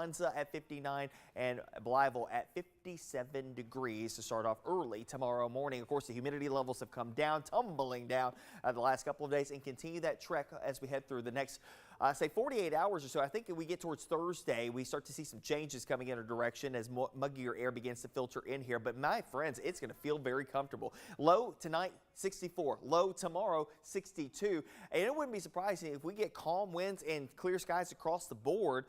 Monza at 59 and Blytheville at 57 degrees to start off early tomorrow morning. Of course, the humidity levels have come down, tumbling down the last couple of days, and continue that trek as we head through the next say 48 hours or so. I think we get towards Thursday, we start to see some changes coming in our direction as muggier air begins to filter in here. But my friends, it's going to feel very comfortable. Low tonight, 64. Low tomorrow, 62. And it wouldn't be surprising if we get calm winds and clear skies across the board,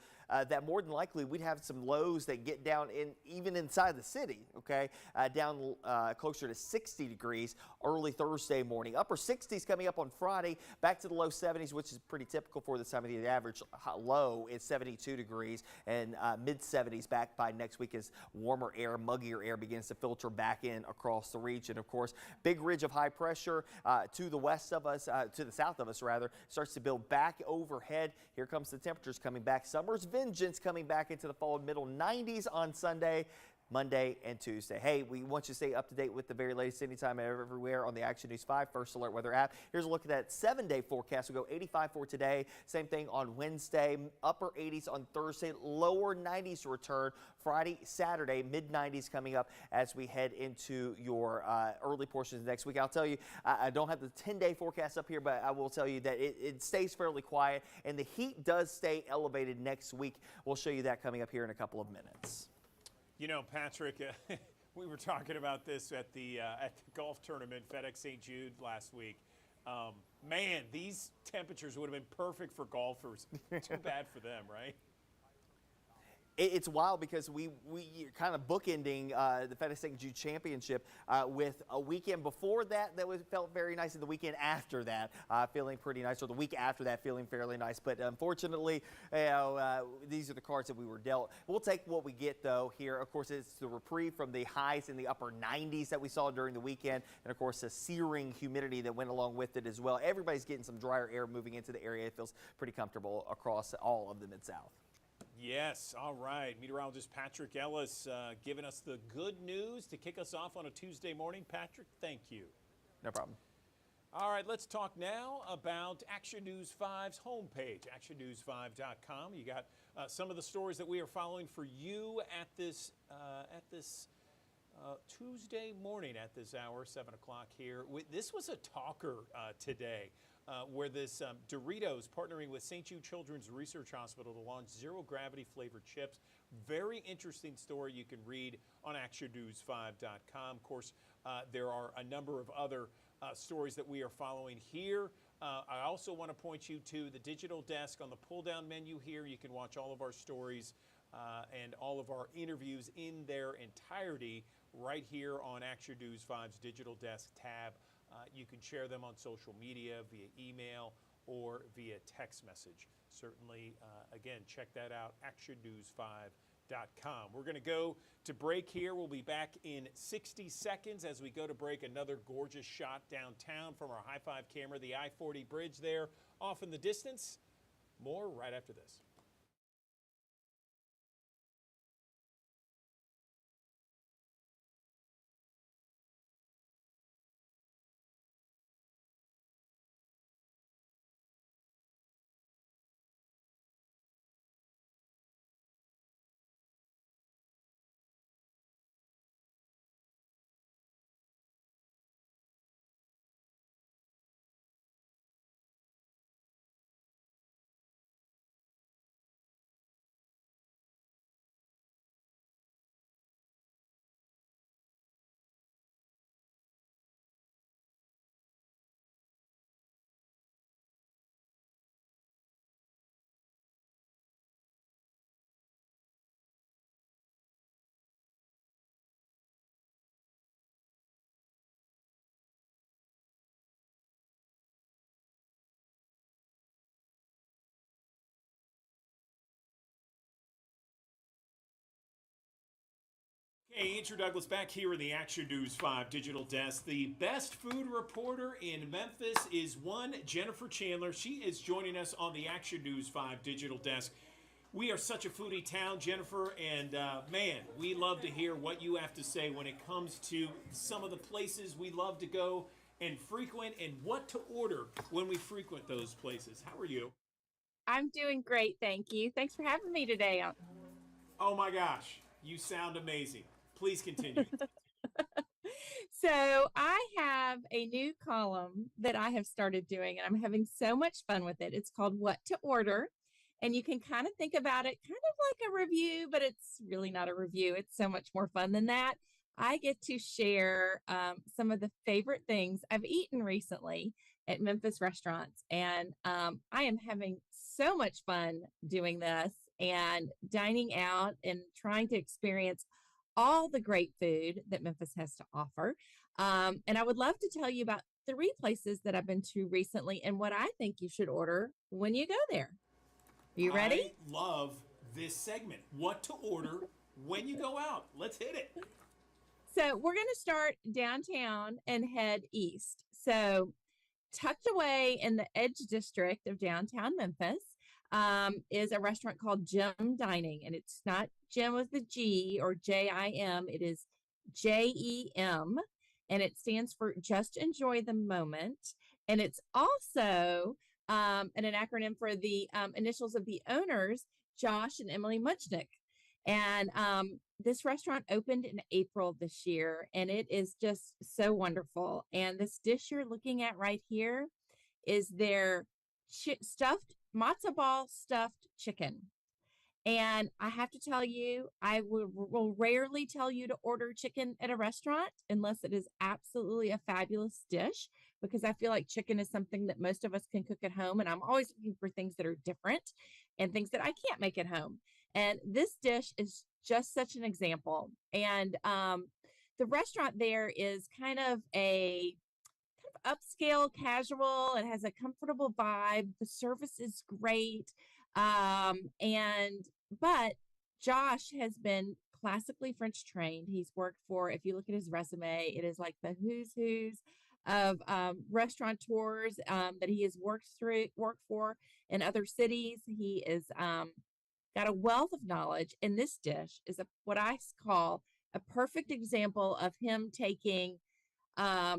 that more than likely we'd have some lows that get down in even inside the city, okay, down closer to 60 degrees early Thursday morning. Upper 60s coming up on Friday, back to the low 70s, which is pretty typical for this time of the year. The average low is 72 degrees, and mid 70s back by next week as warmer air, muggier air begins to filter back in across the region. Of course, big ridge of high pressure to the west of us, to the south of us rather, starts to build back overhead. Here comes the temperatures coming back. Summer's vengeance coming back into the fall, middle 90s on Sunday, Monday, and Tuesday. Hey, we want you to stay up to date with the very latest anytime and everywhere on the Action News 5 First Alert Weather app. Here's a look at that 7-day forecast. We'll go 85 for today. Same thing on Wednesday. Upper 80s on Thursday. Lower 90s to return Friday, Saturday. Mid 90s coming up as we head into your early portions of next week. I'll tell you, I don't have the 10-day forecast up here, but I will tell you that it stays fairly quiet, and the heat does stay elevated next week. We'll show you that coming up here in a couple of minutes. You know, Patrick, we were talking about this at the golf tournament, FedEx St. Jude last week. Man, these temperatures would have been perfect for golfers. Too bad for them, right? It's wild because we kind of bookending the FedEx St. Jude Championship with a weekend before that felt very nice, and the weekend after that feeling pretty nice, or the week after that feeling fairly nice. But unfortunately, these are the cards that we were dealt. We'll take what we get, though, here. Of course, it's the reprieve from the highs in the upper 90s that we saw during the weekend, and, of course, the searing humidity that went along with it as well. Everybody's getting some drier air moving into the area. It feels pretty comfortable across all of the Mid-South. Yes, all right. Meteorologist Patrick Ellis giving us the good news to kick us off on a Tuesday morning. Patrick, thank you. No problem. All right, let's talk now about Action News 5's homepage, actionnews5.com. You got some of the stories that we are following for you at this Tuesday morning at this hour, 7 o'clock here. This was a talker today. Where this Doritos partnering with St. Jude Children's Research Hospital to launch zero-gravity flavored chips. Very interesting story you can read on actionnews5.com. Of course, there are a number of other stories that we are following here. I also want to point you to the digital desk on the pull-down menu here. You can watch all of our stories and all of our interviews in their entirety right here on Action News 5's digital desk tab. You can share them on social media, via email, or via text message. Certainly, again, check that out, actionnews5.com. We're going to go to break here. We'll be back in 60 seconds as we go to break. Another gorgeous shot downtown from our High Five camera, the I-40 bridge there off in the distance. More right after this. Hey, Andrew Douglas back here in the Action News 5 digital desk. The best food reporter in Memphis is one Jennifer Chandler. She is joining us on the Action News 5 digital desk. We are such a foodie town, Jennifer, and man, we love to hear what you have to say when it comes to some of the places we love to go and frequent and what to order when we frequent those places. How are you? I'm doing great, thank you. Thanks for having me today. Oh my gosh, you sound amazing. Please continue. So I have a new column that I have started doing, and I'm having so much fun with it. It's called What to Order. And you can kind of think about it kind of like a review, but it's really not a review. It's so much more fun than that. I get to share some of the favorite things I've eaten recently at Memphis restaurants. And I am having so much fun doing this and dining out and trying to experience all the great food that Memphis has to offer. And I would love to tell you about 3 places that I've been to recently and what I think you should order when you go there. Are you ready? I love this segment. What to order when you go out. Let's hit it. So we're going to start downtown and head east. So tucked away in the Edge District of downtown Memphis is a restaurant called Jim Dining. And it's not Jim with the G or Jim. It is JEM. And it stands for Just Enjoy the Moment. And it's also an acronym for the initials of the owners, Josh and Emily Muchnick. And this restaurant opened in April this year, and it is just so wonderful. And this dish you're looking at right here is their stuffed matzo ball stuffed chicken. And I have to tell you, I will rarely tell you to order chicken at a restaurant unless it is absolutely a fabulous dish, because I feel like chicken is something that most of us can cook at home. And I'm always looking for things that are different and things that I can't make at home. And this dish is just such an example. And the restaurant there is kind of upscale casual. It has a comfortable vibe. The service is great. But Josh has been classically French trained. He's worked for, if you look at his resume, it is like the who's of restaurateurs that he has worked for in other cities. He is got a wealth of knowledge, and this dish is what I call a perfect example of him taking a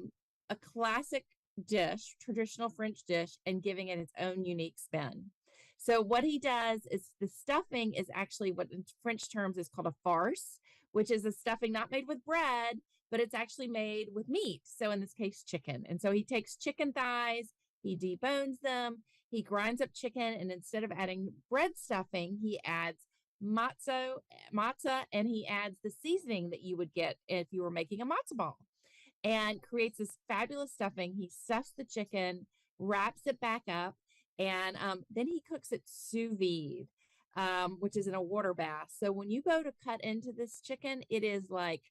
classic dish, traditional French dish, and giving it its own unique spin. So what he does is the stuffing is actually what in French terms is called a farce, which is a stuffing not made with bread, but it's actually made with meat. So in this case, chicken. And so he takes chicken thighs, he debones them, he grinds up chicken, and instead of adding bread stuffing, he adds matzah, and he adds the seasoning that you would get if you were making a matzo ball, and creates this fabulous stuffing. He stuffs the chicken, wraps it back up, and then he cooks it sous vide, which is in a water bath. So when you go to cut into this chicken, it is like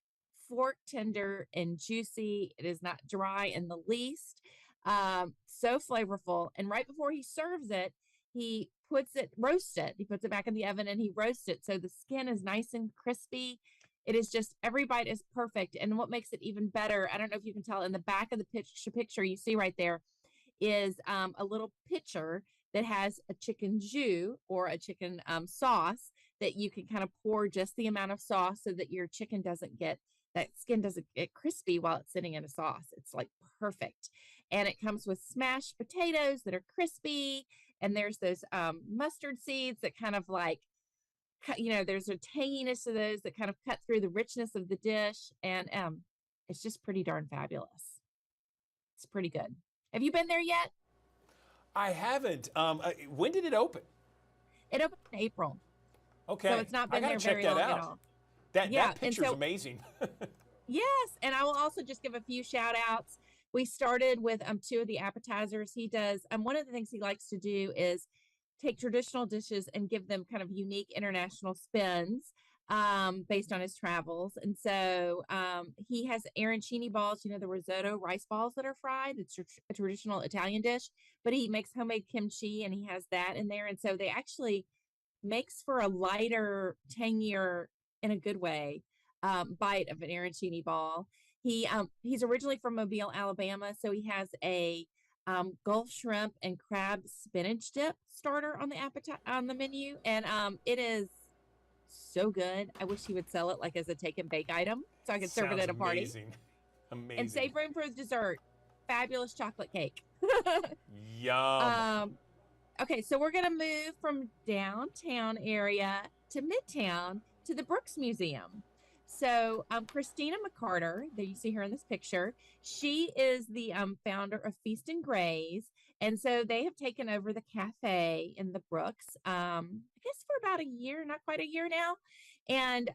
fork tender and juicy. It is not dry in the least. So flavorful. And right before he serves it, he roasts it. He puts it back in the oven and he roasts it. So the skin is nice and crispy. It is just, every bite is perfect. And what makes it even better, I don't know if you can tell, in the back of the picture you see right there is a little pitcher that has a chicken jus or a chicken sauce that you can kind of pour just the amount of sauce so that your chicken that skin doesn't get crispy while it's sitting in a sauce. It's like perfect. And it comes with smashed potatoes that are crispy. And there's those mustard seeds that kind of like, there's a tanginess to those that kind of cut through the richness of the dish. And it's just pretty darn fabulous. It's pretty good. Have you been there yet? I haven't. When did it open? It opened in April. Okay. So it's not been there very long at all. That picture's amazing. Yes. And I will also just give a few shout outs. We started with 2 of the appetizers. He does, one of the things he likes to do is take traditional dishes and give them kind of unique international spins based on his travels. And so he has arancini balls, the risotto rice balls that are fried. It's a traditional Italian dish, but he makes homemade kimchi and he has that in there. And so they actually makes for a lighter, tangier, in a good way, bite of an arancini ball. He's originally from Mobile, Alabama, so he has a Gulf shrimp and crab spinach dip starter on the menu, and it is so good. I wish he would sell it like as a take and bake item, so I could serve it at a party. Amazing. And save room for his dessert. Fabulous chocolate cake. Yum. Okay, so we're gonna move from downtown area to Midtown to the Brooks Museum. So Christina McCarter, that you see her in this picture, she is the founder of Feast and Graze. And so they have taken over the cafe in the Brooks, I guess for about a year, not quite a year now. And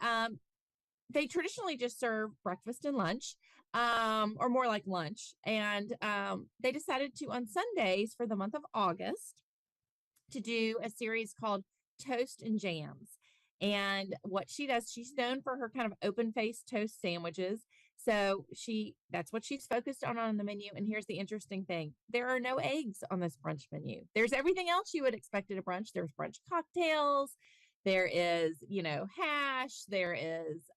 they traditionally just serve breakfast and lunch, or more like lunch. And they decided to, on Sundays for the month of August, to do a series called Toast and Jams. And what she does, she's known for her kind of open faced toast sandwiches. So that's what she's focused on the menu. And here's the interesting thing. There are no eggs on this brunch menu. There's everything else you would expect at a brunch. There's brunch cocktails. There is, hash. There is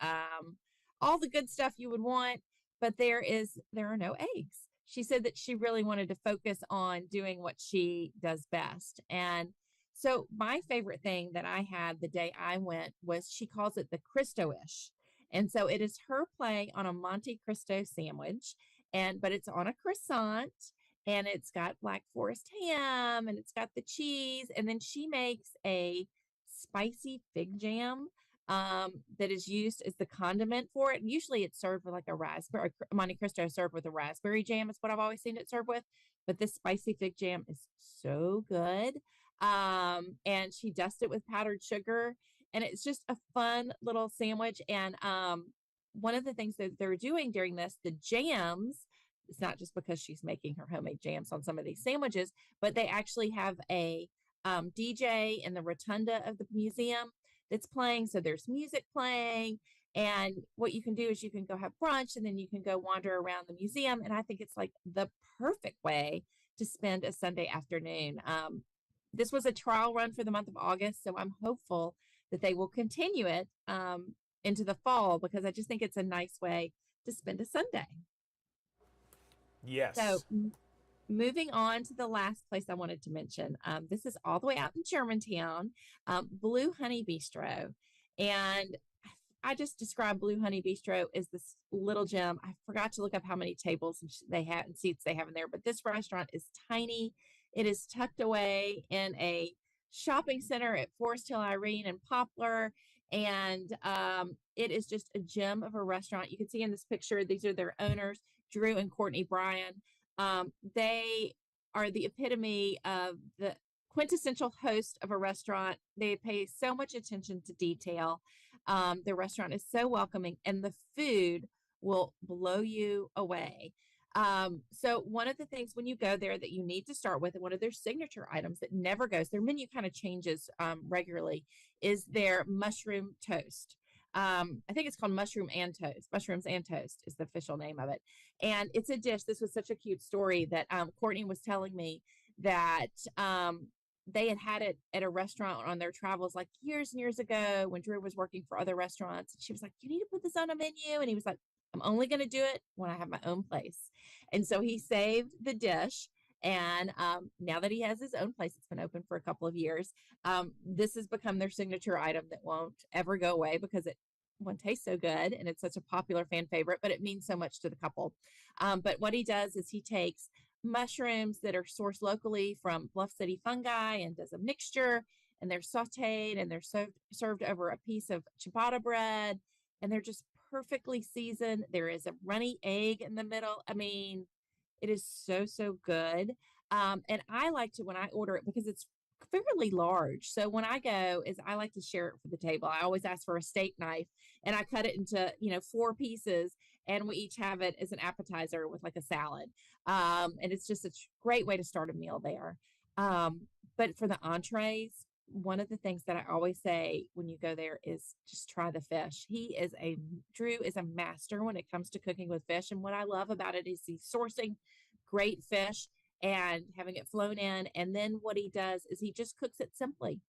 all the good stuff you would want, but there are no eggs. She said that she really wanted to focus on doing what she does best. And so my favorite thing that I had the day I went was, she calls it the Cristo-ish. And so it is her play on a Monte Cristo sandwich, but it's on a croissant, and it's got Black Forest ham, and it's got the cheese. And then she makes a spicy fig jam that is used as the condiment for it. And usually it's served with like a raspberry, Monte Cristo is served with a raspberry jam is what I've always seen it served with. But this spicy fig jam is so good. And she dusts it with powdered sugar, and it's just a fun little sandwich. And one of the things that they're doing during this, the jams, it's not just because she's making her homemade jams on some of these sandwiches, but they actually have a DJ in the rotunda of the museum that's playing. So there's music playing, and what you can do is you can go have brunch, and then you can go wander around the museum. And I think it's like the perfect way to spend a Sunday afternoon. This was a trial run for the month of August, so I'm hopeful that they will continue it into the fall, because I just think it's a nice way to spend a Sunday. Yes. So moving on to the last place I wanted to mention, this is all the way out in Germantown, Blue Honey Bistro. And I just described Blue Honey Bistro as this little gem. I forgot to look up how many tables they have and seats they have in there, but this restaurant is tiny. It is tucked away in a shopping center at Forest Hill Irene and Poplar. And it is just a gem of a restaurant. You can see in this picture, these are their owners, Drew and Courtney Bryan. They are the epitome of the quintessential host of a restaurant. They pay so much attention to detail. The restaurant is so welcoming, and the food will blow you away. So one of the things when you go there that you need to start with, and one of their signature items that never goes, their menu kind of changes regularly, is their mushroom toast. I think it's called Mushrooms and Toast is the official name of it. And it's a dish. This was such a cute story that Courtney was telling me that they had it at a restaurant on their travels like years and years ago when Drew was working for other restaurants. And she was like, "You need to put this on a menu." And he was like, "I'm only going to do it when I have my own place." And so he saved the dish. And now that he has his own place, it's been open for a couple of years. This has become their signature item that won't ever go away, because one tastes so good and it's such a popular fan favorite, but it means so much to the couple. But what he does is he takes mushrooms that are sourced locally from Bluff City Fungi and does a mixture, and they're sauteed, and they're served over a piece of ciabatta bread, and they're just perfectly seasoned. There is a runny egg in the middle. I mean, it is so, so good. And I like to, when I order it, because it's fairly large. So when I go, I like to share it for the table. I always ask for a steak knife, and I cut it into, 4 pieces, and we each have it as an appetizer with like a salad. And it's just a great way to start a meal there. But for the entrees, one of the things that I always say when you go there is just try the fish. Drew is a master when it comes to cooking with fish. And what I love about it is he's sourcing great fish and having it flown in. And then what he does is he just cooks it simply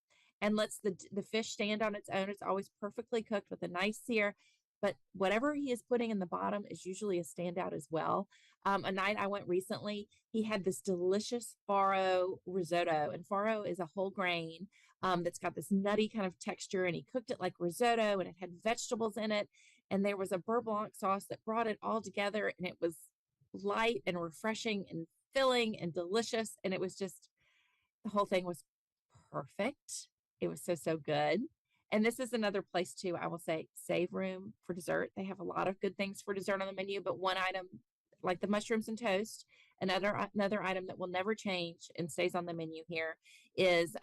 and lets the fish stand on its own. It's always perfectly cooked with a nice sear, but whatever he is putting in the bottom is usually a standout as well. A night I went recently, he had this delicious farro risotto, and farro is a whole grain that's got this nutty kind of texture, and he cooked it like risotto, and it had vegetables in it, and there was a beurre blanc sauce that brought it all together, and it was light and refreshing and filling and delicious, and it was just, the whole thing was perfect. It was so, so good. And this is another place too, I will say, save room for dessert. They have a lot of good things for dessert on the menu, but one item like the mushrooms and toast, another item that will never change and stays on the menu here is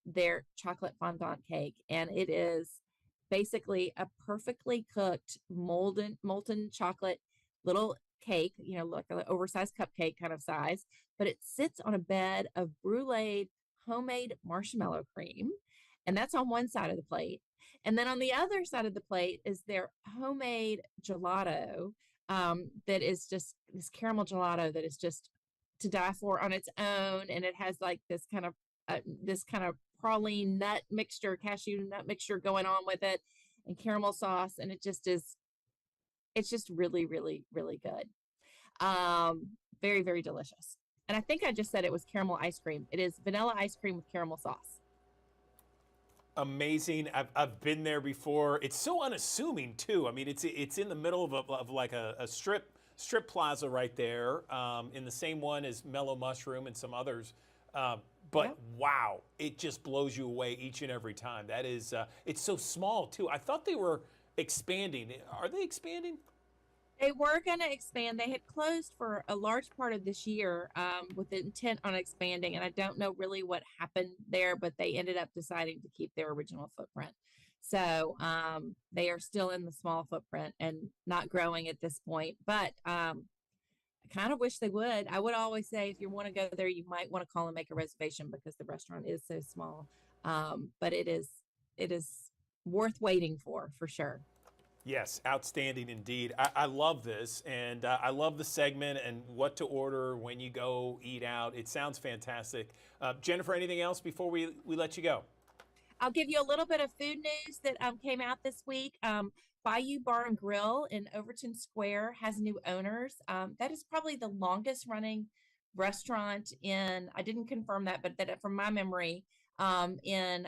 their chocolate fondant cake. And it is basically a perfectly cooked molten chocolate little cake, you know, like an oversized cupcake kind of size, but it sits on a bed of bruleed homemade marshmallow cream. And that's on one side of the plate. And then on the other side of the plate is their homemade gelato, that is just this caramel gelato that is just to die for on its own. And it has like this kind of praline nut mixture, cashew nut mixture going on with it, and caramel sauce. And it's just really, really, really good. Very, very delicious. And I think I just said it was caramel ice cream. It is vanilla ice cream with caramel sauce. Amazing. I've been there before. It's so unassuming too. I mean, it's in the middle of like a strip plaza right there, in the same one as Mellow Mushroom and some others. But Yep. wow, it just blows you away each and every time. That is, it's so small too. I thought they were expanding. Are they expanding? They were going to expand. They had closed for a large part of this year, with the intent on expanding. And I don't know really what happened there, but they ended up deciding to keep their original footprint. So they are still in the small footprint and not growing at this point. But I kind of wish they would. I would always say if you want to go there, you might want to call and make a reservation because the restaurant is so small. But it is worth waiting for sure. Yes, outstanding indeed. I love this, and I love the segment and what to order when you go eat out. It sounds fantastic. Jennifer, anything else before we let you go? I'll give you a little bit of food news that came out this week. Bayou Bar and Grill in Overton Square has new owners. That is probably the longest running restaurant in, I didn't confirm that, but that from my memory, in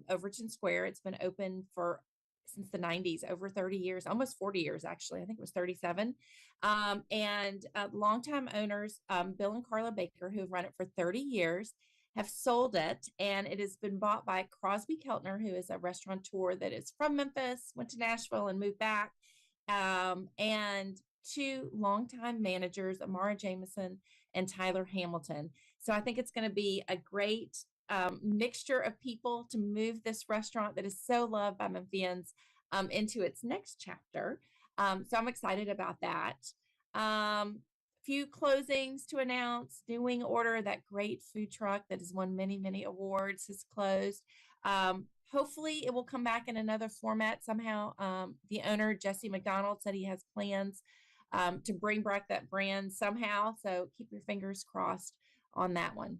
Overton Square. It's been open for since the 90s, over 30 years, almost 40 years, actually. I think it was 37. And longtime owners, Bill and Carla Baker, who have run it for 30 years, have sold it, and it has been bought by Crosby Keltner, who is a restaurateur that is from Memphis, went to Nashville and moved back, and two longtime managers, Amara Jameson and Tyler Hamilton. So I think it's going to be a great mixture of people to move this restaurant that is so loved by Memphians into its next chapter. So I'm excited about that. Few closings to announce. New Wing Order, that great food truck that has won many, many awards, has closed. Hopefully it will come back in another format somehow. The owner, Jesse McDonald, said he has plans to bring back that brand somehow. So keep your fingers crossed on that one.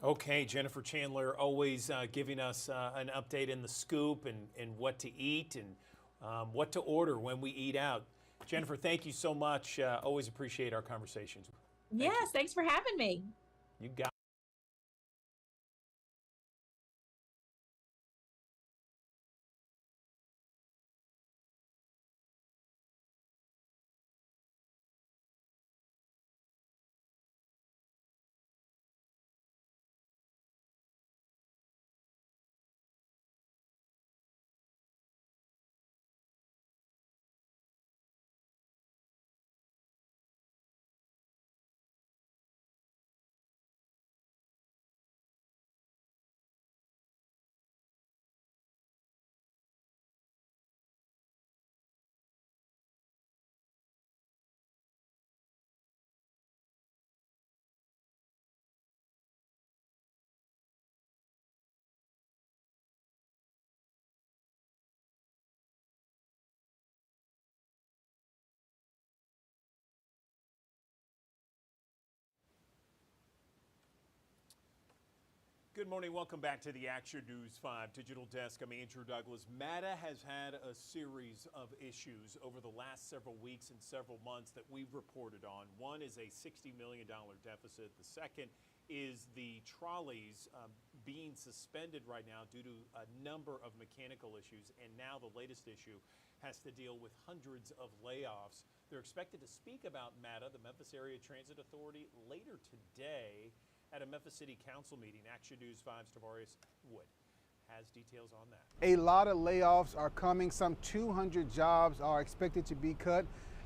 Okay, Jennifer Chandler, always giving us an update in the scoop and what to eat and what to order when we eat out. Jennifer, thank you so much. Always appreciate our conversations. Yes, thanks for having me. You got Good morning. Welcome back to the Action News 5 Digital Desk. I'm Andrew Douglas. MATA has had a series of issues over the last several weeks and several months that we've reported on. One is a $60 million deficit. The second is the trolleys being suspended right now due to a number of mechanical issues. And now the latest issue has to deal with hundreds of layoffs. They're expected to speak about MATA, the Memphis Area Transit Authority, later today at a Memphis City Council meeting. Action News 5's Tavarius Wood has details on that. A lot of layoffs are coming. Some 200 jobs are expected to be cut.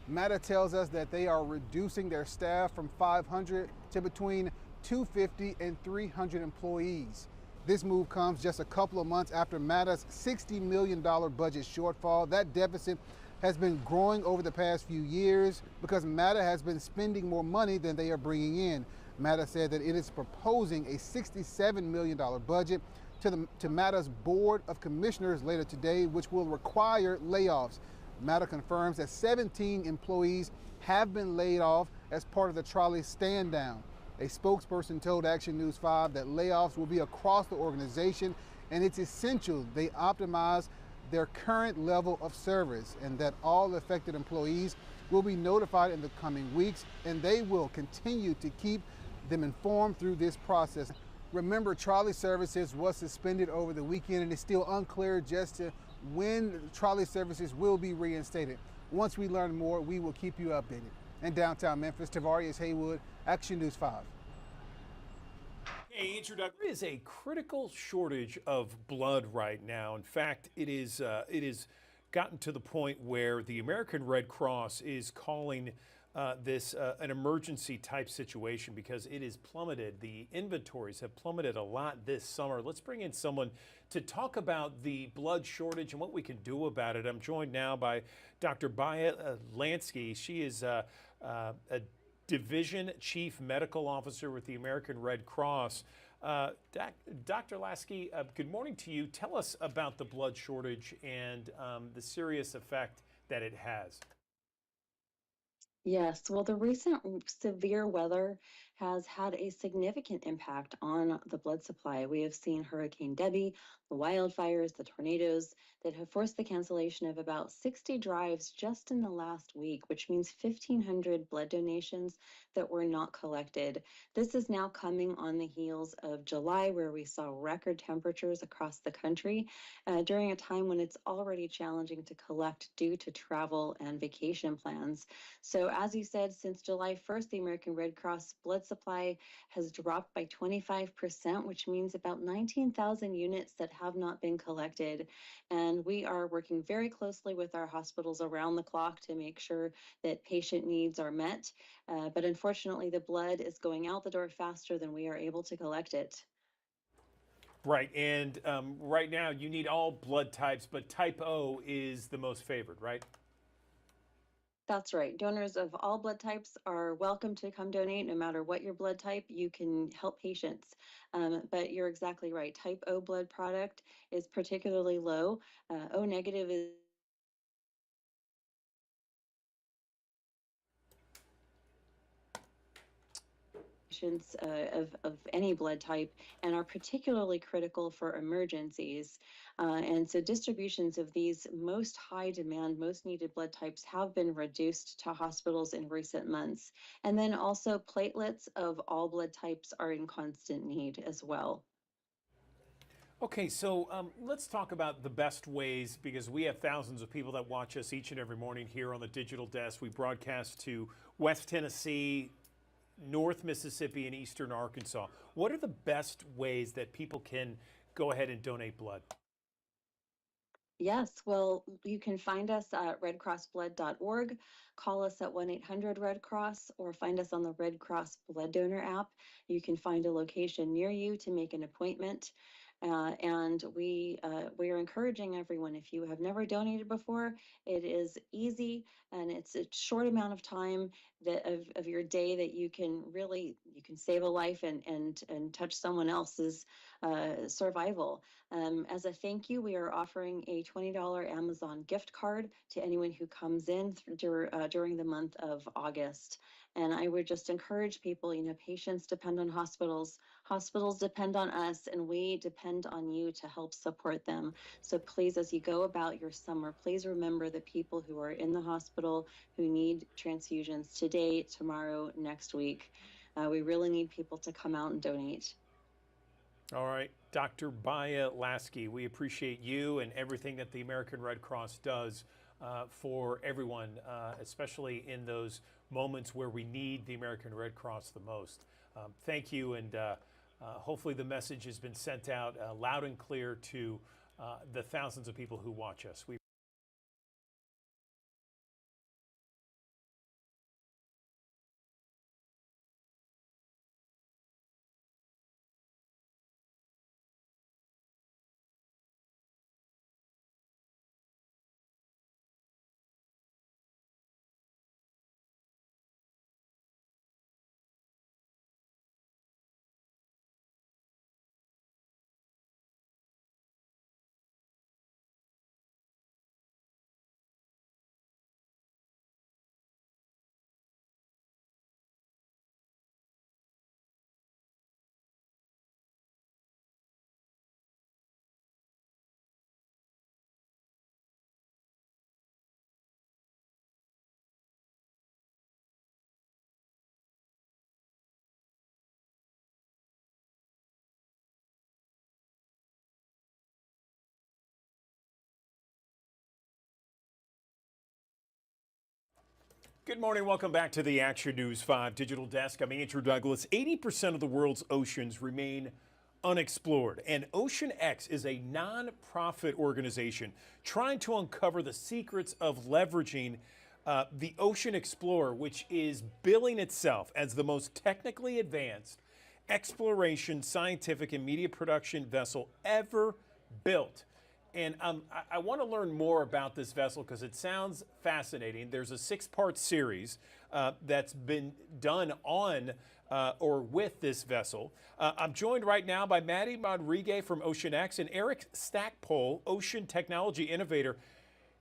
Meta tells us that they are reducing their staff from 500 to between 250 and 300 employees. This move comes just a couple of months after Meta's $60 million budget shortfall. That deficit has been growing over the past few years because Meta has been spending more money than they are bringing in. Meta said that it is proposing a $67 million budget to Meta's Board of Commissioners later today, which will require layoffs. Meta confirms that 17 employees have been laid off as part of the trolley stand down. A spokesperson told Action News 5 that layoffs will be across the organization and it's essential they optimize their current level of service, and that all affected employees will be notified in the coming weeks and they will continue to keep them informed through this process. Remember, trolley services was suspended over the weekend and it's still unclear just to when trolley services will be reinstated. Once we learn more, we will keep you updated. In downtown Memphis, Tavarius Haywood, Action News 5. Hey, Andrew Doug, there is a critical shortage of blood right now. In fact, it is gotten to the point where the American Red Cross is calling this an emergency type situation because it is plummeted. The inventories have plummeted a lot this summer. Let's bring in someone to talk about the blood shortage and what we can do about it. I'm joined now by Dr. Baya Lansky. She is a Division Chief Medical Officer with the American Red Cross. Dr. Lasky, good morning to you. Tell us about the blood shortage and the serious effect that it has. Yes, well, the recent severe weather has had a significant impact on the blood supply. We have seen Hurricane Debbie, the wildfires, the tornadoes that have forced the cancellation of about 60 drives just in the last week, which means 1,500 blood donations that were not collected. This is now coming on the heels of July, where we saw record temperatures across the country during a time when it's already challenging to collect due to travel and vacation plans. So as you said, since July 1st, the American Red Cross blood supply has dropped by 25%, which means about 19,000 units that have not been collected. And we are working very closely with our hospitals around the clock to make sure that patient needs are met. But unfortunately, the blood is going out the door faster than we are able to collect it. Right, and right now you need all blood types, but type O is the most favored, right? That's right. Donors of all blood types are welcome to come donate. No matter what your blood type, you can help patients. But you're exactly right. Type O blood product is particularly low. O negative is patients of any blood type and are particularly critical for emergencies. And so distributions of these most high demand, most needed blood types have been reduced to hospitals in recent months. And then also platelets of all blood types are in constant need as well. Okay, so let's talk about the best ways, because we have thousands of people that watch us each and every morning here on the digital desk. We broadcast to West Tennessee, North Mississippi, and Eastern Arkansas. What are the best ways that people can go ahead and donate blood? Yes, well, you can find us at redcrossblood.org, call us at 1-800-RED Cross, or find us on the Red Cross Blood Donor app. You can find a location near you to make an appointment. And we are encouraging everyone, if you have never donated before, it is easy and it's a short amount of time that of your day that you can save a life and touch someone else's survival. As a thank you, we are offering a $20 Amazon gift card to anyone who comes in during the month of August. And I would just encourage people, patients depend on hospitals, hospitals depend on us, and we depend on you to help support them. So please, as you go about your summer, please remember the people who are in the hospital who need transfusions today, tomorrow, next week. We really need people to come out and donate. All right, Dr. Baya Lasky, we appreciate you and everything that the American Red Cross does for everyone, especially in those moments where we need the American Red Cross the most. Thank you, and hopefully the message has been sent out loud and clear to the thousands of people who watch us. Good morning. Welcome back to the Action News 5 Digital Desk. I'm Andrew Douglas. 80% of the world's oceans remain unexplored, and OceanX is a non-profit organization trying to uncover the secrets of leveraging the Ocean Explorer, which is billing itself as the most technically advanced exploration, scientific, and media production vessel ever built. And I want to learn more about this vessel because it sounds fascinating. There's a 6-part series that's been done on or with this vessel. I'm joined right now by Maddie Rodriguez from OceanX and Eric Stackpole, ocean technology innovator.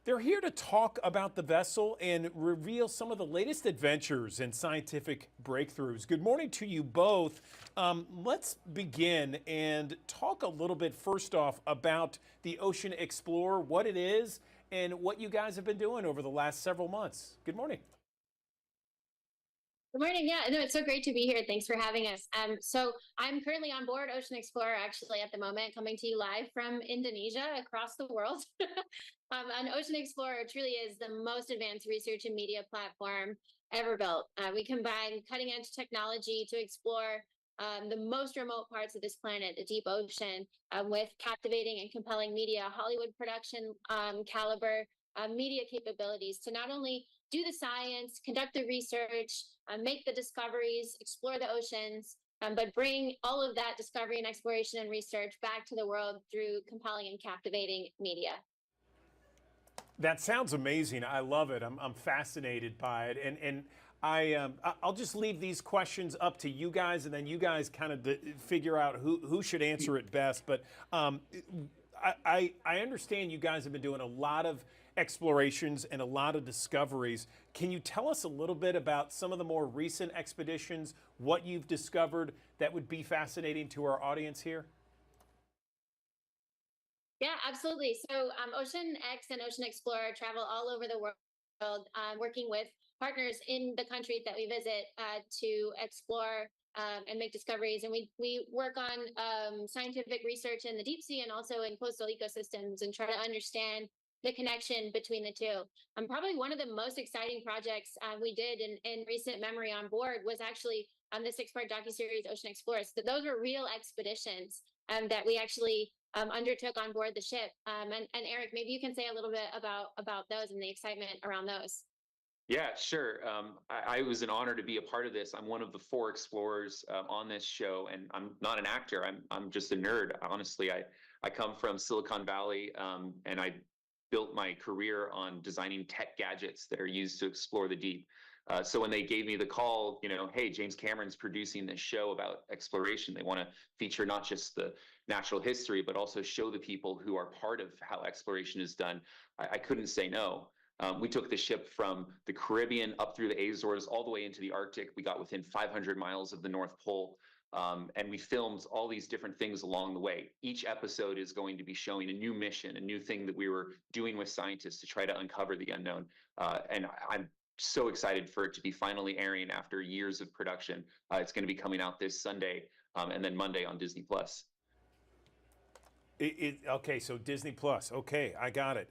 They're here to talk about the vessel and reveal some of the latest adventures and scientific breakthroughs. Good morning to you both. Let's begin and talk a little bit first off about the Ocean Explorer, what it is, and what you guys have been doing over the last several months. Good morning. Good morning. Yeah, no, it's so great to be here. Thanks for having us. So I'm currently on board Ocean Explorer, actually, at the moment, coming to you live from Indonesia across the world. And Ocean Explorer truly is the most advanced research and media platform ever built. We combine cutting edge technology to explore the most remote parts of this planet, the deep ocean, with captivating and compelling media, Hollywood production caliber media capabilities to not only do the science, conduct the research, make the discoveries, explore the oceans, but bring all of that discovery and exploration and research back to the world through compelling and captivating media. That sounds amazing. I love it. I'm fascinated by it. And I'll just leave these questions up to you guys, and then you guys kind of figure out who should answer it best. But I understand you guys have been doing a lot of explorations and a lot of discoveries. Can you tell us a little bit about some of the more recent expeditions, what you've discovered that would be fascinating to our audience here? Yeah, absolutely. So OceanX and Ocean Explorer travel all over the world, working with partners in the countries that we visit to explore and make discoveries. And we work on scientific research in the deep sea and also in coastal ecosystems and try to understand the connection between the two. Probably one of the most exciting projects we did in recent memory on board was actually the 6-part docuseries Ocean Explorer. So those were real expeditions that we actually undertook on board the ship. And Eric, maybe you can say a little bit about those and the excitement around those. Yeah, sure. I was an honor to be a part of this. I'm one of the 4 explorers on this show, and I'm not an actor. I'm just a nerd. Honestly, I come from Silicon Valley, and I built my career on designing tech gadgets that are used to explore the deep. So when they gave me the call, hey, James Cameron's producing this show about exploration. They want to feature not just the natural history, but also show the people who are part of how exploration is done. I couldn't say no. We took the ship from the Caribbean up through the Azores, all the way into the Arctic. We got within 500 miles of the North Pole. And we filmed all these different things along the way. Each episode is going to be showing a new mission, a new thing that we were doing with scientists to try to uncover the unknown. And I'm so excited for it to be finally airing after years of production. It's going to be coming out this Sunday and then Monday on Disney Plus. Okay, so Disney Plus. Okay, I got it.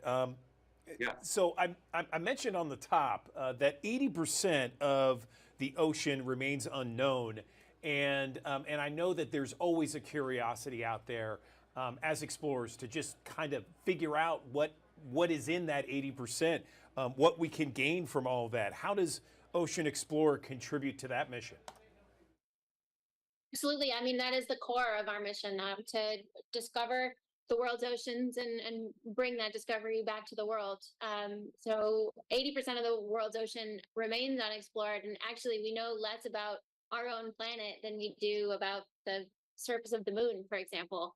Yeah. So I mentioned on the top that 80% of the ocean remains unknown. And I know that there's always a curiosity out there as explorers to just kind of figure out what is in that 80%, what we can gain from all of that. How does Ocean Explorer contribute to that mission? Absolutely. I mean, that is the core of our mission, to discover the world's oceans and bring that discovery back to the world. So 80% of the world's ocean remains unexplored. And actually, we know less about our own planet than we do about the surface of the moon, for example.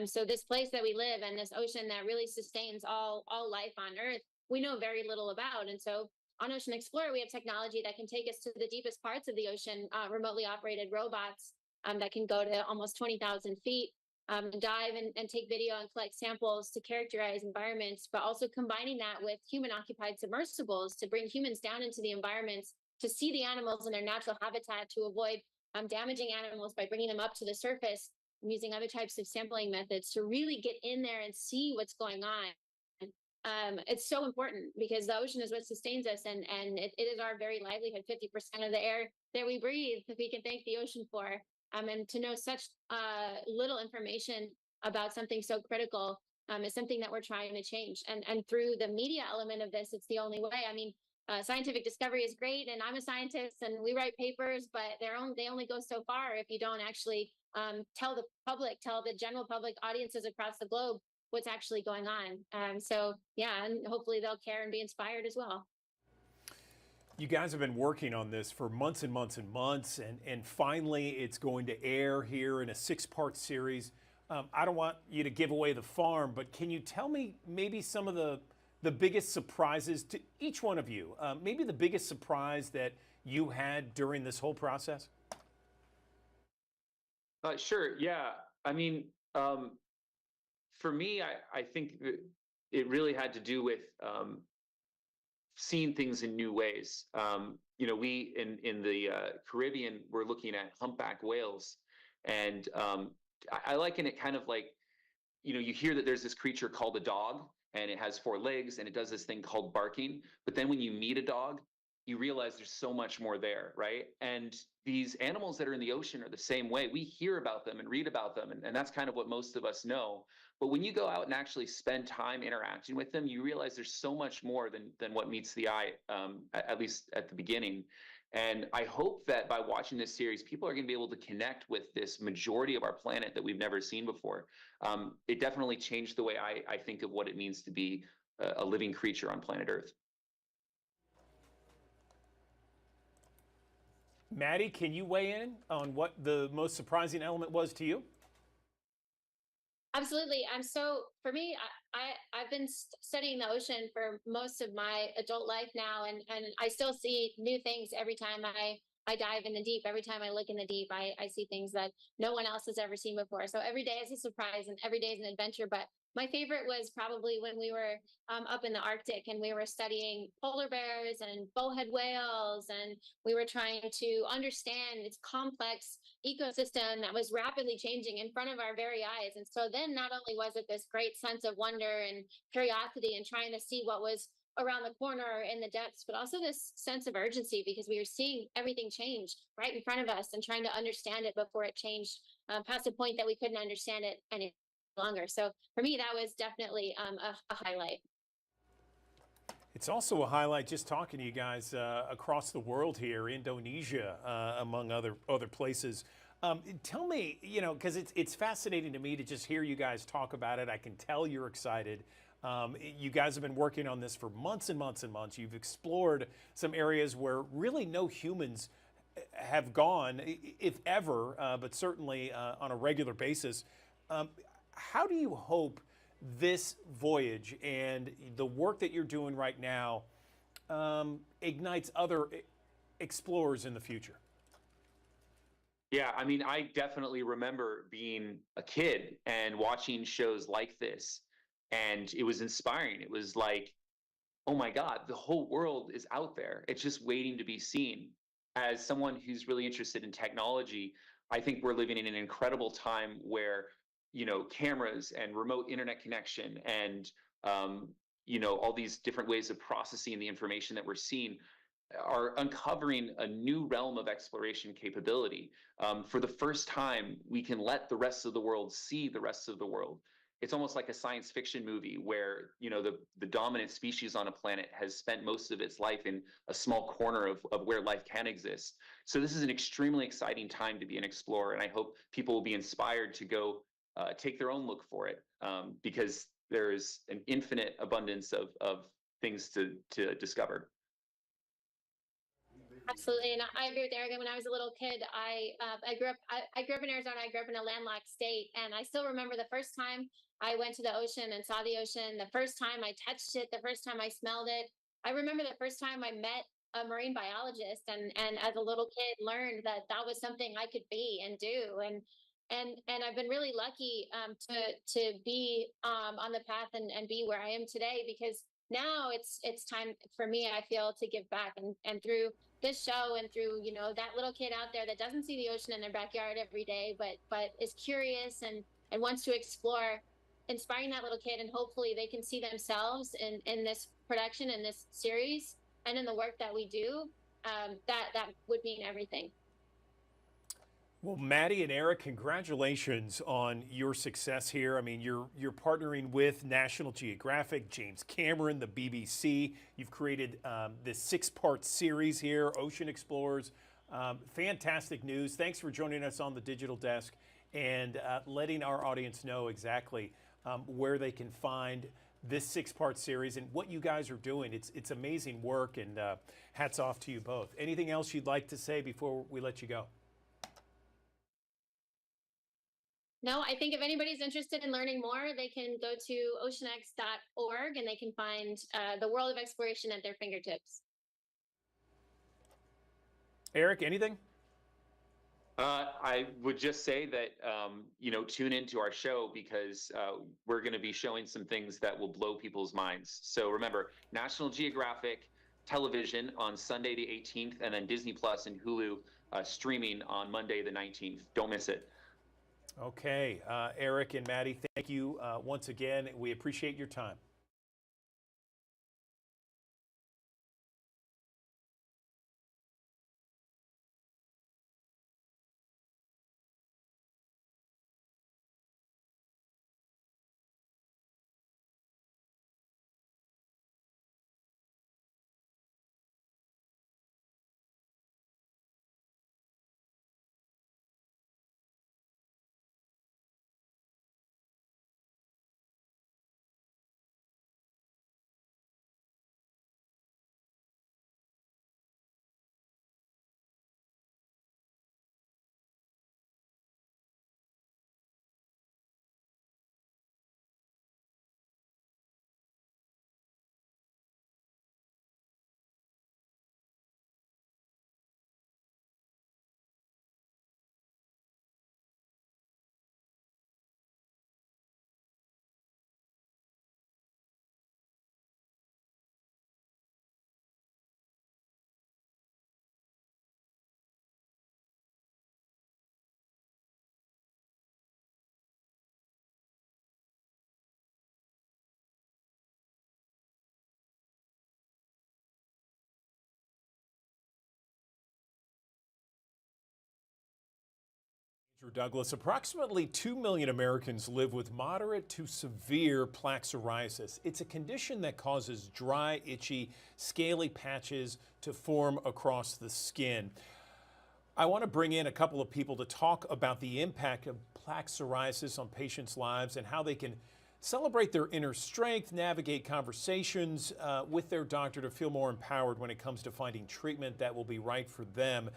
So this place that we live and this ocean that really sustains all life on Earth, we know very little about. And so on Ocean Explorer, we have technology that can take us to the deepest parts of the ocean, remotely operated robots that can go to almost 20,000 feet, dive and take video and collect samples to characterize environments, but also combining that with human occupied submersibles to bring humans down into the environments to see the animals in their natural habitat, to avoid damaging animals by bringing them up to the surface, using other types of sampling methods to really get in there and see what's going on. It's so important because the ocean is what sustains us, and it is our very livelihood. 50% of the air that we breathe, we can thank the ocean for. And to know such little information about something so critical is something that we're trying to change. And through the media element of this, it's the only way. I mean, scientific discovery is great, and I'm a scientist, and we write papers, but they only go so far if you don't actually tell the public, tell the general public, audiences across the globe what's actually going on. So yeah, and hopefully they'll care and be inspired as well. You guys have been working on this for months and months and months, and finally it's going to air here in a 6-part series. I don't want you to give away the farm, but can you tell me maybe some of the biggest surprises to each one of you? Maybe the biggest surprise that you had during this whole process? Sure. Yeah. I mean, for me, I think it really had to do with seeing things in new ways. We in the Caribbean, we're looking at humpback whales, and I liken it kind of like, you hear that there's this creature called a dog, and it has 4 legs, and it does this thing called barking. But then when you meet a dog, you realize there's so much more there, right? And these animals that are in the ocean are the same way. We hear about them and read about them, and that's kind of what most of us know. But when you go out and actually spend time interacting with them, you realize there's so much more than what meets the eye, at least at the beginning. And I hope that by watching this series, people are going to be able to connect with this majority of our planet that we've never seen before. It definitely changed the way I think of what it means to be a living creature on planet Earth. Maddie, can you weigh in on what the most surprising element was to you? Absolutely. For me, I've been studying the ocean for most of my adult life now, and I still see new things every time I dive in the deep. Every time I look in the deep, I see things that no one else has ever seen before. So every day is a surprise and every day is an adventure. But my favorite was probably when we were up in the Arctic and we were studying polar bears and bowhead whales, and we were trying to understand its complex ecosystem that was rapidly changing in front of our very eyes. And so then not only was it this great sense of wonder and curiosity and trying to see what was around the corner in the depths, but also this sense of urgency because we were seeing everything change right in front of us and trying to understand it before it changed past the point that we couldn't understand it any longer. So for me, that was definitely a highlight. It's also a highlight just talking to you guys across the world here, Indonesia, among other places. Tell me, because it's fascinating to me to just hear you guys talk about it. I can tell you're excited. You guys have been working on this for months and months and months. You've explored some areas where really no humans have gone, if ever, but certainly on a regular basis. How do you hope this voyage and the work that you're doing right now ignites other explorers in the future? Yeah, I mean, I definitely remember being a kid and watching shows like this, and it was inspiring. It was like, oh my God, the whole world is out there. It's just waiting to be seen. As someone who's really interested in technology, I think we're living in an incredible time where cameras and remote internet connection and all these different ways of processing the information that we're seeing, are uncovering a new realm of exploration capability. For the first time, we can let the rest of the world see the rest of the world. It's almost like a science fiction movie where, you know, the dominant species on a planet has spent most of its life in a small corner of where life can exist. So this is an extremely exciting time to be an explorer, and I hope people will be inspired to go take their own look for it, because there is an infinite abundance of things to discover. Absolutely, and I agree with Eric. When I was a little kid, I grew up. I grew up in Arizona. I grew up in a landlocked state, and I still remember the first time I went to the ocean and saw the ocean. The first time I touched it. The first time I smelled it. I remember the first time I met a marine biologist, and as a little kid, learned that that was something I could be and do. And I've been really lucky to be on the path and be where I am today, because now it's time for me, I feel, to give back, and through this show and through, you know, that little kid out there that doesn't see the ocean in their backyard every day, but is curious and wants to explore, inspiring that little kid, and hopefully they can see themselves in this production, in this series, and in the work that we do. That would mean everything. Well, Maddie and Eric, congratulations on your success here. I mean, you're partnering with National Geographic, James Cameron, the BBC. You've created this 6-part series here, Ocean Explorers. Fantastic news. Thanks for joining us on the Digital Desk and letting our audience know exactly where they can find this 6-part series and what you guys are doing. It's amazing work, and hats off to you both. Anything else you'd like to say before we let you go? No, I think if anybody's interested in learning more, they can go to oceanx.org, and they can find the world of exploration at their fingertips. Eric, anything? I would just say that, you know, tune into our show, because we're going to be showing some things that will blow people's minds. So remember, National Geographic television on Sunday the 18th, and then Disney Plus and Hulu streaming on Monday the 19th. Don't miss it. Okay, Eric and Maddie, thank you once again. We appreciate your time. Andrew Douglas, approximately 2 million Americans live with moderate to severe plaque psoriasis. It's a condition that causes dry, itchy, scaly patches to form across the skin. I want to bring in a couple of people to talk about the impact of plaque psoriasis on patients' lives and how they can celebrate their inner strength, navigate conversations with their doctor to feel more empowered when it comes to finding treatment that will be right for them.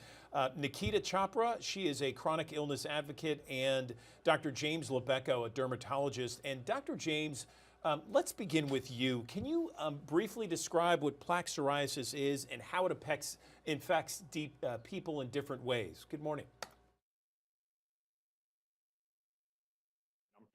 Nikita Chopra, she is a chronic illness advocate, and Dr. James Lebecko, a dermatologist. And Dr. James, let's begin with you. Can you briefly describe what plaque psoriasis is and how it infects people in different ways? Good morning.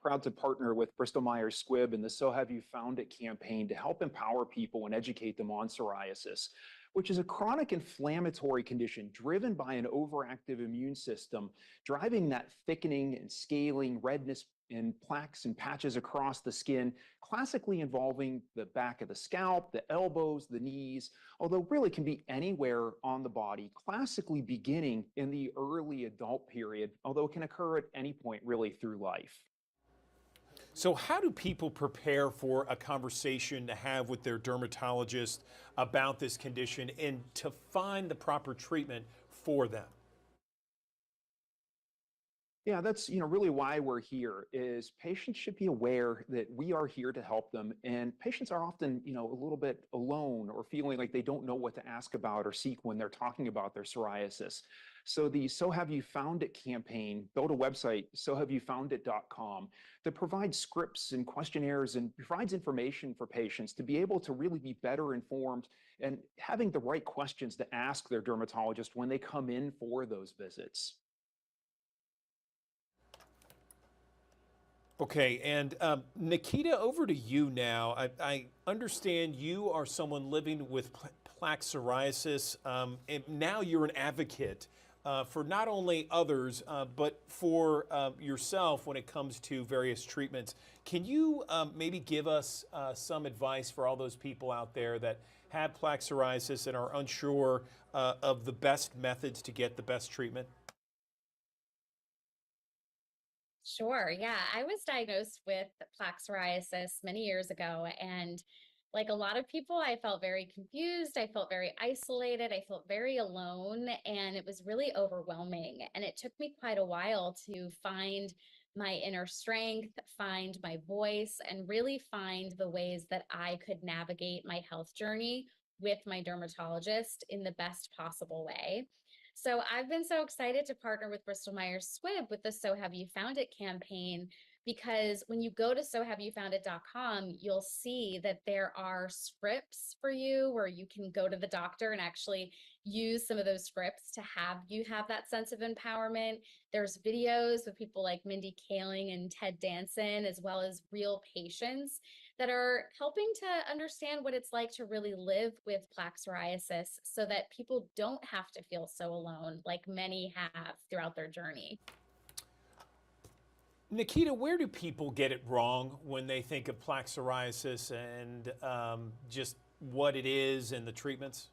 Proud to partner with Bristol Myers Squibb and the So Have You Found It campaign to help empower people and educate them on psoriasis, which is a chronic inflammatory condition driven by an overactive immune system, driving that thickening and scaling, redness, in plaques and patches across the skin, classically involving the back of the scalp, the elbows, the knees, although really can be anywhere on the body, classically beginning in the early adult period, although it can occur at any point really through life. So, how do people prepare for a conversation to have with their dermatologist about this condition and to find the proper treatment for them? Yeah, that's really why we're here is patients should be aware that we are here to help them, and patients are often a little bit alone or feeling like they don't know what to ask about or seek when they're talking about their psoriasis. So the So Have You Found It campaign built a website, sohaveyoufoundit.com, that provides scripts and questionnaires and provides information for patients to be able to really be better informed and having the right questions to ask their dermatologist when they come in for those visits. Okay, and Nikita, over to you now. I understand you are someone living with plaque psoriasis, and now you're an advocate for not only others, but for yourself when it comes to various treatments. Can you maybe give us some advice for all those people out there that have plaque psoriasis and are unsure of the best methods to get the best treatment? Sure. Yeah. I was diagnosed with plaque psoriasis many years ago. And like a lot of people, I felt very confused. I felt very isolated. I felt very alone. And it was really overwhelming. And it took me quite a while to find my inner strength, find my voice, and really find the ways that I could navigate my health journey with my dermatologist in the best possible way. So I've been so excited to partner with Bristol Myers Squibb with the So Have You Found It campaign because when you go to sohaveyoufoundit.com, you'll see that there are scripts for you where you can go to the doctor and actually use some of those scripts to have you have that sense of empowerment. There's videos with people like Mindy Kaling and Ted Danson, as well as real patients that are helping to understand what it's like to really live with plaque psoriasis so that people don't have to feel so alone like many have throughout their journey. Nikita, where do people get it wrong when they think of plaque psoriasis and just what it is and the treatments?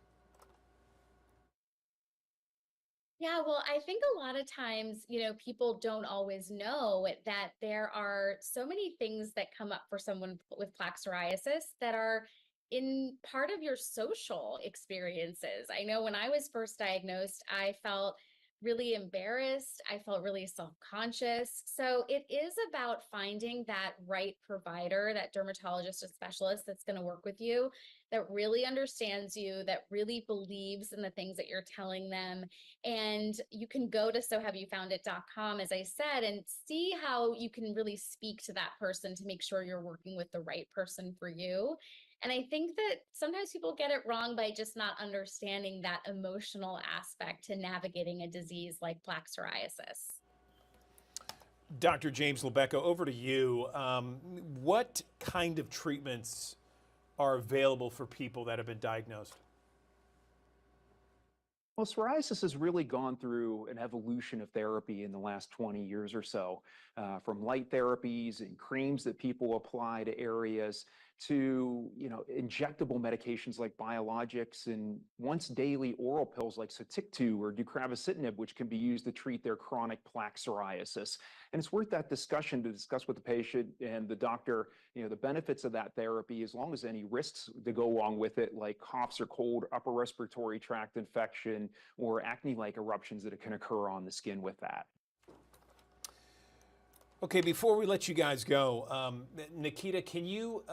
Yeah, well, I think a lot of times, people don't always know that there are so many things that come up for someone with plaque psoriasis that are in part of your social experiences. I know when I was first diagnosed, I felt really embarrassed. I felt really self-conscious. So it is about finding that right provider, that dermatologist or specialist that's going to work with you, that really understands you, that really believes in the things that you're telling them. And you can go to sohaveyoufoundit.com, as I said, and see how you can really speak to that person to make sure you're working with the right person for you. And I think that sometimes people get it wrong by just not understanding that emotional aspect to navigating a disease like plaque psoriasis. Dr. James Lebecka, over to you. What kind of treatments are available for people that have been diagnosed? Well, psoriasis has really gone through an evolution of therapy in the last 20 years or so, from light therapies and creams that people apply to areas to, injectable medications like biologics and once daily oral pills like Sotyktu or deucravacitinib, which can be used to treat their chronic plaque psoriasis. And it's worth that discussion to discuss with the patient and the doctor, the benefits of that therapy, as long as any risks to go along with it, like coughs or cold, upper respiratory tract infection, or acne-like eruptions that can occur on the skin with that. Okay, before we let you guys go, Nikita, can you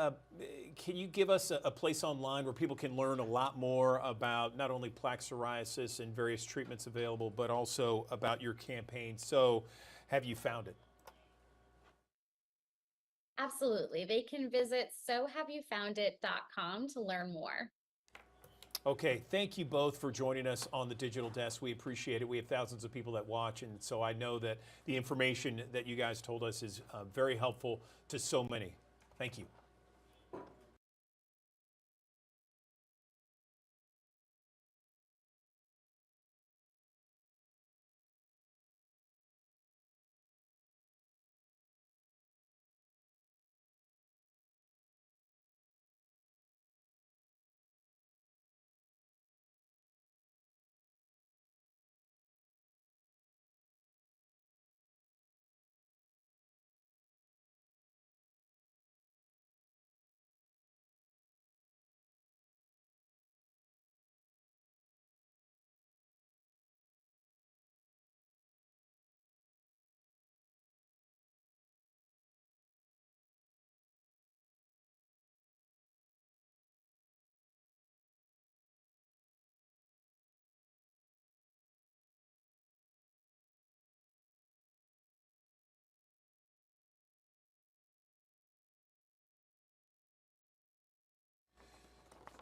give us a place online where people can learn a lot more about not only plaque psoriasis and various treatments available, but also about your campaign? So, have you found it? Absolutely. They can visit sohaveyoufoundit.com to learn more. Okay, thank you both for joining us on the Digital Desk. We appreciate it. We have thousands of people that watch, and so I know that the information that you guys told us is very helpful to so many. Thank you.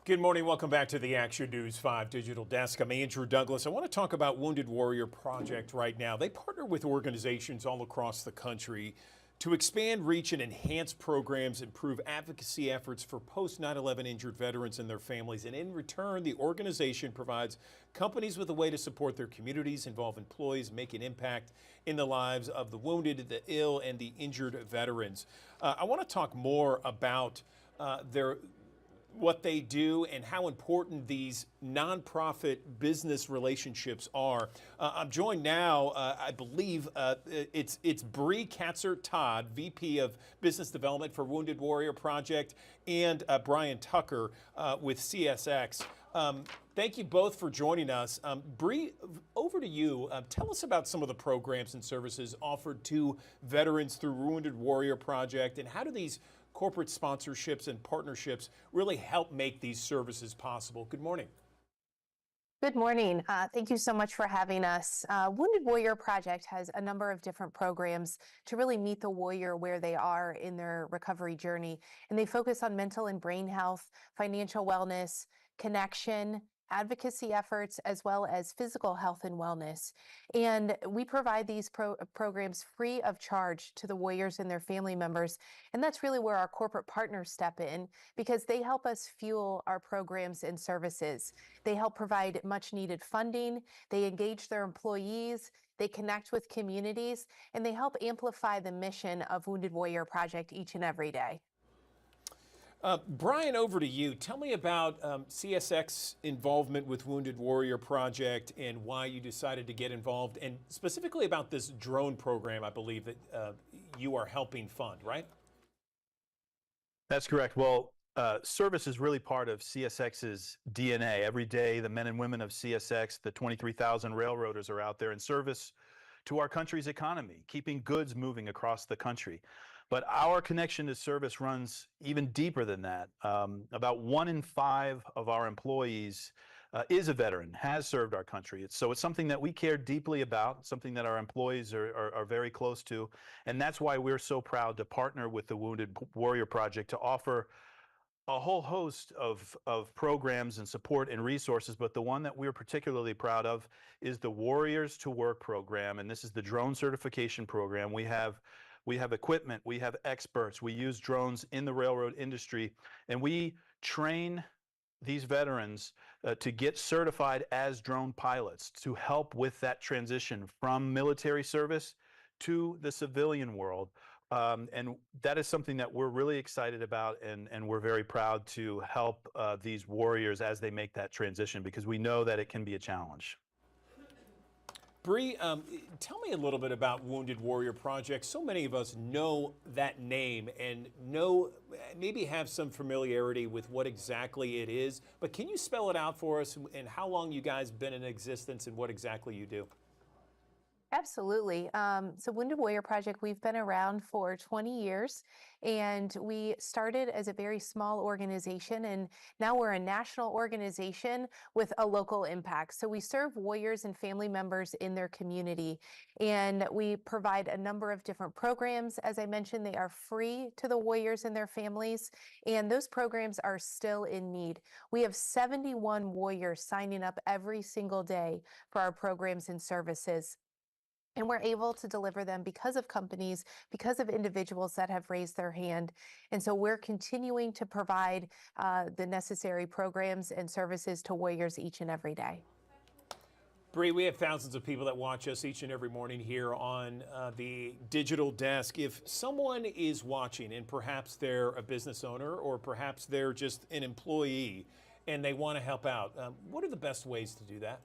Good morning. Welcome back to the Action News 5 Digital Desk. I'm Andrew Douglas. I want to talk about Wounded Warrior Project right now. They partner with organizations all across the country to expand reach and enhance programs, improve advocacy efforts for post 9/11 injured veterans and their families. And in return, the organization provides companies with a way to support their communities, involve employees, make an impact in the lives of the wounded, the ill, and the injured veterans. I want to talk more about what they do and how important these nonprofit business relationships are. I'm joined now, I believe it's Bree Katzer-Todd, VP of Business Development for Wounded Warrior Project, and Brian Tucker with CSX. Thank you both for joining us. Bree, over to you. Tell us about some of the programs and services offered to veterans through Wounded Warrior Project, and how do these corporate sponsorships and partnerships really help make these services possible? Good morning. Good morning. Thank you so much for having us. Wounded Warrior Project has a number of different programs to really meet the warrior where they are in their recovery journey. And they focus on mental and brain health, financial wellness, connection, advocacy efforts, as well as physical health and wellness. And we provide these programs free of charge to the warriors and their family members. And that's really where our corporate partners step in, because they help us fuel our programs and services. They help provide much needed funding. They engage their employees. They connect with communities, and they help amplify the mission of Wounded Warrior Project each and every day. Brian, over to you. Tell me about CSX involvement with Wounded Warrior Project and why you decided to get involved, and specifically about this drone program, I believe, that you are helping fund, right? That's correct. Well, service is really part of CSX's DNA. Every day, the men and women of CSX, the 23,000 railroaders, are out there in service to our country's economy, keeping goods moving across the country. But our connection to service runs even deeper than that. About 1 in 5 of our employees is a veteran, has served our country. So it's something that we care deeply about, something that our employees are very close to. And that's why we're so proud to partner with the Wounded Warrior Project to offer a whole host of programs and support and resources. But the one that we're particularly proud of is the Warriors to Work program. And this is the drone certification program. We have equipment, we have experts, we use drones in the railroad industry, and we train these veterans to get certified as drone pilots to help with that transition from military service to the civilian world. And that is something that we're really excited about, and we're very proud to help these warriors as they make that transition, because we know that it can be a challenge. Bree, tell me a little bit about Wounded Warrior Project. So many of us know that name and maybe have some familiarity with what exactly it is, but can you spell it out for us, and how long you guys been in existence and what exactly you do? Absolutely. So Wounded Warrior Project, we've been around for 20 years, and we started as a very small organization, and now we're a national organization with a local impact. So we serve warriors and family members in their community, and we provide a number of different programs. As I mentioned, they are free to the warriors and their families, and those programs are still in need. We have 71 warriors signing up every single day for our programs and services. And we're able to deliver them because of companies, because of individuals that have raised their hand. And so we're continuing to provide the necessary programs and services to warriors each and every day. Bree, we have thousands of people that watch us each and every morning here on the digital desk. If someone is watching and perhaps they're a business owner or perhaps they're just an employee and they want to help out, what are the best ways to do that?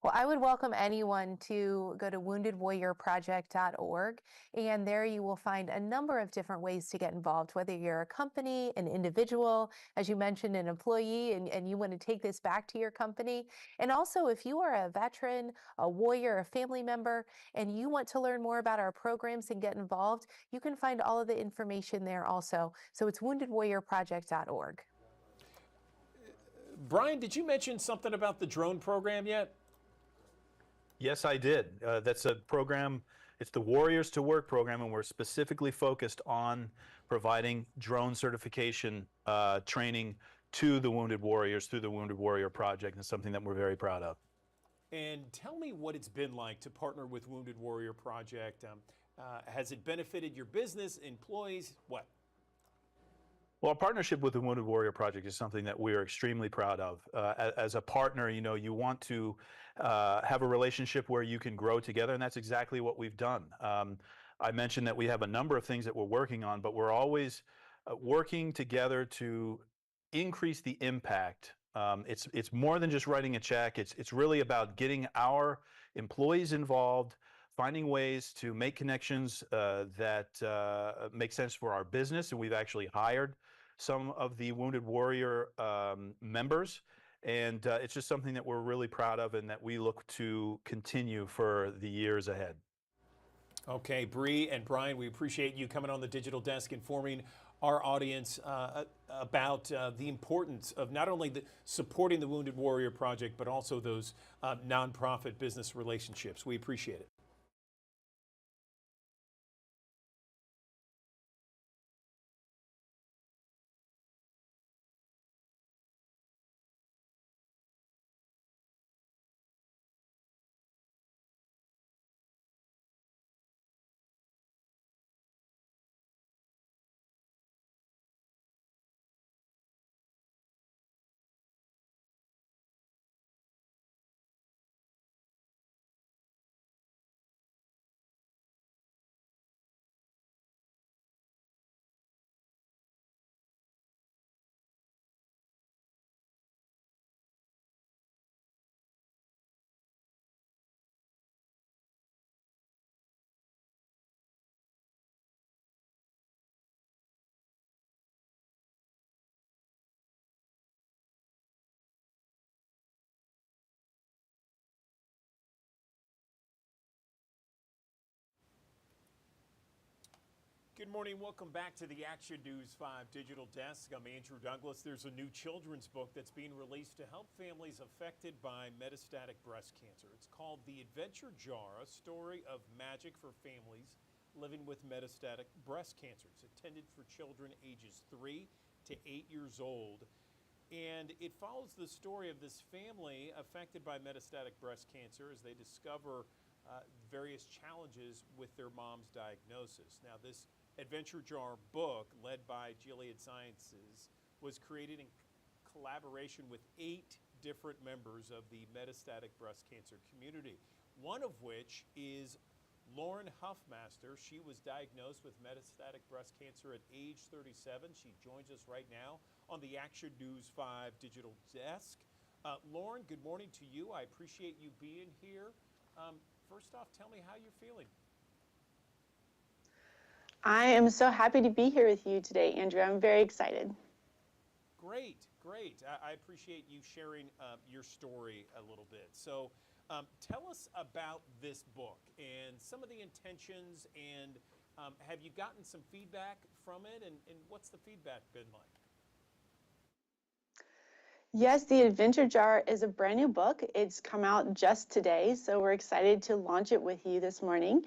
Well, I would welcome anyone to go to woundedwarriorproject.org, and there you will find a number of different ways to get involved, whether you're a company, an individual, as you mentioned, an employee, and you want to take this back to your company. And also, if you are a veteran, a warrior, a family member, and you want to learn more about our programs and get involved, you can find all of the information there also. So it's woundedwarriorproject.org. Brian, did you mention something about the drone program yet? Yes, I did. That's a program, it's the Warriors to Work program, and we're specifically focused on providing drone certification training to the Wounded Warriors through the Wounded Warrior Project, and something that we're very proud of. And tell me what it's been like to partner with Wounded Warrior Project. Has it benefited your business, employees? What? Well, our partnership with the Wounded Warrior Project is something that we are extremely proud of. As a partner, you know, you want to have a relationship where you can grow together, and that's exactly what we've done. I mentioned that we have a number of things that we're working on, but we're always working together to increase the impact. It's more than just writing a check. It's really about getting our employees involved, finding ways to make connections that make sense for our business. And we've actually hired some of the Wounded Warrior members. And it's just something that we're really proud of and that we look to continue for the years ahead. Okay, Bree and Brian, we appreciate you coming on the Digital Desk, informing our audience about the importance of not only supporting the Wounded Warrior Project, but also those nonprofit business relationships. We appreciate it. Good morning. Welcome back to the Action News 5 Digital Desk. I'm Andrew Douglas. There's a new children's book that's being released to help families affected by metastatic breast cancer. It's called The Adventure Jar, a story of magic for families living with metastatic breast cancer. It's intended for children ages 3 to 8 years old. And it follows the story of this family affected by metastatic breast cancer as they discover various challenges with their mom's diagnosis. Now, this Adventure Jar book, led by Gilead Sciences, was created in collaboration with 8 different members of the metastatic breast cancer community, one of which is Lauren Huffmaster. She was diagnosed with metastatic breast cancer at age 37. She joins us right now on the Action News 5 Digital Desk. Lauren, good morning to you. I appreciate you being here. First off, tell me how you're feeling. I am so happy to be here with you today, Andrew. I'm very excited. Great, great. I appreciate you sharing your story a little bit. So tell us about this book and some of the intentions, and have you gotten some feedback from it, and what's the feedback been like? Yes, The Adventure Jar is a brand new book. It's come out just today, so we're excited to launch it with you this morning.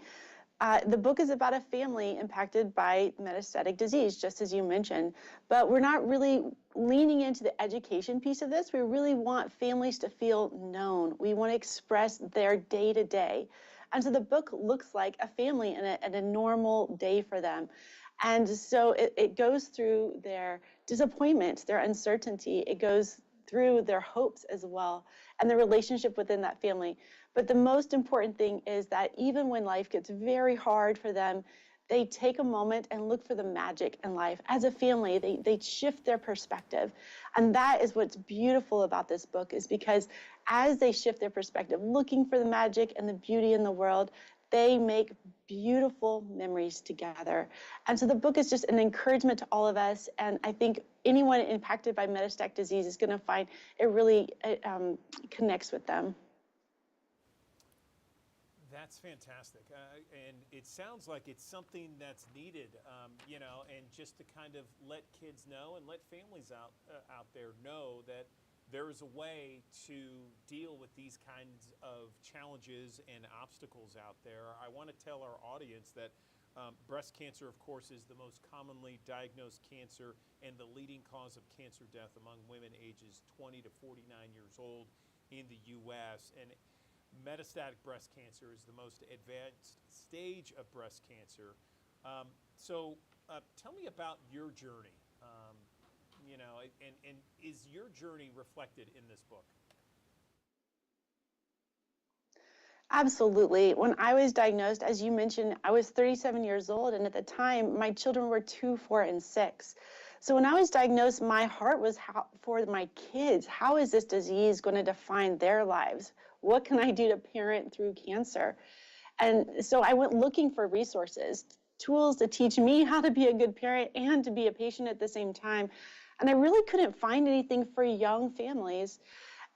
The book is about a family impacted by metastatic disease, just as you mentioned, but we're not really leaning into the education piece of this. We really want families to feel known. We want to express their day-to-day. And so the book looks like a family and a normal day for them. And so it goes through their disappointments, their uncertainty. It goes through their hopes as well, and the relationship within that family. But the most important thing is that even when life gets very hard for them, they take a moment and look for the magic in life. As a family, they shift their perspective. And that is what's beautiful about this book, is because as they shift their perspective, looking for the magic and the beauty in the world, they make beautiful memories together. And so the book is just an encouragement to all of us. And I think anyone impacted by metastatic disease is going to find it really connects with them. That's fantastic. And it sounds like it's something that's needed, you know, and just to kind of let kids know and let families out there know that there is a way to deal with these kinds of challenges and obstacles out there. I want to tell our audience that Breast cancer, of course, is the most commonly diagnosed cancer and the leading cause of cancer death among women ages 20 to 49 years old in the U.S. And metastatic breast cancer is the most advanced stage of breast cancer. Tell me about your journey, and is your journey reflected in this book? Absolutely. When I was diagnosed, as you mentioned, I was 37 years old, and at the time, my children were 2, 4, and 6. So when I was diagnosed, my heart was for my kids. How is this disease going to define their lives? What can I do to parent through cancer? And so I went looking for resources, tools to teach me how to be a good parent and to be a patient at the same time. And I really couldn't find anything for young families.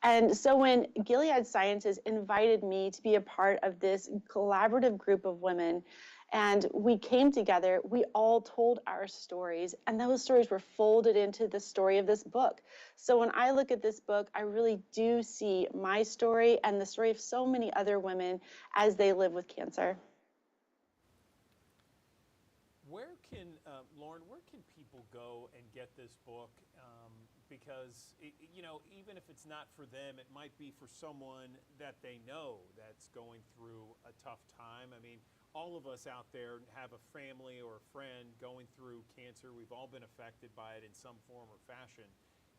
And so when Gilead Sciences invited me to be a part of this collaborative group of women, and we came together, we all told our stories, and those stories were folded into the story of this book. So when I look at this book, I really do see my story and the story of so many other women as they live with cancer. Where can, Lauren, where can people go and get this book? Because, even if it's not for them, it might be for someone that they know that's going through a tough time. I mean, all of us out there have a family or a friend going through cancer. We've all been affected by it in some form or fashion.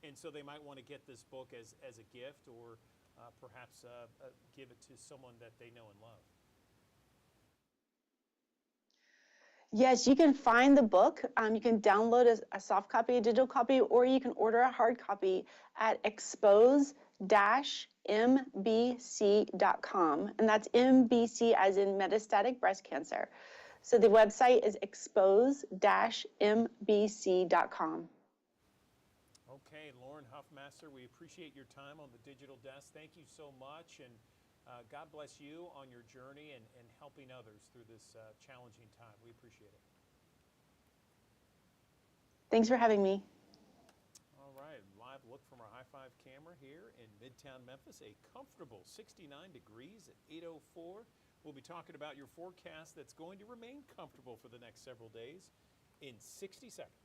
And so they might want to get this book as a gift, or perhaps give it to someone that they know and love. Yes, you can find the book. You can download a soft copy, a digital copy, or you can order a hard copy at expose-mbc.com. And that's MBC as in metastatic breast cancer. So the website is expose-mbc.com. Okay, Lauren Huffmaster, we appreciate your time on the Digital Desk. Thank you so much. And God bless you on your journey and helping others through this challenging time. We appreciate it. Thanks for having me. All right, live look from our High Five camera here in Midtown Memphis. A comfortable 69 degrees at 8:04. We'll be talking about your forecast that's going to remain comfortable for the next several days in 60 seconds.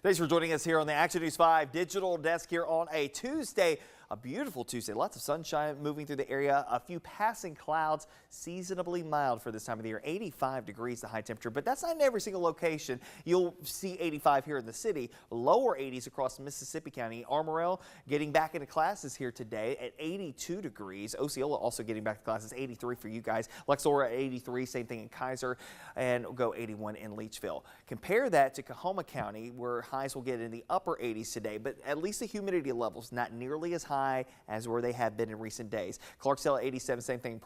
Thanks for joining us here on the Action News 5 Digital Desk here on a Tuesday. A beautiful Tuesday. Lots of sunshine moving through the area. A few passing clouds. Seasonably mild for this time of the year. 85 degrees the high temperature, but that's not in every single location. You'll see 85 here in the city. Lower 80s across Mississippi County. Armorell getting back into classes here today at 82 degrees. Osceola also getting back to classes. 83 for you guys. Luxor at 83. Same thing in Kaiser. And we'll go 81 in Leachville. Compare that to Coahoma County, where highs will get in the upper 80s today, but at least the humidity levels not nearly as high as where they have been in recent days. Clarksdale at 87, same thing,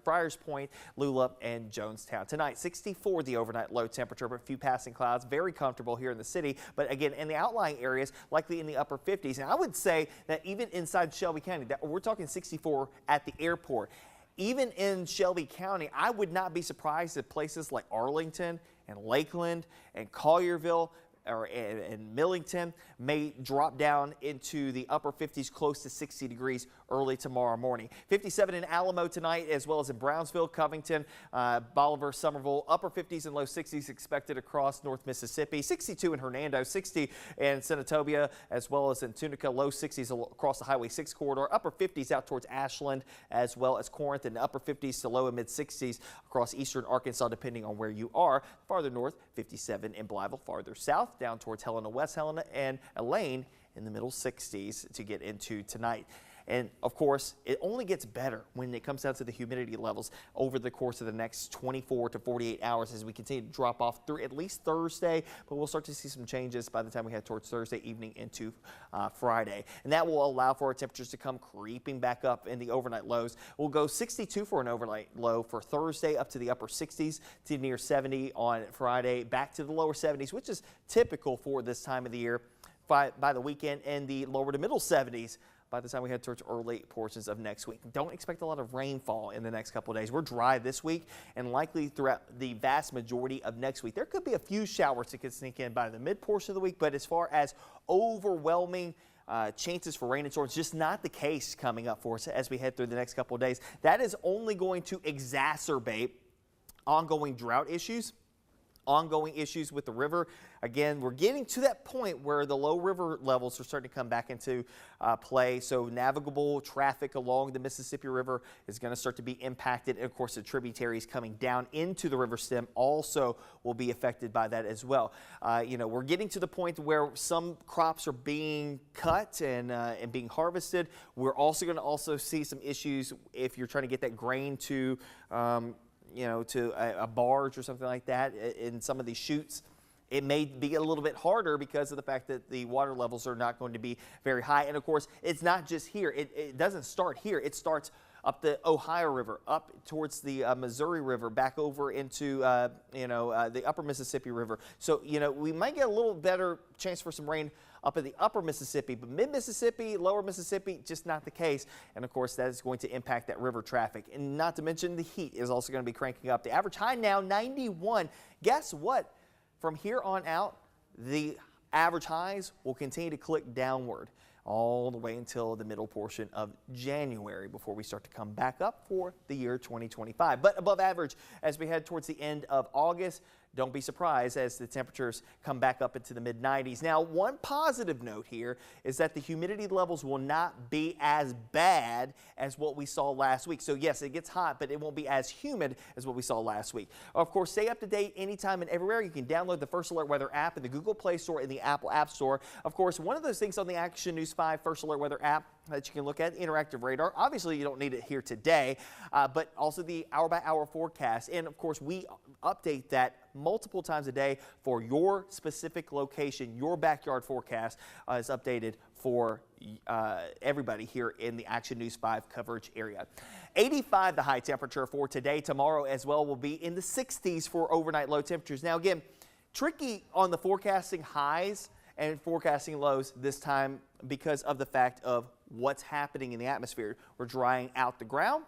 Friars Point, Lula, and Jonestown. Tonight, 64 the overnight low temperature, but a few passing clouds. Very comfortable here in the city, but again, in the outlying areas, likely in the upper 50s. And I would say that even inside Shelby County, we're talking 64 at the airport. Even in Shelby County, I would not be surprised if places like Arlington and Lakeland and Collierville and Millington may drop down into the upper 50s, close to 60 degrees early tomorrow morning. 57 in Alamo tonight, as well as in Brownsville, Covington, Bolivar, Somerville. Upper 50s and low 60s expected across North Mississippi. 62 in Hernando, 60 in Senatobia, as well as in Tunica. Low 60s across the Highway 6 corridor. Upper 50s out towards Ashland, as well as Corinth, and upper 50s to low and mid 60s across eastern Arkansas, depending on where you are. Farther north, 57 in Blytheville. Farther south, south down towards Helena, West Helena, and Elaine in the middle 60s to get into tonight. And of course, it only gets better when it comes down to the humidity levels over the course of the next 24 to 48 hours as we continue to drop off through at least Thursday, but we'll start to see some changes by the time we head towards Thursday evening into Friday. And that will allow for our temperatures to come creeping back up in the overnight lows. We'll go 62 for an overnight low for Thursday, up to the upper 60s to near 70 on Friday, back to the lower 70s, which is typical for this time of the year by the weekend, and the lower to middle 70s by the time we head towards early portions of next week. Don't expect a lot of rainfall in the next couple of days. We're dry this week and likely throughout the vast majority of next week. There could be a few showers that could sneak in by the mid portion of the week, but as far as overwhelming chances for rain and storms, just not the case coming up for us as we head through the next couple of days. That is only going to exacerbate ongoing drought issues, ongoing issues with the river. Again, we're getting to that point where the low river levels are starting to come back into play. So navigable traffic along the Mississippi River is going to start to be impacted. And of course, the tributaries coming down into the river stem also will be affected by that as well. We're getting to the point where some crops are being cut and being harvested. We're also going to see some issues if you're trying to get that grain to to a barge or something like that in some of these chutes. It may be a little bit harder because of the fact that the water levels are not going to be very high. And of course, it's not just here. It doesn't start here. It starts up the Ohio River, up towards the Missouri River, back over into, the upper Mississippi River. So, we might get a little better chance for some rain up in the upper Mississippi, but mid-Mississippi, lower Mississippi, just not the case. And of course, that is going to impact that river traffic. And not to mention the heat is also going to be cranking up. The average high now, 91. Guess what? From here on out, the average highs will continue to click downward all the way until the middle portion of January before we start to come back up for the year 2025. But above average as we head towards the end of August. Don't be surprised as the temperatures come back up into the mid-90s. Now, one positive note here is that the humidity levels will not be as bad as what we saw last week. So yes, it gets hot, but it won't be as humid as what we saw last week. Of course, stay up to date anytime and everywhere. You can download the First Alert Weather app in the Google Play Store and the Apple App Store. Of course, one of those things on the Action News 5 First Alert Weather app that you can look at, interactive radar. Obviously, you don't need it here today, but also the hour-by-hour forecast. And of course, we update that multiple times a day for your specific location. Your backyard forecast is updated for everybody here in the Action News 5 coverage area. 85 the high temperature for today. Tomorrow as well will be in the 60s for overnight low temperatures. Now again, tricky on the forecasting highs and forecasting lows this time because of the fact of what's happening in the atmosphere. We're drying out the ground,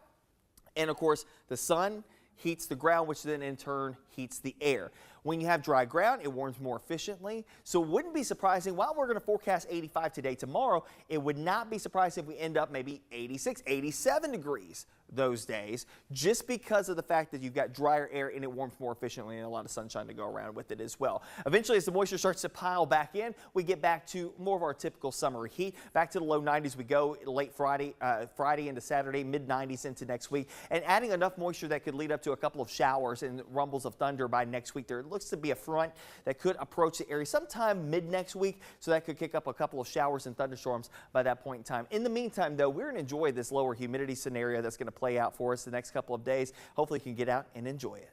and of course the sun heats the ground, which then in turn heats the air. When you have dry ground, it warms more efficiently. So it wouldn't be surprising, while we're going to forecast 85 today, tomorrow, it would not be surprising if we end up maybe 86, 87 degrees those days, just because of the fact that you've got drier air and it warms more efficiently and a lot of sunshine to go around with it as well. Eventually, as the moisture starts to pile back in, we get back to more of our typical summer heat. Back to the low 90s we go late Friday into Saturday, mid 90s into next week, and adding enough moisture that could lead up to a couple of showers and rumbles of thunder by next week. There looks to be a front that could approach the area sometime mid next week, so that could kick up a couple of showers and thunderstorms by that point in time. In the meantime, though, we're going to enjoy this lower humidity scenario that's going to play out for us the next couple of days. Hopefully you can get out and enjoy it.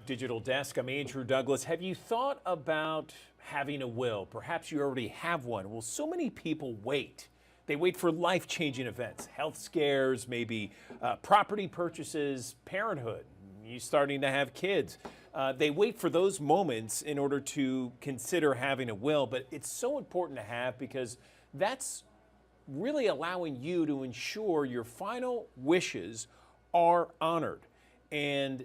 Digital Desk. I'm Andrew Douglas. Have you thought about having a will? Perhaps you already have one. Well, so many people wait. They wait for life-changing events, health scares, maybe property purchases, parenthood, you starting to have kids. They wait for those moments in order to consider having a will, but it's so important to have because that's really allowing you to ensure your final wishes are honored. And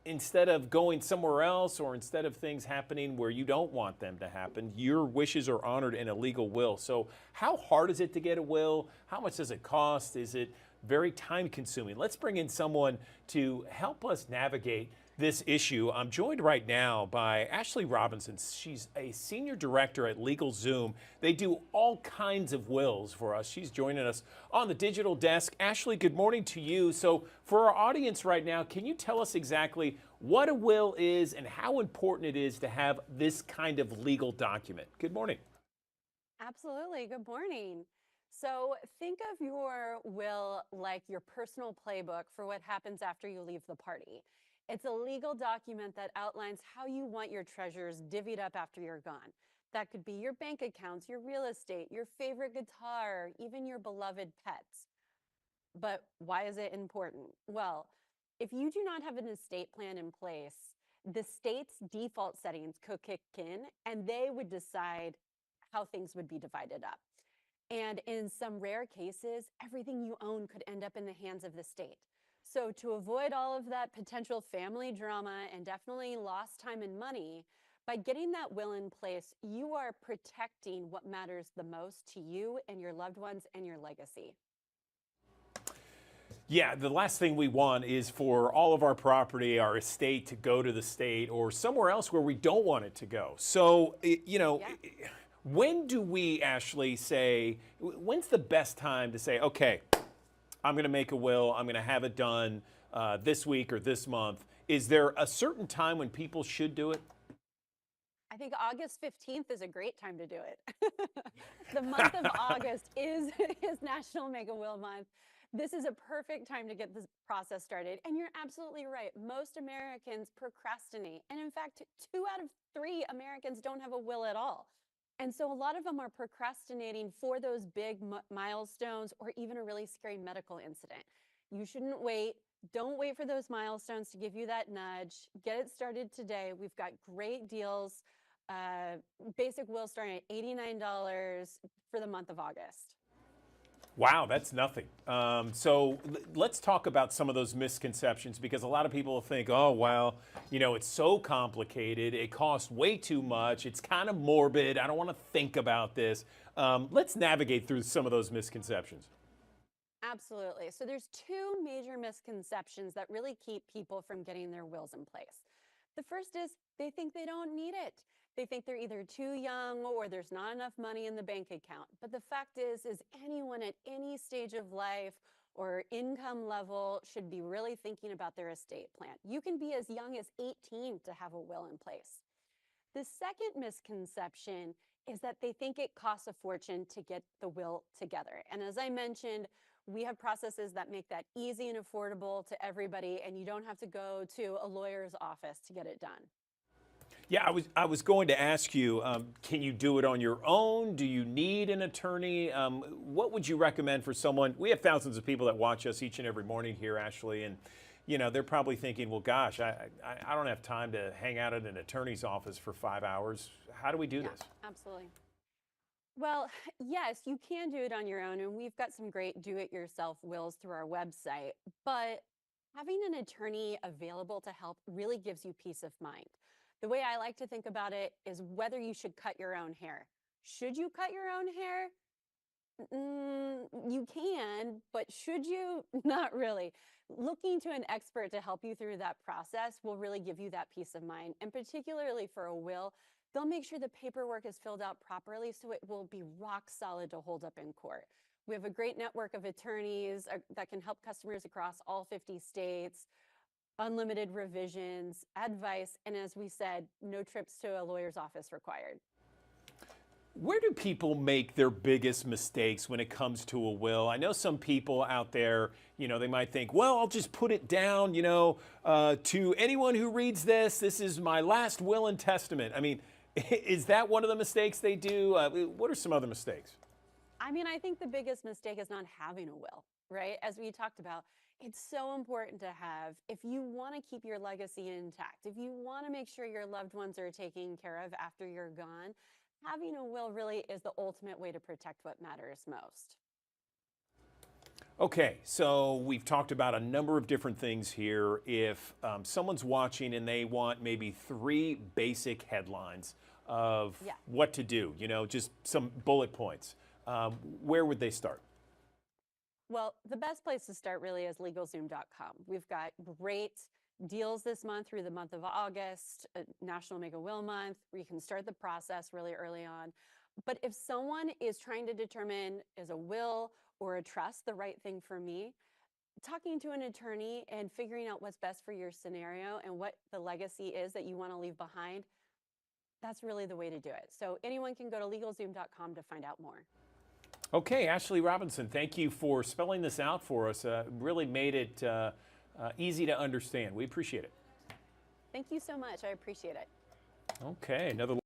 instead of going somewhere else or instead of things happening where you don't want them to happen, your wishes are honored in a legal will. So how hard is it to get a will? How much does it cost? Is it very time consuming? Let's bring in someone to help us navigate this issue. I'm joined right now by Ashley Robinson. She's a senior director at LegalZoom. They do all kinds of wills for us. She's joining us on the digital desk. Ashley, good morning to you. So for our audience right now, can you tell us exactly what a will is and how important it is to have this kind of legal document? Good morning. Absolutely. Good morning. So think of your will like your personal playbook for what happens after you leave the party. It's a legal document that outlines how you want your treasures divvied up after you're gone. That could be your bank accounts, your real estate, your favorite guitar, even your beloved pets. But why is it important? Well, if you do not have an estate plan in place, the state's default settings could kick in and they would decide how things would be divided up. And in some rare cases, everything you own could end up in the hands of the state. So to avoid all of that potential family drama and definitely lost time and money, by getting that will in place, you are protecting what matters the most to you and your loved ones and your legacy. Yeah, the last thing we want is for all of our property, our estate to go to the state or somewhere else where we don't want it to go. So, when do we, Ashley, say, when's the best time to say, okay, I'm going to make a will, I'm going to have it done this week or this month? Is there a certain time when people should do it? I think August 15th is a great time to do it. The month of August is National Make a Will Month. This is a perfect time to get this process started. And you're absolutely right. Most Americans procrastinate. And in fact, 2 out of 3 Americans don't have a will at all. And so a lot of them are procrastinating for those big milestones or even a really scary medical incident. You shouldn't wait. Don't wait for those milestones to give you that nudge. Get it started today. We've got great deals. Basic will starting at $89 for the month of August. Wow, that's nothing. So let's talk about some of those misconceptions because a lot of people think, oh, well, it's so complicated. It costs way too much. It's kind of morbid. I don't want to think about this. Let's navigate through some of those misconceptions. Absolutely. So there's 2 major misconceptions that really keep people from getting their wills in place. The first is they think they don't need it. They think they're either too young or there's not enough money in the bank account. But the fact is anyone at any stage of life or income level should be really thinking about their estate plan. You can be as young as 18 to have a will in place. The second misconception is that they think it costs a fortune to get the will together. And as I mentioned, we have processes that make that easy and affordable to everybody, and you don't have to go to a lawyer's office to get it done. Yeah, I was going to ask you, can you do it on your own? Do you need an attorney? What would you recommend for someone? We have thousands of people that watch us each and every morning here, Ashley, and they're probably thinking, well, gosh, I don't have time to hang out at an attorney's office for 5 hours. How do we do this? Absolutely. Well, yes, you can do it on your own, and we've got some great do-it-yourself wills through our website, but having an attorney available to help really gives you peace of mind. The way I like to think about it is whether you should cut your own hair. Should you cut your own hair? You can, but should you? Not really. Looking to an expert to help you through that process will really give you that peace of mind. And particularly for a will, they'll make sure the paperwork is filled out properly so it will be rock solid to hold up in court. We have a great network of attorneys that can help customers across all 50 states. Unlimited revisions, advice, and as we said, no trips to a lawyer's office required. Where do people make their biggest mistakes when it comes to a will? I know some people out there, they might think, well, I'll just put it down, to anyone who reads this, this is my last will and testament. I mean, is that one of the mistakes they do? What are some other mistakes? I mean, I think the biggest mistake is not having a will, right? As we talked about, it's so important to have, if you want to keep your legacy intact, if you want to make sure your loved ones are taken care of after you're gone, having a will really is the ultimate way to protect what matters most. Okay, so we've talked about a number of different things here. If someone's watching and they want maybe 3 basic headlines of what to do, just some bullet points, where would they start? Well, the best place to start really is LegalZoom.com. We've got great deals this month through the month of August, National Make a Will Month, where you can start the process really early on. But if someone is trying to determine, is a will or a trust the right thing for me, talking to an attorney and figuring out what's best for your scenario and what the legacy is that you want to leave behind, that's really the way to do it. So anyone can go to LegalZoom.com to find out more. Okay, Ashley Robinson, thank you for spelling this out for us. Really made it easy to understand. We appreciate it. Thank you so much. I appreciate it. Okay, another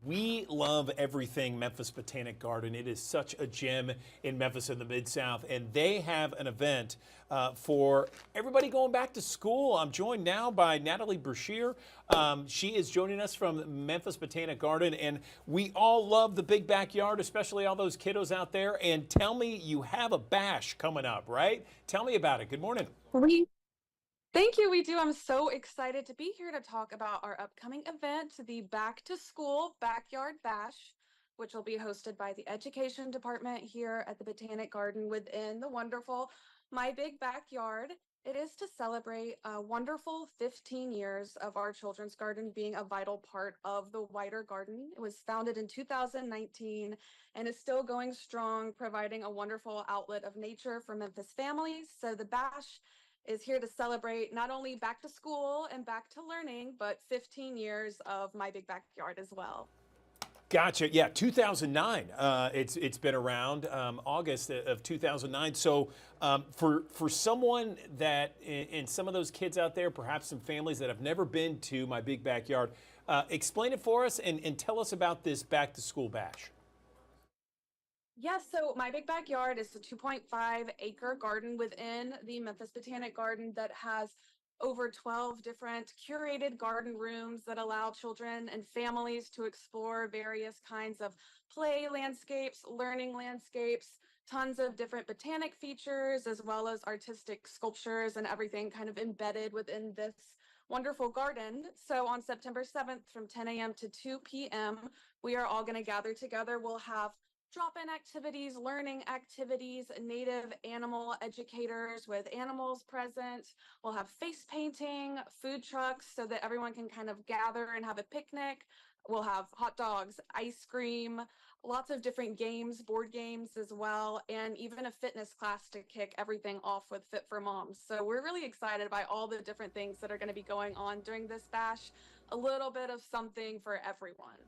We love everything Memphis Botanic Garden. It is such a gem in Memphis and the Mid-South, and they have an event for everybody going back to school. I'm joined now by Natalie Brashear. She is joining us from Memphis Botanic Garden, and we all love the big backyard, especially all those kiddos out there. And tell me, you have a bash coming up, right? Tell me about it. Good morning. Thank you. We do. I'm so excited to be here to talk about our upcoming event, the Back to School Backyard Bash, which will be hosted by the Education Department here at the Botanic Garden within the wonderful My Big Backyard. It is to celebrate a wonderful 15 years of our children's garden being a vital part of the wider garden. It was founded in 2019 and is still going strong, providing a wonderful outlet of nature for Memphis families. So the Bash is here to celebrate not only back to school and back to learning, but 15 years of My Big Backyard as well. Gotcha. Yeah, 2009. It's been around, August of 2009. So for someone that, and some of those kids out there, perhaps some families that have never been to My Big Backyard, explain it for us and tell us about this Back to School Bash. Yes, so My Big Backyard is a 2.5-acre garden within the Memphis Botanic Garden that has over 12 different curated garden rooms that allow children and families to explore various kinds of play landscapes, learning landscapes, tons of different botanic features, as well as artistic sculptures and everything kind of embedded within this wonderful garden. So on September 7th from 10 a.m. to 2 p.m., we are all going to gather together. We'll have drop-in activities, learning activities, native animal educators with animals present. We'll have face painting, food trucks so that everyone can kind of gather and have a picnic. We'll have hot dogs, ice cream, lots of different games, board games as well, and even a fitness class to kick everything off with Fit for Moms. So we're really excited by all the different things that are going to be going on during this bash. A little bit of something for everyone.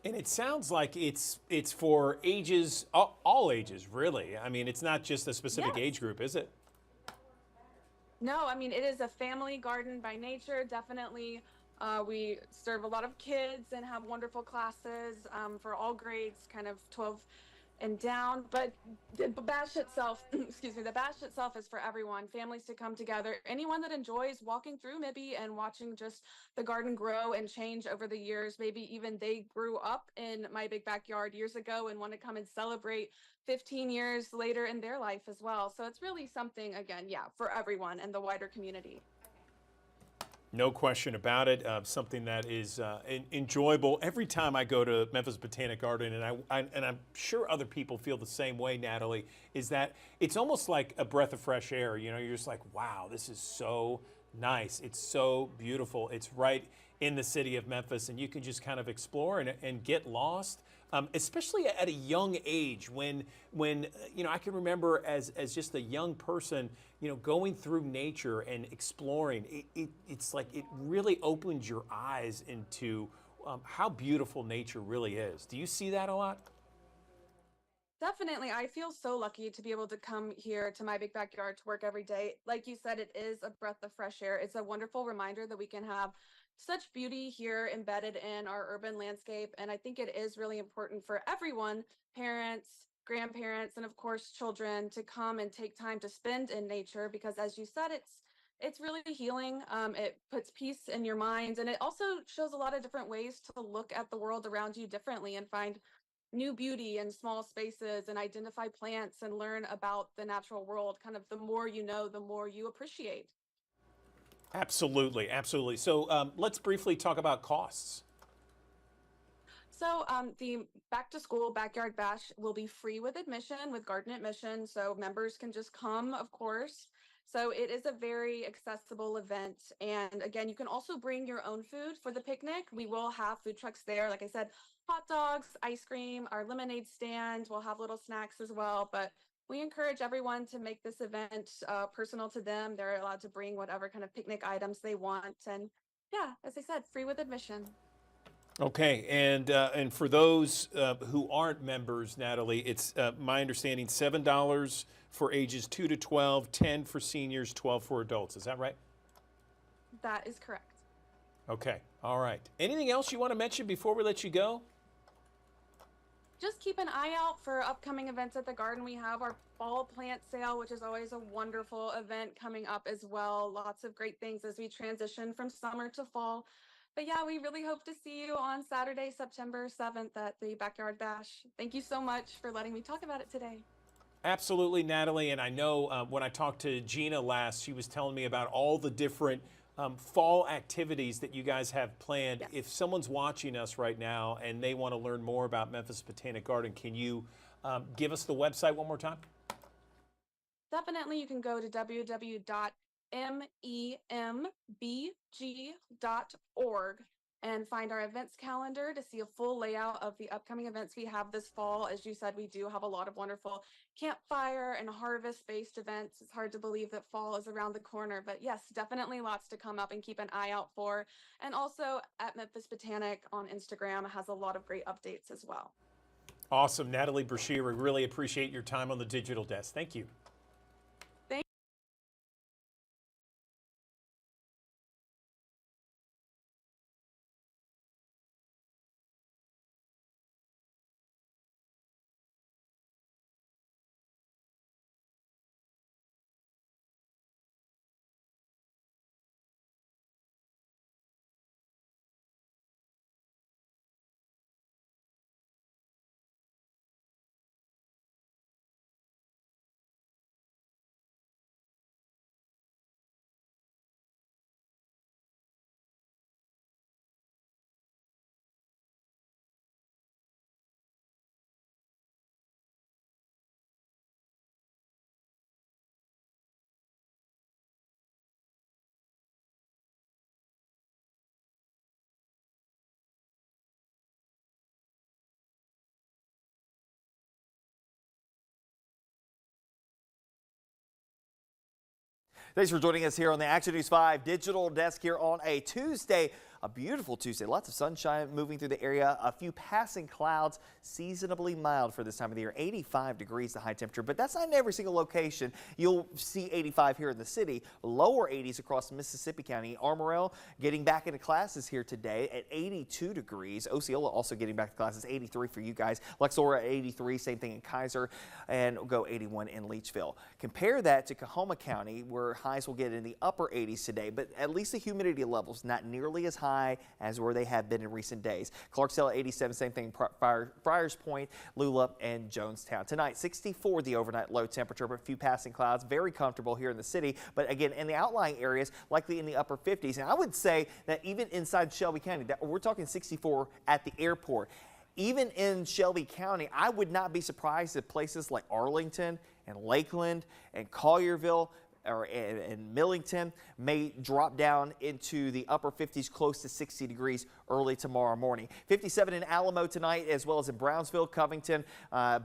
And it sounds like it's for ages, all ages, really. I mean, it's not just a specific age group, is it? No, I mean, it is a family garden by nature, definitely We serve a lot of kids and have wonderful classes for all grades, kind of 12 and down. But the bash itself, excuse me, the bash itself is for everyone, families to come together. Anyone that enjoys walking through MIBI and watching just the garden grow and change over the years. Maybe even they grew up in My Big Backyard years ago and want to come and celebrate 15 years later in their life as well. So it's really something, again, yeah, for everyone and the wider community. No question about it. Something that is enjoyable every time I go to Memphis Botanic Garden, and I'm sure other people feel the same way, Natalie, is that it's almost like a breath of fresh air. You know, you're just like, wow, this is so nice. It's so beautiful. It's right in the city of Memphis, and you can just kind of explore and get lost. Especially at a young age, when you know, I can remember as just a young person, you know, going through nature and exploring. It's like it really opens your eyes into how beautiful nature really is. Do you see that a lot? Definitely. I feel so lucky to be able to come here to My Big Backyard to work every day. Like you said, it is a breath of fresh air. It's a wonderful reminder that we can have such beauty here embedded in our urban landscape. And I think it is really important for everyone, parents, grandparents, and of course, children, to come and take time to spend in nature because, as you said, it's really healing. It puts peace in your mind, and it also shows a lot of different ways to look at the world around you differently and find new beauty in small spaces and identify plants and learn about the natural world. Kind of the more you know, the more you appreciate. Absolutely, absolutely. So let's briefly talk about costs. So the back to school backyard bash will be free with admission, with garden admission. So members can just come, of course. So it is a very accessible event. And again, you can also bring your own food for the picnic. We will have food trucks there. Like I said, hot dogs, ice cream, our lemonade stand. We'll have little snacks as well. But we encourage everyone to make this event personal to them. They're allowed to bring whatever kind of picnic items they want. And yeah, as I said, free with admission. Okay, and for those who aren't members, Natalie, it's my understanding $7 for ages 2 to 12, 10 for seniors, 12 for adults. Is that right? That is correct. Okay, all right. Anything else you want to mention before we let you go? Just keep an eye out for upcoming events at the garden. We have our fall plant sale, which is always a wonderful event coming up as well. Lots of great things as we transition from summer to fall. But yeah, we really hope to see you on Saturday, September 7th at the Backyard Bash. Thank you so much for letting me talk about it today. Absolutely, Natalie. And I know when I talked to Gina last, she was telling me about all the different fall activities that you guys have planned. Yes. If someone's watching us right now and they want to learn more about Memphis Botanic Garden, can you give us the website one more time? Definitely, you can go to www.membg.org and find our events calendar to see a full layout of the upcoming events we have this fall. As you said, we do have a lot of wonderful campfire and harvest-based events. It's hard to believe that fall is around the corner, but yes, definitely lots to come up and keep an eye out for. And also at Memphis Botanic on Instagram has a lot of great updates as well. Awesome. Natalie Brashear, we really appreciate your time on the digital desk. Thank you. Thanks for joining us here on the Action News 5 digital desk here on a Tuesday. a beautiful Tuesday. Lots of sunshine moving through the area. A few passing clouds, seasonably mild for this time of the year. 85 degrees the high temperature, but that's not in every single location. You'll see 85 here in the city. Lower 80s across Mississippi County. Armorel getting back into classes here today at 82 degrees. Osceola also getting back to classes, 83 for you guys. Luxor at 83, same thing in Kaiser, and we'll go 81 in Leachville. Compare that to Coahoma County, where highs will get in the upper 80s today, but at least the humidity levels not nearly as high as where they have been in recent days. Clarksdale at 87, same thing, Friars Point, Lula, and Jonestown. Tonight, 64 the overnight low temperature, but a few passing clouds. Very comfortable here in the city, but again, in the outlying areas, likely in the upper 50s. And I would say that even inside Shelby County, we're talking 64 at the airport. Even in Shelby County, I would not be surprised if places like Arlington and Lakeland and Collierville and Millington may drop down into the upper 50s, close to 60 degrees early tomorrow morning. 57 in Alamo tonight, as well as in Brownsville, Covington,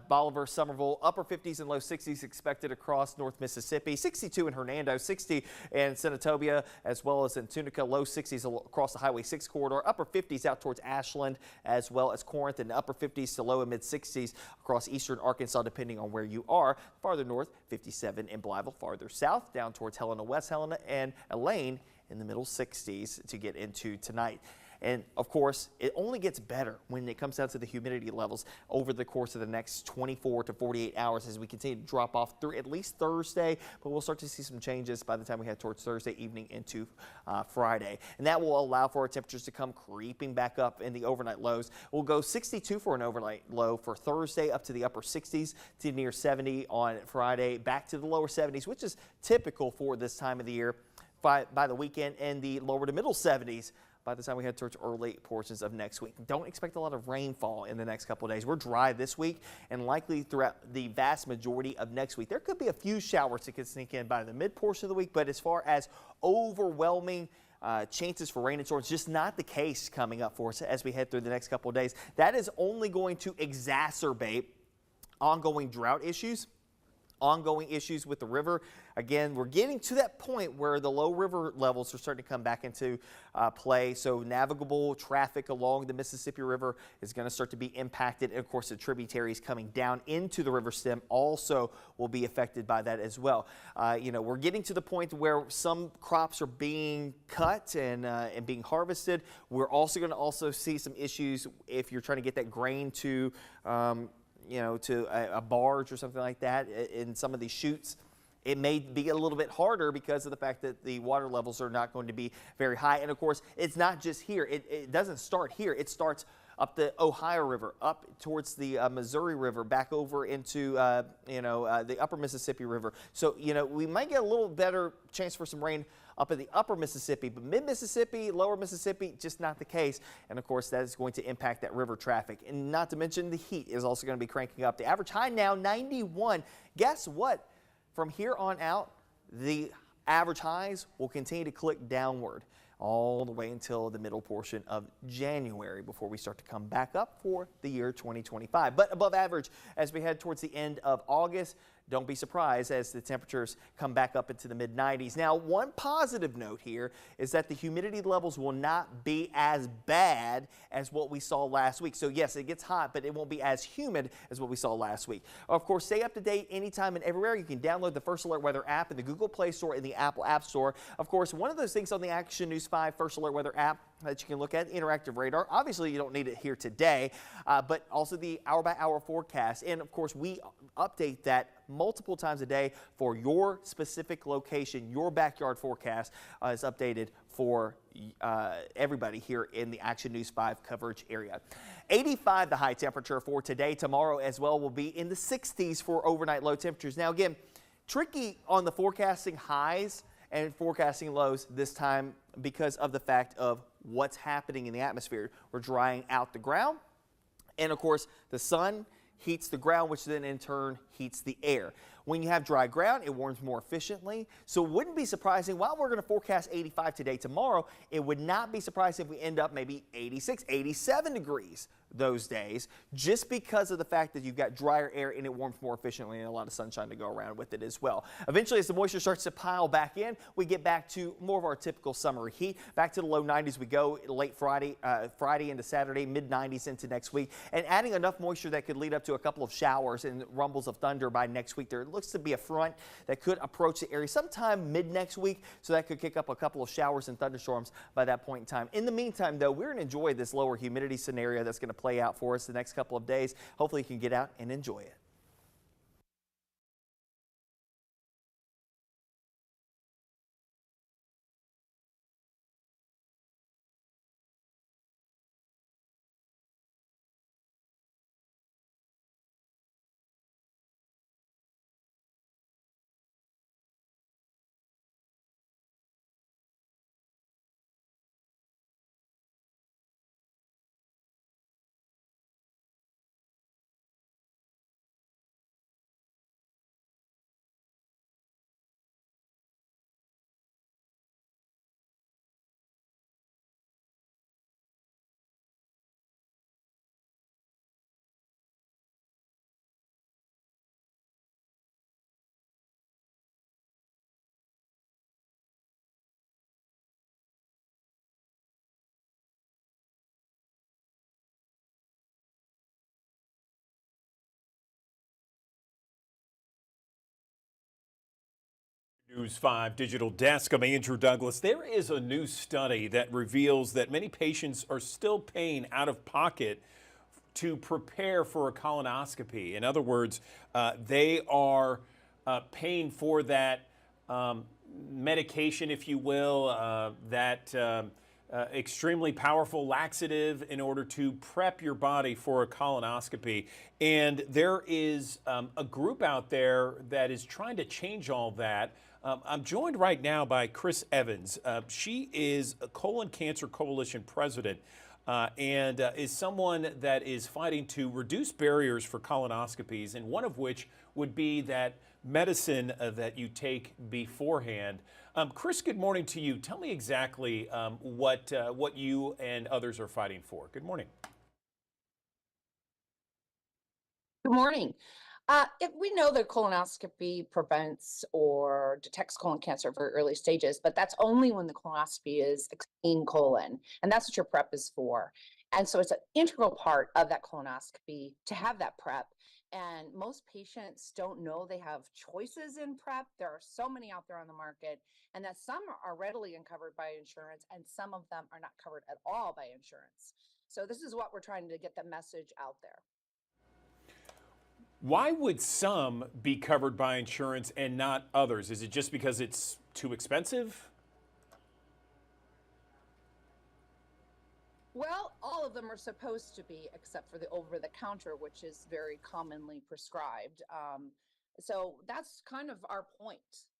Bolivar, Somerville. Upper 50s and low 60s expected across North Mississippi. 62 in Hernando, 60 in Senatobia, as well as in Tunica. Low 60s across the Highway 6 corridor. Upper 50s out towards Ashland, as well as Corinth, and upper 50s to low and mid 60s across eastern Arkansas, depending on where you are. Farther north, 57 in Blytheville. Farther south, down towards Helena, West Helena, and Elaine in the middle 60s to get into tonight. And of course, it only gets better when it comes down to the humidity levels over the course of the next 24 to 48 hours as we continue to drop off through at least Thursday, but we'll start to see some changes by the time we head towards Thursday evening into Friday. And that will allow for our temperatures to come creeping back up in the overnight lows. We'll go 62 for an overnight low for Thursday, up to the upper 60s to near 70 on Friday, back to the lower 70s, which is typical for this time of the year by the weekend, and the lower to middle 70s by the time we head towards early portions of next week. Don't expect a lot of rainfall in the next couple of days. We're dry this week and likely throughout the vast majority of next week. There could be a few showers that could sneak in by the mid portion of the week, but as far as overwhelming chances for rain and storms, just not the case coming up for us as we head through the next couple of days. That is only going to exacerbate ongoing drought issues, ongoing issues with the river. Again, we're getting to that point where the low river levels are starting to come back into play. So navigable traffic along the Mississippi River is going to start to be impacted. And of course, the tributaries coming down into the river stem also will be affected by that as well. We're getting to the point where some crops are being cut and being harvested. We're also going to see some issues if you're trying to get that grain to to a barge or something like that in some of these chutes. It may be a little bit harder because of the fact that the water levels are not going to be very high. And of course, it's not just here. It doesn't start here. It starts up the Ohio River, up towards the Missouri River, back over into, the upper Mississippi River. So, we might get a little better chance for some rain up in the upper Mississippi, but mid-Mississippi, lower Mississippi, just not the case. And of course, that is going to impact that river traffic. And not to mention the heat is also going to be cranking up. The average high now, 91. Guess what? From here on out, the average highs will continue to click downward all the way until the middle portion of January before we start to come back up for the year 2025. But above average as we head towards the end of August. Don't be surprised as the temperatures come back up into the mid-90s. Now, one positive note here is that the humidity levels will not be as bad as what we saw last week. So yes, it gets hot, but it won't be as humid as what we saw last week. Of course, stay up to date anytime and everywhere. You can download the First Alert Weather app in the Google Play Store and the Apple App Store. Of course, one of those things on the Action News 5 First Alert Weather app that you can look at, interactive radar. Obviously, you don't need it here today, but also the hour-by-hour forecast. And of course, we update that multiple times a day for your specific location. Your backyard forecast is updated for everybody here in the Action News 5 coverage area. 85 the high temperature for today. Tomorrow as well will be in the 60s for overnight low temperatures. Now again, tricky on the forecasting highs and forecasting lows this time because of the fact of what's happening in the atmosphere. We're drying out the ground, and of course the sun heats the ground, which then in turn heats the air. When you have dry ground, it warms more efficiently. So it wouldn't be surprising, while we're going to forecast 85 today, tomorrow, it would not be surprising if we end up maybe 86, 87 degrees those days, just because of the fact that you've got drier air and it warms more efficiently and a lot of sunshine to go around with it as well. Eventually, as the moisture starts to pile back in, we get back to more of our typical summer heat. Back to the low 90s we go late Friday into Saturday, mid 90s into next week, and adding enough moisture that could lead up to a couple of showers and rumbles of thunder by next week. There looks to be a front that could approach the area sometime mid next week, so that could kick up a couple of showers and thunderstorms by that point in time. In the meantime, though, we're going to enjoy this lower humidity scenario that's going to play out for us the next couple of days. Hopefully you can get out and enjoy it. News 5 Digital Desk. I'm Andrew Douglas. There is a new study that reveals that many patients are still paying out of pocket to prepare for a colonoscopy. In other words, they are paying for that medication, if you will, that extremely powerful laxative in order to prep your body for a colonoscopy. And there is a group out there that is trying to change all that. I'm joined right now by Chris Evans. She is a Colon Cancer Coalition president and is someone that is fighting to reduce barriers for colonoscopies, and one of which would be that medicine that you take beforehand. Chris, good morning to you. Tell me exactly what you and others are fighting for. Good morning. Good morning. If we know that colonoscopy prevents or detects colon cancer at very early stages, but that's only when the colonoscopy is a clean colon, and that's what your prep is for. And so it's an integral part of that colonoscopy to have that prep. And most patients don't know they have choices in prep. There are so many out there on the market, and that some are readily uncovered by insurance, and some of them are not covered at all by insurance. So this is what we're trying to get the message out there. Why would some be covered by insurance and not others? Is it just because it's too expensive? Well, all of them are supposed to be, except for the over-the-counter, which is very commonly prescribed. So that's kind of our point,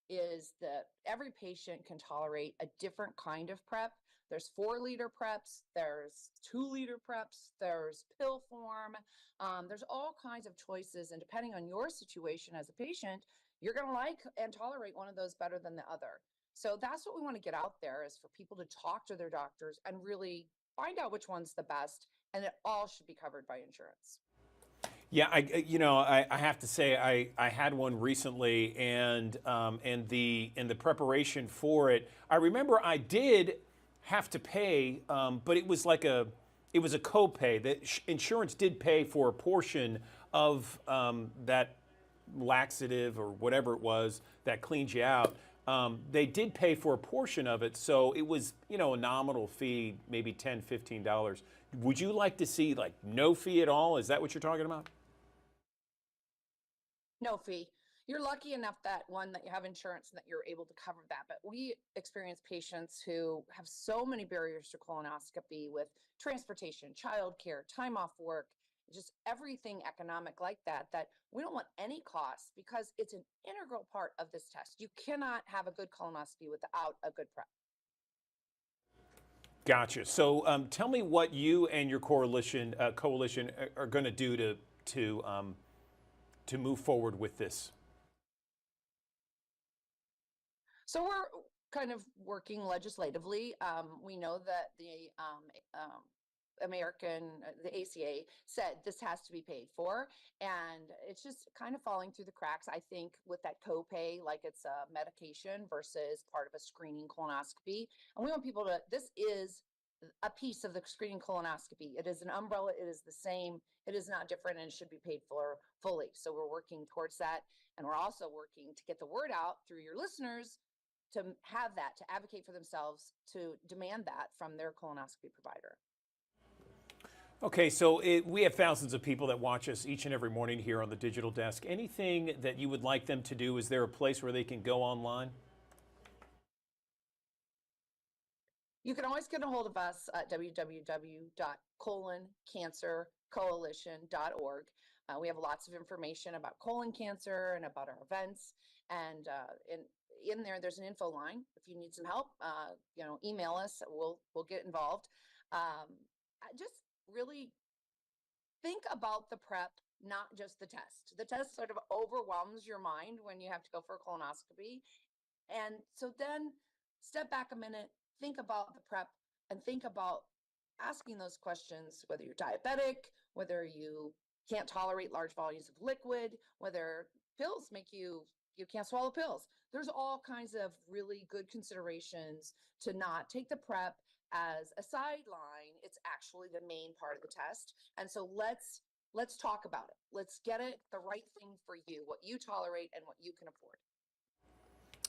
is that every patient can tolerate a different kind of prep. There's 4-liter preps, there's 2-liter preps, there's pill form. There's all kinds of choices, and depending on your situation as a patient, you're going to like and tolerate one of those better than the other. So that's what we want to get out there, is for people to talk to their doctors and really find out which one's the best, and it all should be covered by insurance. Yeah, I have to say I had one recently, and the preparation for it, I remember I did have to pay, but it was like a copay. That insurance did pay for a portion of that laxative or whatever it was that cleans you out. They did pay for a portion of it, so it was, a nominal fee, maybe $10, $15. Would you like to see like no fee at all? Is that what you're talking about? No fee. You're lucky enough that you have insurance and that you're able to cover that. But we experience patients who have so many barriers to colonoscopy with transportation, childcare, time off work, just everything economic like that, that we don't want any costs, because it's an integral part of this test. You cannot have a good colonoscopy without a good prep. Gotcha. So tell me what you and your coalition are going to do to move forward with this. So we're kind of working legislatively. We know that the the ACA said this has to be paid for, and it's just kind of falling through the cracks. I think with that copay, like it's a medication versus part of a screening colonoscopy, and we want people to. This is a piece of the screening colonoscopy. It is an umbrella. It is the same. It is not different, and it should be paid for fully. So we're working towards that, and we're also working to get the word out through your listeners to have that, to advocate for themselves, to demand that from their colonoscopy provider. Okay, so we have thousands of people that watch us each and every morning here on the Digital Desk. Anything that you would like them to do? Is there a place where they can go online? You can always get a hold of us at www.coloncancercoalition.org. We have lots of information about colon cancer and about our events. And in there, there's an info line. If you need some help, email us. We'll get involved. Just really think about the prep, not just the test. The test sort of overwhelms your mind when you have to go for a colonoscopy. And so then step back a minute, think about the prep, and think about asking those questions, whether you're diabetic, whether you can't tolerate large volumes of liquid, whether pills make you can't swallow pills. There's all kinds of really good considerations to not take the prep as a sideline. It's actually the main part of the test. And so let's talk about it. Let's get it the right thing for you, what you tolerate and what you can afford.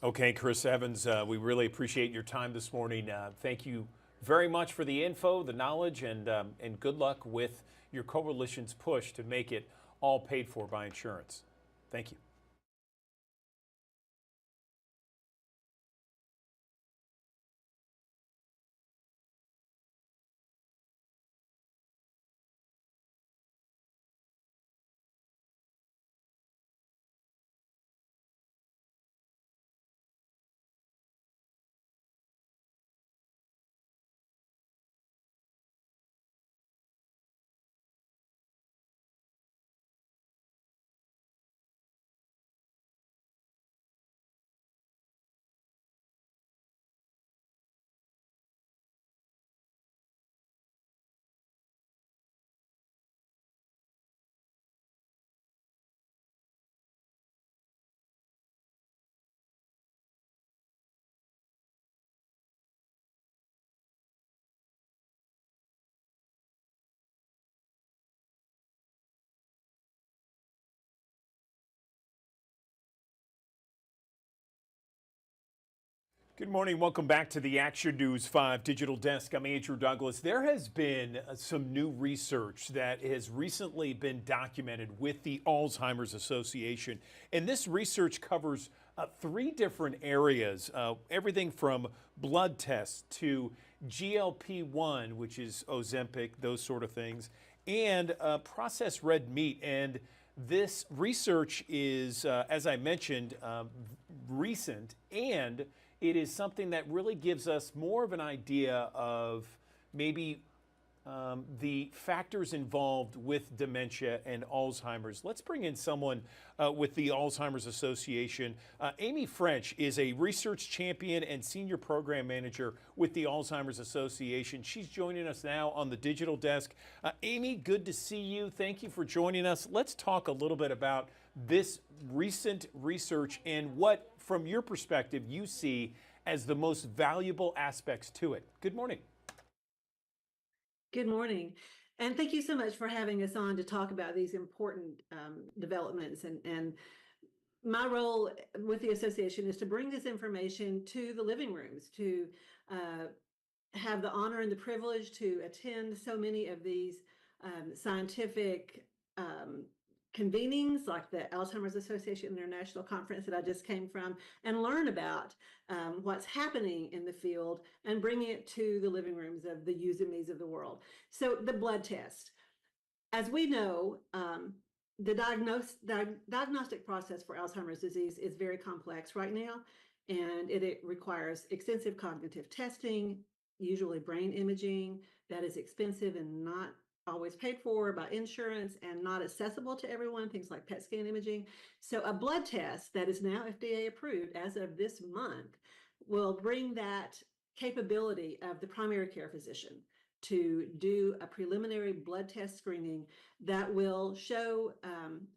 Okay, Chris Evans, we really appreciate your time this morning. Thank you very much for the info, the knowledge, and good luck with your coalition's push to make it all paid for by insurance. Thank you. Good morning. Welcome back to the Action News 5 Digital Desk. I'm Andrew Douglas. There has been some new research that has recently been documented with the Alzheimer's Association. And this research covers 3 different areas, everything from blood tests to GLP-1, which is Ozempic, those sort of things, and processed red meat. And this research is, as I mentioned, recent, and it is something that really gives us more of an idea of maybe the factors involved with dementia and Alzheimer's. Let's bring in someone with the Alzheimer's Association. Amy French is a research champion and senior program manager with the Alzheimer's Association. She's joining us now on the Digital Desk. Amy, good to see you. Thank you for joining us. Let's talk a little bit about this recent research and what, from your perspective, you see as the most valuable aspects to it. Good morning. Good morning. And thank you so much for having us on to talk about these important developments. And my role with the association is to bring this information to the living rooms, to have the honor and the privilege to attend so many of these scientific convenings like the Alzheimer's Association International Conference that I just came from, and learn about what's happening in the field and bring it to the living rooms of the yous and me's of the world. So the blood test, as we know, the diagnostic process for Alzheimer's disease is very complex right now, and it requires extensive cognitive testing, usually brain imaging, that is expensive and not always paid for by insurance and not accessible to everyone, things like PET scan imaging. So a blood test that is now FDA approved as of this month will bring that capability of the primary care physician to do a preliminary blood test screening that will show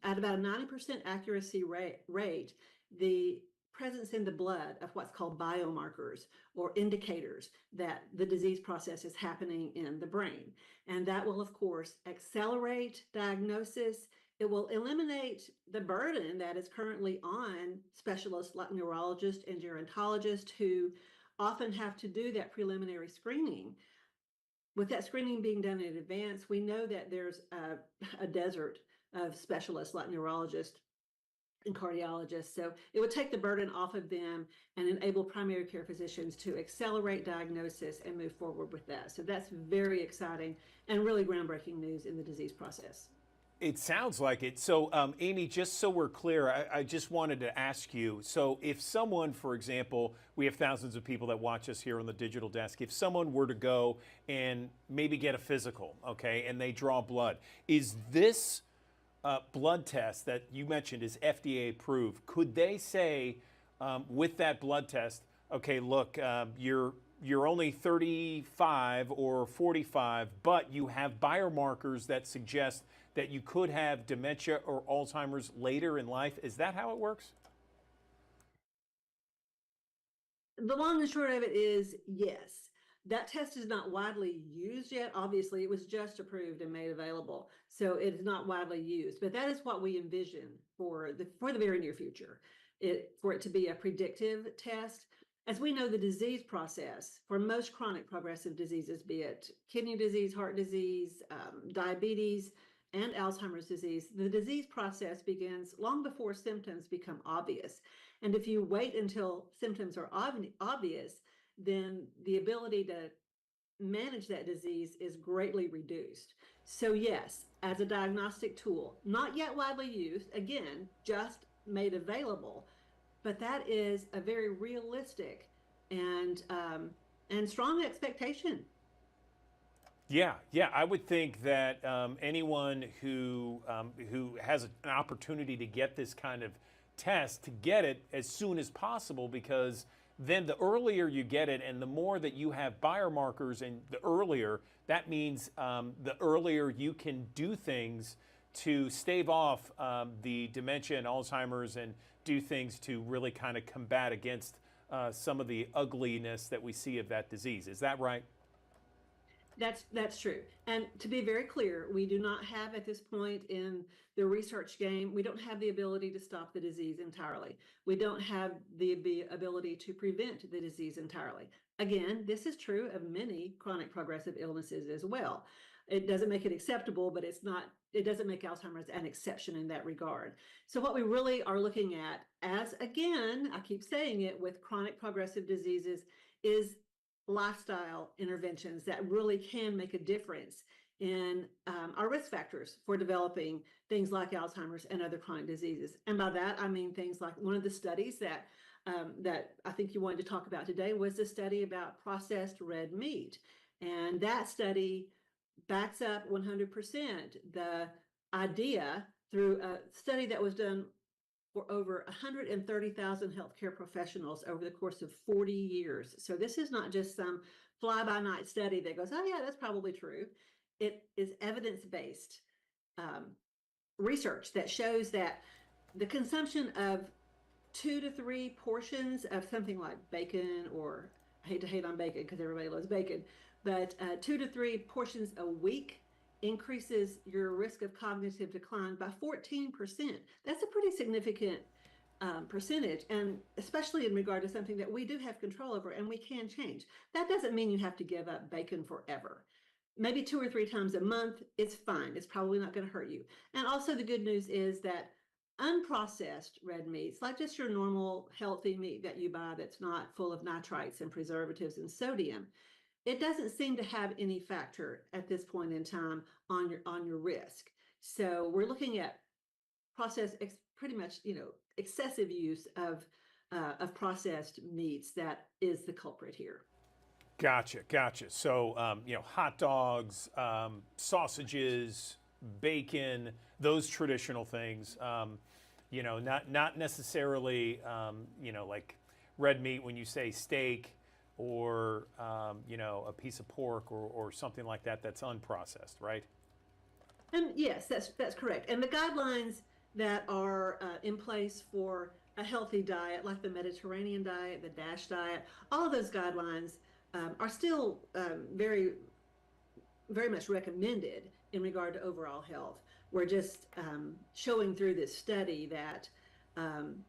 at about a 90% accuracy rate the presence in the blood of what's called biomarkers or indicators that the disease process is happening in the brain. And that will, of course, accelerate diagnosis. It will eliminate the burden that is currently on specialists like neurologists and gerontologists who often have to do that preliminary screening. With that screening being done in advance, we know that there's a desert of specialists like neurologists and cardiologists. So it would take the burden off of them and enable primary care physicians to accelerate diagnosis and move forward with that. So that's very exciting and really groundbreaking news in the disease process. It sounds like it. So, Amy, just so we're clear, I just wanted to ask you, so if someone, for example, we have thousands of people that watch us here on the digital desk, if someone were to go and maybe get a physical, okay, and they draw blood, is this blood test that you mentioned is FDA approved, could they say with that blood test, okay, look, you're only 35 or 45, but you have biomarkers that suggest that you could have dementia or Alzheimer's later in life? Is that how it works? The long and short of it is yes. That test is not widely used yet. Obviously, it was just approved and made available, so it is not widely used. But that is what we envision for the very near future, for it to be a predictive test. As we know, the disease process for most chronic progressive diseases, be it kidney disease, heart disease, diabetes, and Alzheimer's disease, the disease process begins long before symptoms become obvious. And if you wait until symptoms are obvious, then the ability to manage that disease is greatly reduced. So yes, as a diagnostic tool, not yet widely used, again, just made available, but that is a very realistic and strong expectation. Yeah, I would think that anyone who has an opportunity to get this kind of test, to get it as soon as possible, because then the earlier you get it and the more that you have biomarkers, and the earlier, that means the earlier you can do things to stave off the dementia and Alzheimer's and do things to really kind of combat against some of the ugliness that we see of that disease. Is that right? That's true. And to be very clear, we do not have at this point in the research game, we don't have the ability to stop the disease entirely. We don't have the ability to prevent the disease entirely. Again, this is true of many chronic progressive illnesses as well. It doesn't make it acceptable, but it doesn't make Alzheimer's an exception in that regard. So what we really are looking at, as again, I keep saying it with chronic progressive diseases, is lifestyle interventions that really can make a difference in our risk factors for developing things like Alzheimer's and other chronic diseases. And by that, I mean things like one of the studies that I think you wanted to talk about today was the study about processed red meat. And that study backs up 100% the idea through a study that was done for over 130,000 healthcare professionals over the course of 40 years. So this is not just some fly-by-night study that goes, oh yeah, that's probably true. It is evidence-based research that shows that the consumption of 2 to 3 portions of something like bacon, or I hate to hate on bacon because everybody loves bacon, but 2 to 3 portions a week increases your risk of cognitive decline by 14%. That's a pretty significant percentage, and especially in regard to something that we do have control over and we can change. That doesn't mean you have to give up bacon forever. Maybe 2 or 3 times a month, it's fine. It's probably not going to hurt you. And also the good news is that unprocessed red meats, like just your normal healthy meat that you buy that's not full of nitrites and preservatives and sodium, it doesn't seem to have any factor at this point in time on your risk. So we're looking at pretty much, excessive use of processed meats that is the culprit here. Gotcha, gotcha. So, hot dogs, sausages, bacon, those traditional things. Not necessarily, like red meat when you say steak, or a piece of pork or something like that that's unprocessed, right? And yes, that's correct. And the guidelines that are in place for a healthy diet, like the Mediterranean diet, the DASH diet, all of those guidelines are still very, very much recommended in regard to overall health. We're just showing through this study that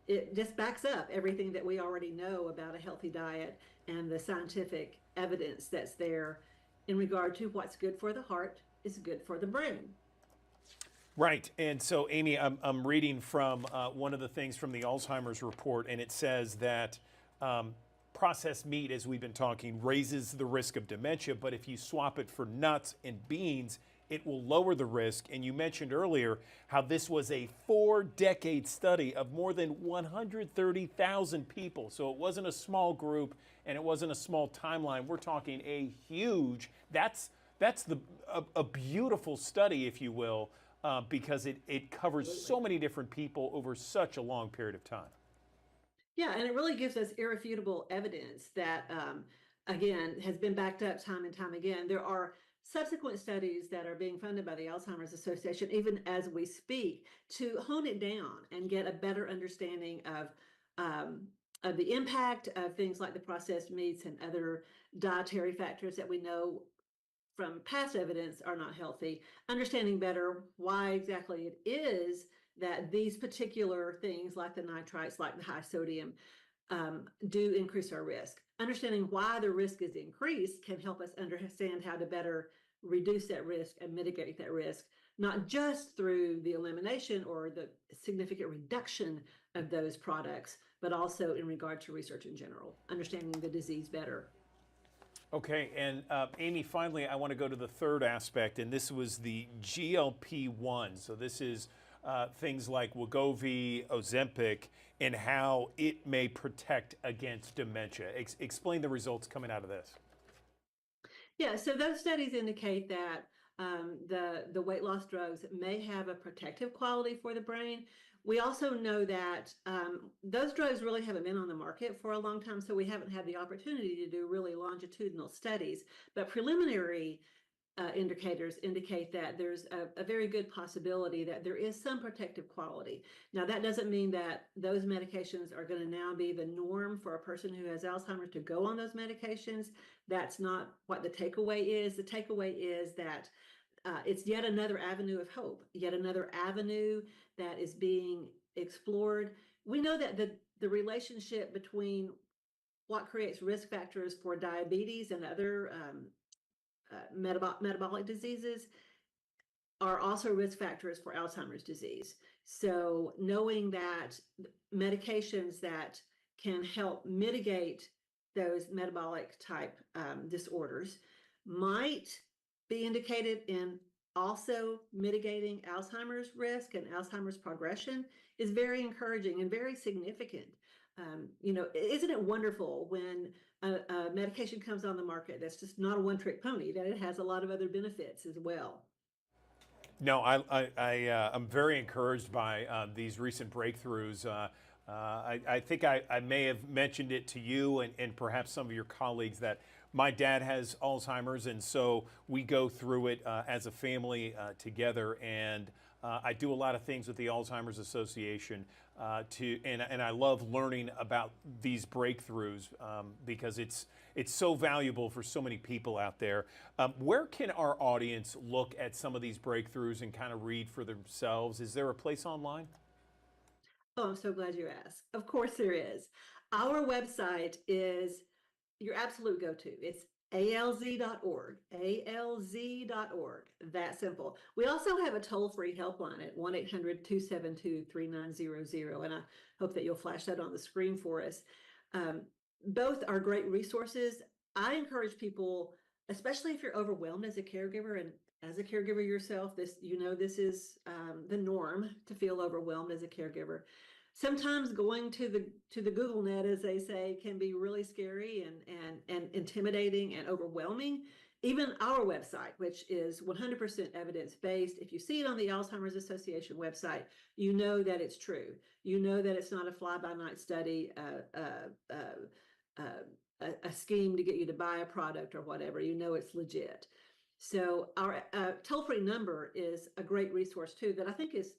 it just backs up everything that we already know about a healthy diet and the scientific evidence that's there in regard to what's good for the heart is good for the brain. Right. And so, Amy, I'm reading from one of the things from the Alzheimer's report, and it says that processed meat, as we've been talking, raises the risk of dementia, but if you swap it for nuts and beans, it will lower the risk. And you mentioned earlier how this was a 4-decade study of more than 130,000 people. So it wasn't a small group and it wasn't a small timeline. We're talking a huge, that's a beautiful study, if you will, because it covers so many different people over such a long period of time. Yeah, and it really gives us irrefutable evidence that, again, has been backed up time and time again. There are subsequent studies that are being funded by the Alzheimer's Association, even as we speak, to hone it down and get a better understanding of the impact of things like the processed meats and other dietary factors that we know from past evidence are not healthy, understanding better why exactly it is that these particular things like the nitrites, like the high sodium, do increase our risk. Understanding why the risk is increased can help us understand how to better reduce that risk and mitigate that risk, not just through the elimination or the significant reduction of those products, but also in regard to research in general, understanding the disease better. Okay, and Amy, finally, I want to go to the third aspect, and this was the GLP-1. So this is things like Wegovy, Ozempic, and how it may protect against dementia. Explain the results coming out of this. Yeah, so those studies indicate that the weight loss drugs may have a protective quality for the brain. We also know that those drugs really haven't been on the market for a long time, so we haven't had the opportunity to do really longitudinal studies. But preliminary indicators indicate that there's a very good possibility that there is some protective quality. Now, that doesn't mean that those medications are going to now be the norm for a person who has Alzheimer's to go on those medications. That's not what the takeaway is. The takeaway is that it's yet another avenue of hope, yet another avenue that is being explored. We know that the relationship between what creates risk factors for diabetes and other metabolic diseases are also risk factors for Alzheimer's disease. So knowing that medications that can help mitigate those metabolic type disorders might be indicated in also mitigating Alzheimer's risk and Alzheimer's progression is very encouraging and very significant. Isn't it wonderful when a medication comes on the market that's just not a one-trick pony, that it has a lot of other benefits as well? No, I'm very encouraged by these recent breakthroughs. I think I may have mentioned it to you and perhaps some of your colleagues that my dad has Alzheimer's, and so we go through it as a family together. And I do a lot of things with the Alzheimer's Association and I love learning about these breakthroughs because it's so valuable for so many people out there. Where can our audience look at some of these breakthroughs and kind of read for themselves? Is there a place online? Oh, I'm so glad you asked. Of course there is. Our website is your absolute go-to. It's alz.org, alz.org, that simple. We also have a toll-free helpline at 1-800-272-3900, and I hope that you'll flash that on the screen for us. Both are great resources. I encourage people, especially if you're overwhelmed as a caregiver, and as a caregiver yourself, this is the norm to feel overwhelmed as a caregiver. Sometimes going to the Google net, as they say, can be really scary and intimidating and overwhelming. Even our website, which is 100% evidence-based, if you see it on the Alzheimer's Association website, you know that it's true. You know that it's not a fly-by-night study, a scheme to get you to buy a product or whatever. You know it's legit. So our toll-free number is a great resource too that I think is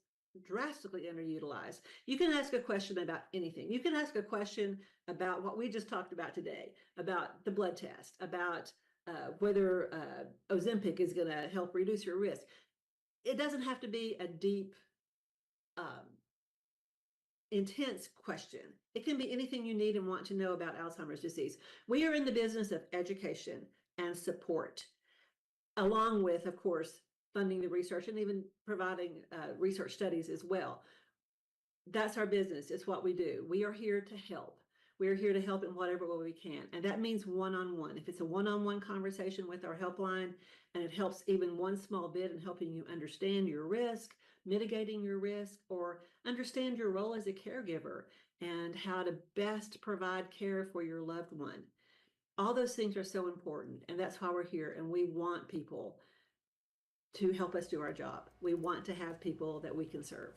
drastically underutilized. You can ask a question about anything. You can ask a question about what we just talked about today, about the blood test, about whether Ozempic is going to help reduce your risk. It doesn't have to be a deep, intense question. It can be anything you need and want to know about Alzheimer's disease. We are in the business of education and support, along with, of course, funding the research and even providing research studies as well. That's our business. It's what we do. We are here to help. We are here to help in whatever way we can. And that means one-on-one. If it's a one-on-one conversation with our helpline, and it helps even one small bit in helping you understand your risk, mitigating your risk, or understand your role as a caregiver and how to best provide care for your loved one. All those things are so important. And that's why we're here. And we want people to help us do our job. We want to have people that we can serve.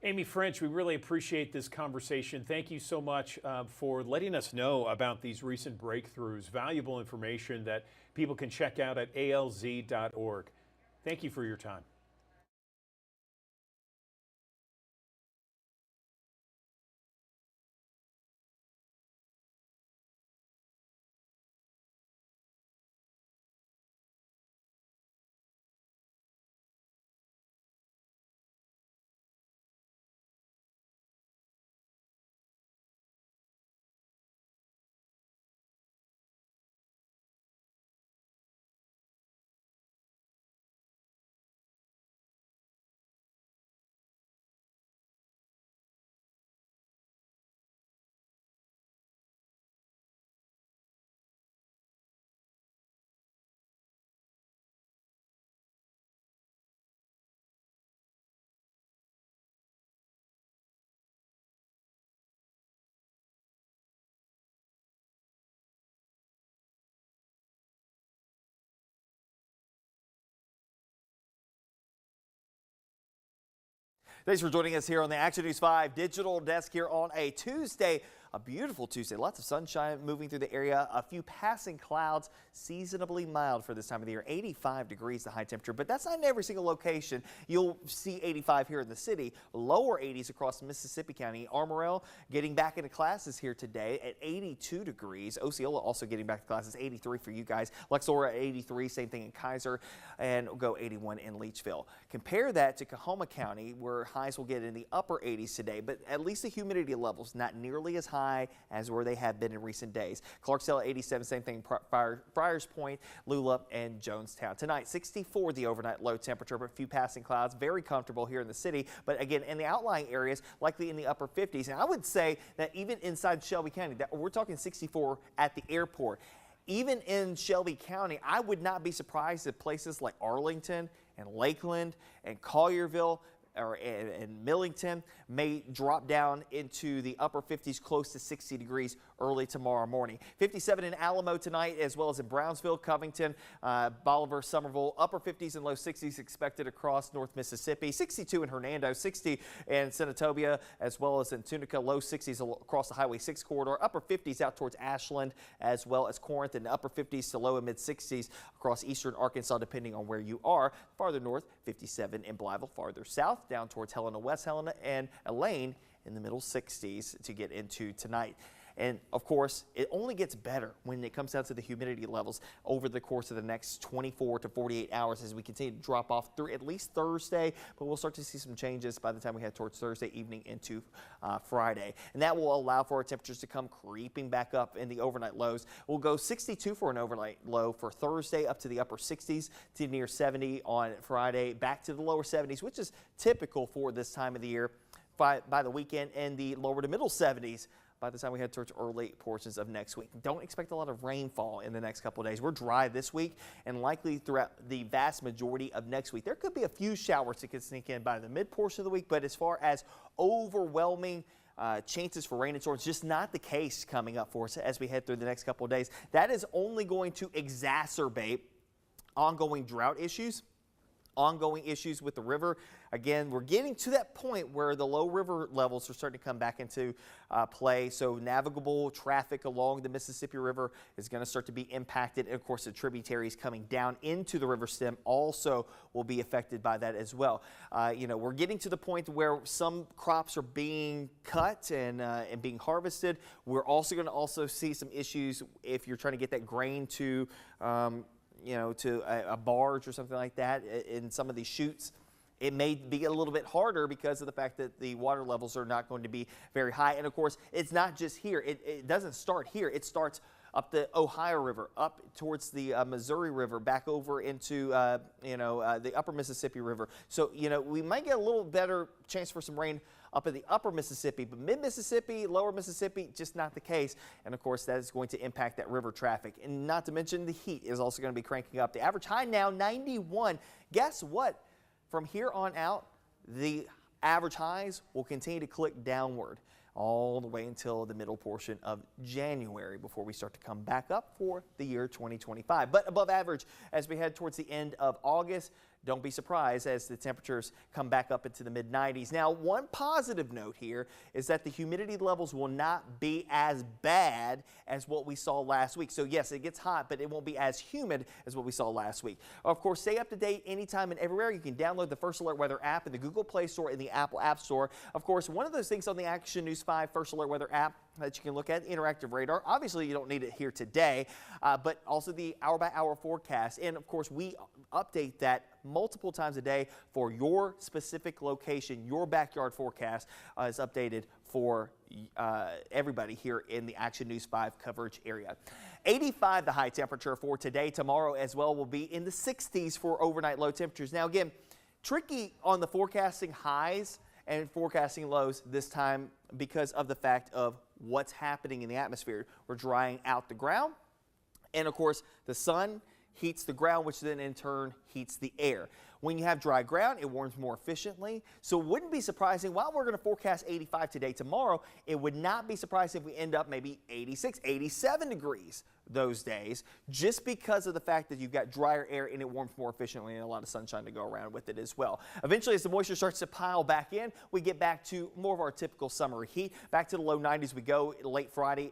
Amy French, we really appreciate this conversation. Thank you so much for letting us know about these recent breakthroughs, valuable information that people can check out at alz.org. Thank you for your time. Thanks for joining us here on the Action News 5 digital desk here on a Tuesday. A beautiful Tuesday. Lots of sunshine moving through the area. A few passing clouds, seasonably mild for this time of the year. 85 degrees the high temperature, but that's not in every single location. You'll see 85 here in the city. Lower 80s across Mississippi County. Armorell getting back into classes here today at 82 degrees. Osceola also getting back to classes, 83 for you guys. Luxor at 83, same thing in Kaiser, and we'll go 81 in Leachville. Compare that to Coahoma County, where highs will get in the upper 80s today, but at least the humidity levels not nearly as high as where they have been in recent days. Clarksdale at 87, same thing, Friars Point, Lula, and Jonestown. Tonight, 64 the overnight low temperature, but a few passing clouds. Very comfortable here in the city, but again, in the outlying areas, likely in the upper 50s. And I would say that even inside Shelby County, we're talking 64 at the airport. Even in Shelby County, I would not be surprised if places like Arlington and Lakeland and Collierville and Millington may drop down into the upper 50s, close to 60 degrees early tomorrow morning. 57 in Alamo tonight, as well as in Brownsville, Covington, Bolivar, Somerville. Upper 50s and low 60s expected across North Mississippi. 62 in Hernando, 60 in Senatobia, as well as in Tunica. Low 60s across the Highway 6 corridor. Upper 50s out towards Ashland, as well as Corinth, and upper 50s to low and mid 60s across eastern Arkansas, depending on where you are. Farther north, 57 in Blytheville. Farther south, down towards Helena, West Helena, and Elaine in the middle 60s to get into tonight. And of course, it only gets better when it comes down to the humidity levels over the course of the next 24 to 48 hours as we continue to drop off through at least Thursday, but we'll start to see some changes by the time we head towards Thursday evening into Friday. And that will allow for our temperatures to come creeping back up in the overnight lows. We'll go 62 for an overnight low for Thursday, up to the upper 60s to near 70 on Friday, back to the lower 70s, which is typical for this time of the year by the weekend, and the lower to middle 70s by the time we head towards early portions of next week. Don't expect a lot of rainfall in the next couple of days. We're dry this week and likely throughout the vast majority of next week. There could be a few showers that could sneak in by the mid portion of the week, but as far as overwhelming chances for rain and storms, just not the case coming up for us as we head through the next couple of days. That is only going to exacerbate ongoing drought issues, ongoing issues with the river. Again, we're getting to that point where the low river levels are starting to come back into play. So navigable traffic along the Mississippi River is going to start to be impacted. And of course, the tributaries coming down into the river stem also will be affected by that as well. We're getting to the point where some crops are being cut and being harvested. We're also going to see some issues if you're trying to get that grain to a barge or something like that in some of these chutes. It may be a little bit harder because of the fact that the water levels are not going to be very high. And of course, it's not just here. It doesn't start here. It starts up the Ohio River, up towards the Missouri River, back over into, the upper Mississippi River. So, we might get a little better chance for some rain up in the upper Mississippi, but mid-Mississippi, lower Mississippi, just not the case. And of course, that is going to impact that river traffic. And not to mention the heat is also going to be cranking up. The average high now, 91. Guess what? From here on out, the average highs will continue to click downward all the way until the middle portion of January before we start to come back up for the year 2025. But above average as we head towards the end of August. Don't be surprised as the temperatures come back up into the mid-90s. Now, one positive note here is that the humidity levels will not be as bad as what we saw last week. So yes, it gets hot, but it won't be as humid as what we saw last week. Of course, stay up to date anytime and everywhere. You can download the First Alert Weather app in the Google Play Store and the Apple App Store. Of course, one of those things on the Action News 5 First Alert Weather app that you can look at, interactive radar. Obviously, you don't need it here today, but also the hour-by-hour forecast. And of course, we update that multiple times a day for your specific location. Your backyard forecast is updated for everybody here in the Action News 5 coverage area. 85 the high temperature for today. Tomorrow as well will be in the 60s for overnight low temperatures. Now again, tricky on the forecasting highs and forecasting lows this time because of the fact of what's happening in the atmosphere. We're drying out the ground, and of course the sun heats the ground, which then in turn heats the air. When you have dry ground, it warms more efficiently. So it wouldn't be surprising, while we're going to forecast 85 today, tomorrow, it would not be surprising if we end up maybe 86, 87 degrees those days, just because of the fact that you've got drier air and it warms more efficiently and a lot of sunshine to go around with it as well. Eventually, as the moisture starts to pile back in, we get back to more of our typical summer heat. Back to the low 90s we go late Friday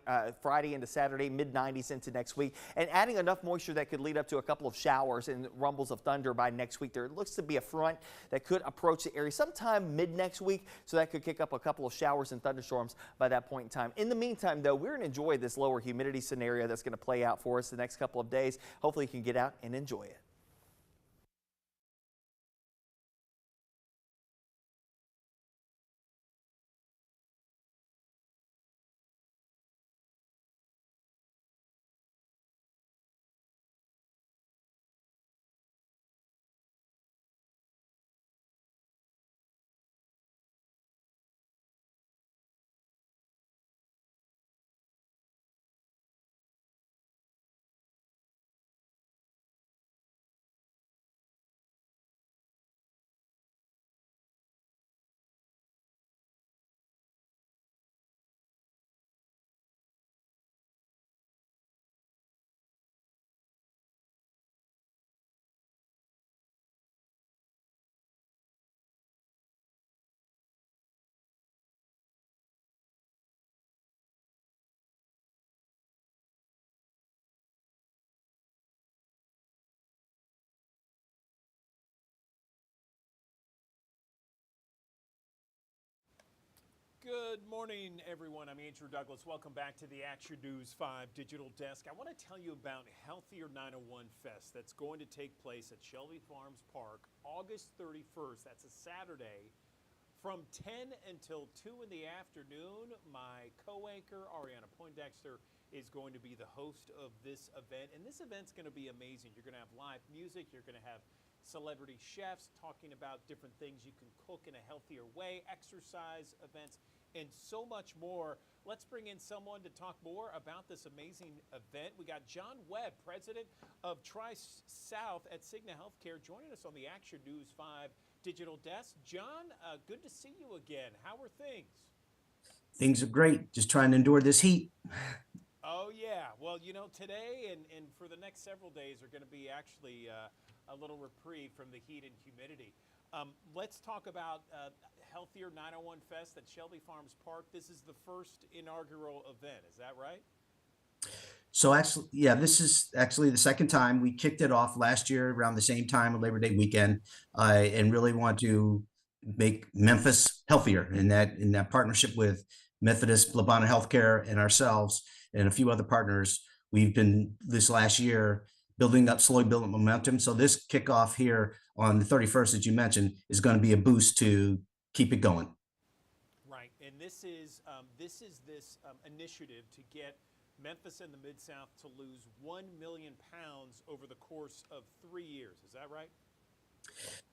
into Saturday, mid 90s into next week, and adding enough moisture that could lead up to a couple of showers and rumbles of thunder by next week. There looks to be a front that could approach the area sometime mid next week, so that could kick up a couple of showers and thunderstorms by that point in time. In the meantime, though, we're going to enjoy this lower humidity scenario that's going to play out for us the next couple of days. Hopefully you can get out and enjoy it. Good morning, everyone. I'm Andrew Douglas. Welcome back to the Action News 5 Digital Desk. I want to tell you about Healthier 901 Fest that's going to take place at Shelby Farms Park August 31st. That's a Saturday from 10 until 2 in the afternoon. My co-anchor, Ariana Poindexter, is going to be the host of this event. And this event's going to be amazing. You're going to have live music. You're going to have celebrity chefs talking about different things you can cook in a healthier way, exercise events, and so much more. Let's bring in someone to talk more about this amazing event. We got John Webb, president of Tri-South at Cigna Healthcare, joining us on the Action News 5 digital desk. John, good to see you again. How are things? Things are great. Just trying to endure this heat. Oh, yeah. Well, you know, today and for the next several days are going to be actually a little reprieve from the heat and humidity. Let's talk about Healthier 901 Fest at Shelby Farms Park. This is the first inaugural event. Is that right? So actually, yeah, this is actually the second time. We kicked it off last year around the same time of Labor Day weekend, and really want to make Memphis healthier in that partnership with Methodist Labana Healthcare and ourselves and a few other partners. We've been this last year slowly building momentum. So this kickoff here on the 31st, as you mentioned, is going to be a boost to keep it going. Right, and this is this initiative to get Memphis and the Mid-South to lose 1 million pounds over the course of 3 years. Is that right?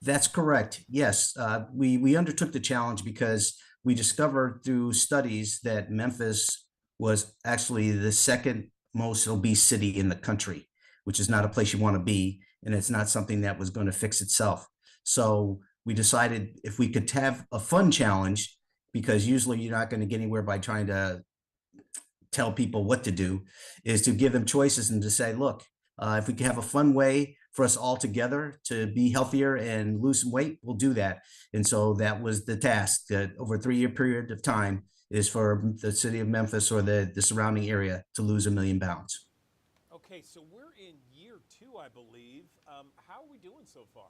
That's correct. Yes, we undertook the challenge because we discovered through studies that Memphis was actually the second most obese city in the country, which is not a place you want to be, and it's not something that was going to fix itself. So we decided if we could have a fun challenge, because usually you're not going to get anywhere by trying to tell people what to do, is to give them choices and to say, look, if we can have a fun way for us all together to be healthier and lose some weight, we'll do that. And so that was the task, that over a 3-year period of time is for the city of Memphis or the surrounding area to lose 1 million pounds. Okay, so we're in year 2, I believe. How are we doing so far?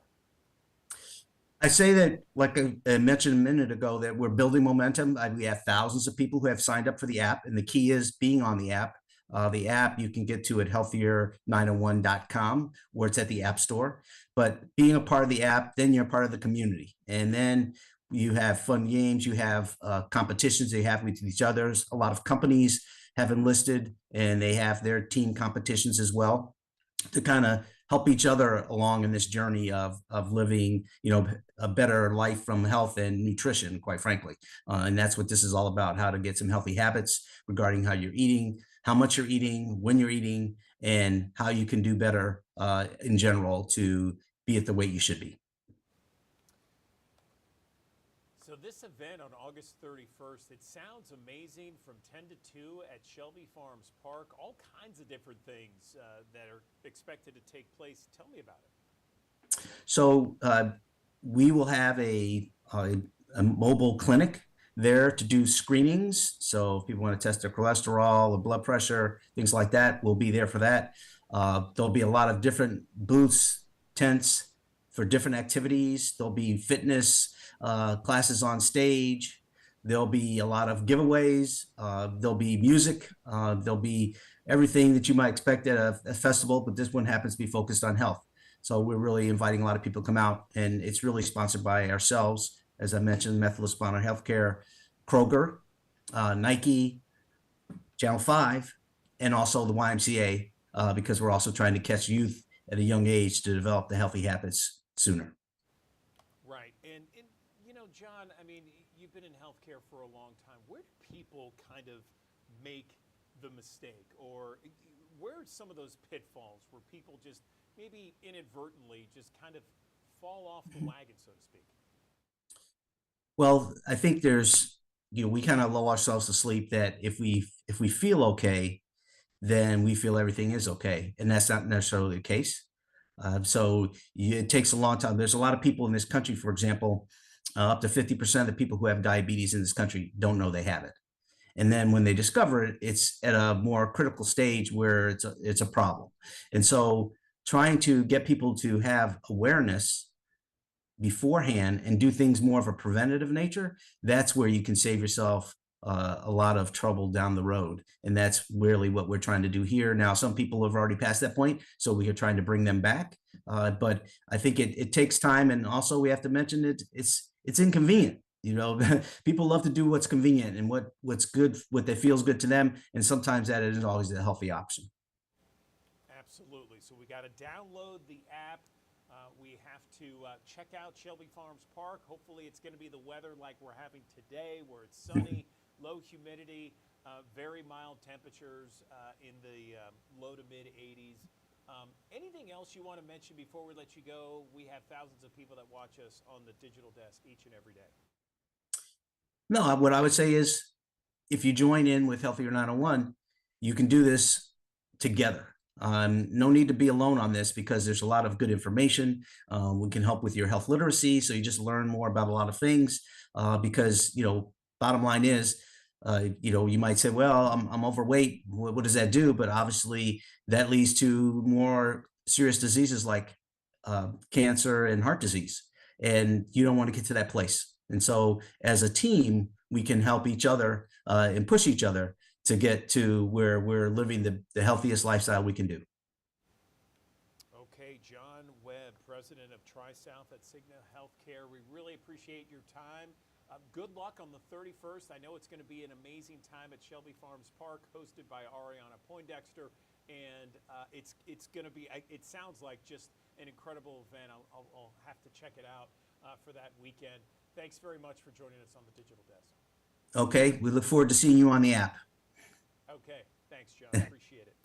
I say that, like I mentioned a minute ago, that we're building momentum. We have thousands of people who have signed up for the app, and the key is being on the app. The app you can get to at healthier901.com, or it's at the App Store. But being a part of the app, then you're part of the community. And then you have fun games, you have competitions they have with each other. A lot of companies have enlisted, and they have their team competitions as well to kind of help each other along in this journey of living, a better life from health and nutrition, quite frankly. And that's what this is all about, how to get some healthy habits regarding how you're eating, how much you're eating, when you're eating, and how you can do better in general to be at the weight you should be. So this event on August 31st, it sounds amazing, from 10 to 2 at Shelby Farms Park. All kinds of different things that are expected to take place. Tell me about it. So we will have a mobile clinic there to do screenings. So if people want to test their cholesterol or blood pressure, things like that, we'll be there for that. There'll be a lot of different booths, tents for different activities. There'll be fitness classes on stage. There'll be a lot of giveaways. There'll be music. There'll be everything that you might expect at a festival, but this one happens to be focused on health. So we're really inviting a lot of people to come out, and it's really sponsored by ourselves, as I mentioned, Methodist Labana Healthcare, Kroger, Nike, Channel 5, and also the YMCA, because we're also trying to catch youth at a young age to develop the healthy habits sooner. Right. And John, I mean, you've been in healthcare for a long time. Where do people kind of make the mistake, or where are some of those pitfalls where people just maybe inadvertently just kind of fall off the wagon, so to speak? Well, I think there's, we kind of lull ourselves to sleep that if we feel okay, then we feel everything is okay. And that's not necessarily the case. It takes a long time. There's a lot of people in this country, for example, up to 50% of the people who have diabetes in this country don't know they have it. And then when they discover it, it's at a more critical stage where it's a problem. And so trying to get people to have awareness beforehand and do things more of a preventative nature, that's where you can save yourself a lot of trouble down the road. And that's really what we're trying to do here. Now, some people have already passed that point, so we are trying to bring them back. But I think it takes time. And also we have to mention it's inconvenient. People love to do what's convenient and what's good, what that feels good to them. And sometimes that isn't always a healthy option. Absolutely. So we got to download the app. We have to check out Shelby Farms Park. Hopefully it's going to be the weather like we're having today, where it's sunny low humidity, very mild temperatures in the low to mid 80s. Anything else you want to mention before we let you go? We have thousands of people that watch us on the digital desk each and every day. No, what I would say is if you join in with Healthier 901, you can do this together. No need to be alone on this because there's a lot of good information. We can help with your health literacy. So you just learn more about a lot of things because, bottom line is, you might say, well, I'm overweight. What does that do? But obviously that leads to more serious diseases like cancer and heart disease. And you don't want to get to that place. And so as a team, we can help each other and push each other to get to where we're living the healthiest lifestyle we can do. Okay, John Webb, president of Tri-South at Cigna Healthcare. We really appreciate your time. Good luck on the 31st. I know it's going to be an amazing time at Shelby Farms Park, hosted by Ariana Poindexter. And it's going to be, it sounds like just an incredible event. I'll have to check it out for that weekend. Thanks very much for joining us on the Digital Desk. Okay, we look forward to seeing you on the app. Okay, thanks, John. Appreciate it.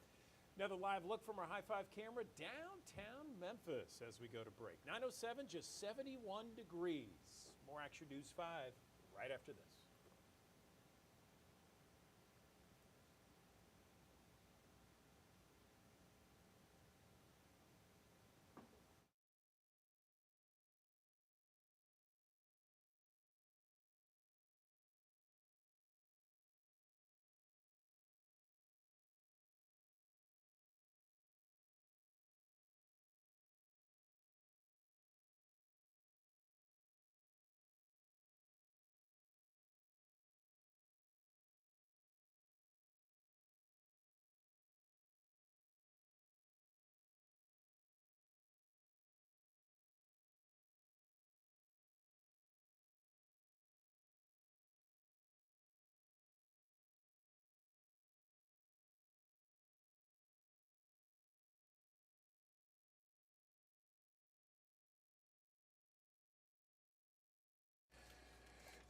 Another live look from our High Five camera downtown Memphis as we go to break. 9:07, just 71 degrees. More Action News 5 right after this.